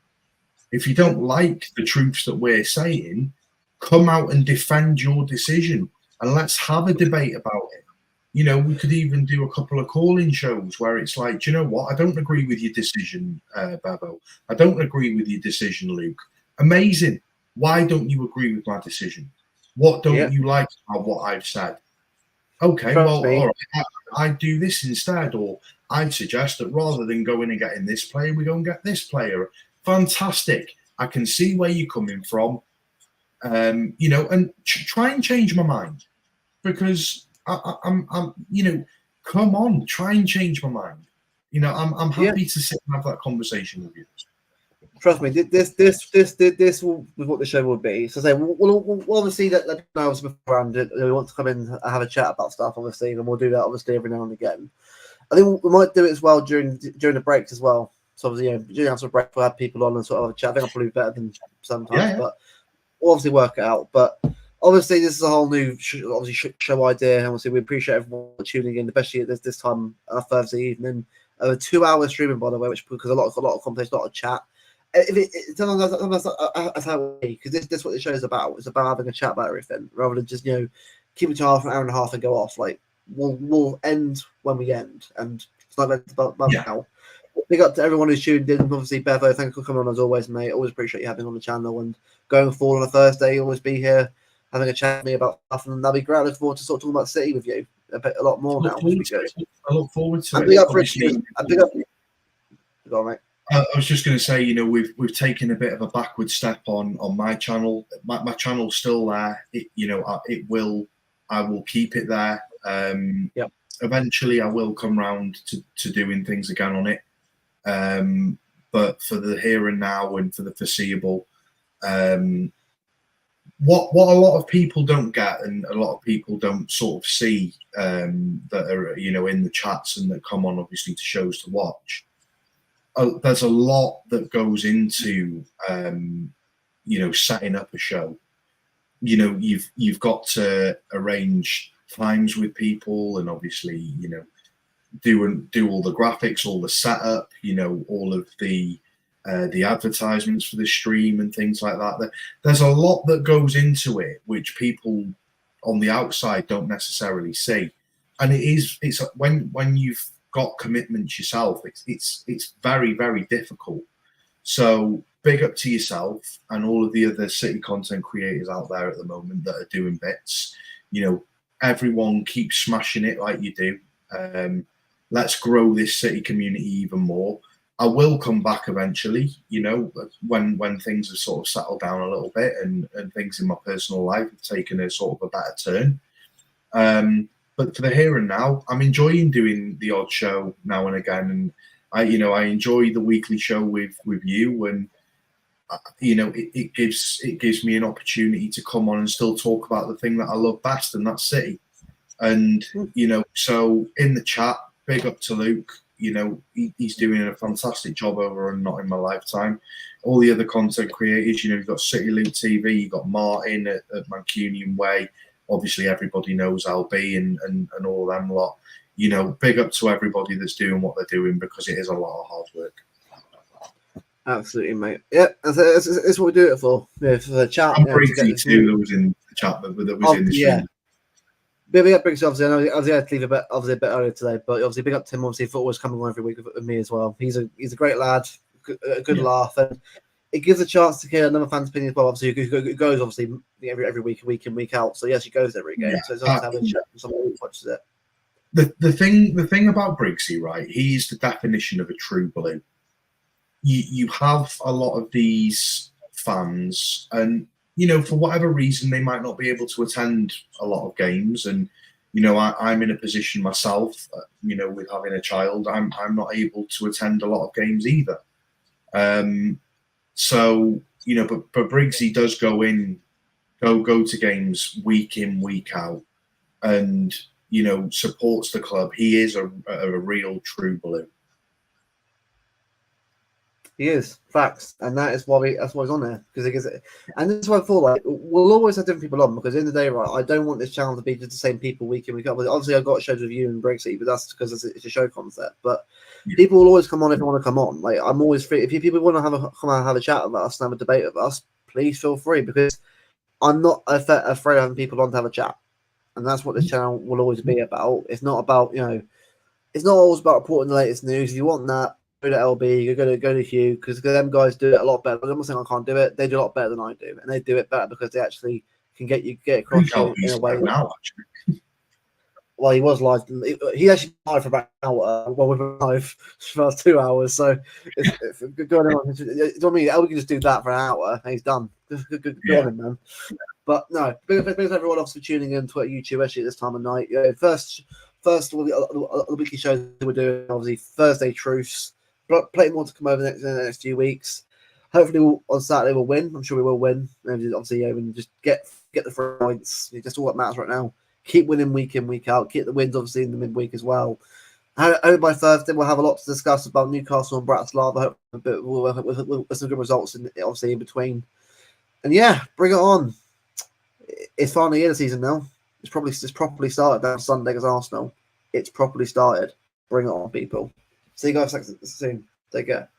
If you don't like the truths that we're saying, come out and defend your decision, and let's have a debate about it. You know, we could even do a couple of call-in shows where it's like, do you know what? I don't agree with your decision, Bevo. I don't agree with your decision, Luke. Amazing. Why don't you agree with my decision? What don't you like about what I've said? Okay, all right, I do this instead, or I'd suggest that rather than going and getting this player, we go and get this player. Fantastic. I can see where you're coming from. You know, and try and change my mind, because I'm you know, come on, try and change my mind. You know, I'm happy to sit and have that conversation with you. Trust me, this will be what the show will be. So, we'll obviously that knows beforehand. We want to come in and have a chat about stuff, obviously, and we'll do that obviously every now and again. I think we might do it as well during the breaks as well. So, obviously, you know, during after break, we'll have people on and sort of have a chat. I think I'll probably be better than sometimes, but we'll obviously work it out. But obviously, this is a whole new show idea. And obviously, we appreciate everyone tuning in, especially at this time on a Thursday evening. A 2-hour streaming, by the way, which because a lot of conversation, a lot of chat. It's how because this is what the show is about. It's about having a chat about everything rather than just, you know, keep it to half an hour and a half and go off. Like we'll end when we end, and it's not about now. Big up to everyone who's tuned in. Obviously, Bevo, thanks for coming on as always, mate. Always appreciate you having on the channel, and going forward on a Thursday, always be here having a chat with me about stuff, and that'll be great. I look forward to sort of talking about City with you a lot more now. Which be good. I look forward to it. Big up for big up. Go on, mate. I was just going to say, you know, we've taken a bit of a backward step on my channel. My channel's still there. You know, I will keep it there. Eventually, I will come round to doing things again on it. But for the here and now and for the foreseeable, what a lot of people don't get, and a lot of people don't sort of see, that are, you know, in the chats and that come on obviously to shows to watch. There's a lot that goes into, you know, setting up a show. You know, you've got to arrange times with people, and obviously, you know, do all the graphics, all the setup, you know, all of the advertisements for the stream and things like that. There's a lot that goes into it, which people on the outside don't necessarily see. And it's when you've got commitments yourself, it's very, very difficult. So big up to yourself and all of the other City content creators out there at the moment that are doing bits. You know, everyone keep smashing it like you do. Let's grow this City community even more. I will come back eventually, you know, when things have sort of settled down a little bit and things in my personal life have taken a sort of a better turn. But for the here and now, I'm enjoying doing the odd show now and again, and I enjoy the weekly show with you, and you know, it gives me an opportunity to come on and still talk about the thing that I love best, and that's City. And you know, so in the chat, big up to Luke. You know, he's doing a fantastic job over on Not In My Lifetime. All the other content creators, you know, you've got City Luke TV, you've got Martin at Mancunian Way. Obviously, everybody knows LB and all them lot. You know, big up to everybody that's doing what they're doing, because it is a lot of hard work. Absolutely, mate. Yeah, that's what we do it for. Yeah, for the chat. And Brigzy too, that was in the chat, that was in the stream. Yeah. Big up Brigzy, obviously. I know I had to leave a bit earlier today, but obviously big up to him, obviously, for always coming on every week with me as well. He's a great lad, a good laugh, and it gives a chance to hear another fan's opinion as well. Obviously, who goes obviously every week in, week out. So yes, he goes every game. So it's nice to have a chat with someone who watches it. the thing about Briggsy, right? He's the definition of a true blue. You have a lot of these fans, and for whatever reason they might not be able to attend a lot of games, and I'm in a position myself, with having a child, I'm not able to attend a lot of games either. So but Briggsy does go to games week in, week out, and supports the club. He is a real true blue. He is, facts, and that's why he's on there, because and that's why I thought, like, we'll always have different people on, because at the end of the day, right, I don't want this channel to be just the same people week in, week out. Obviously, I've got shows with you and Brigzy, but that's because it's a show concept. But people will always come on if they want to come on. Like, I'm always free. If people want to come out and have a chat with us and have a debate with us, please feel free, because I'm not afraid of having people on to have a chat, and that's what this channel will always be about. It's not about it's not always about reporting the latest news. If you want that, go to LB, you go to Hugh, because them guys do it a lot better. I'm not saying I can't do it; they do a lot better than I do, and they do it better because they actually can get across in a way. Now, well, he was live. He actually live for about an hour. Well, we've been live for about 2 hours, so it's good on. You know what I mean? LB can just do that for an hour, and he's done. Good on him, man. But no, thanks everyone else for tuning in to YouTube, especially at this time of night. First of all, the weekly shows we're doing, obviously Thursday Truths. Plenty more to come over in the next few weeks. Hopefully, on Saturday we'll win. I'm sure we will win. And obviously, we can just get the 3 points. It's just all that matters right now. Keep winning week in, week out. Keep the wins, obviously, in the midweek as well. Hope by Thursday we'll have a lot to discuss about Newcastle and Bratislava. With some good results, obviously, in between. And yeah, bring it on. It's finally the end of the season now. It's properly started down Sunday against Arsenal. It's properly started. Bring it on, people. See you guys soon. Take care.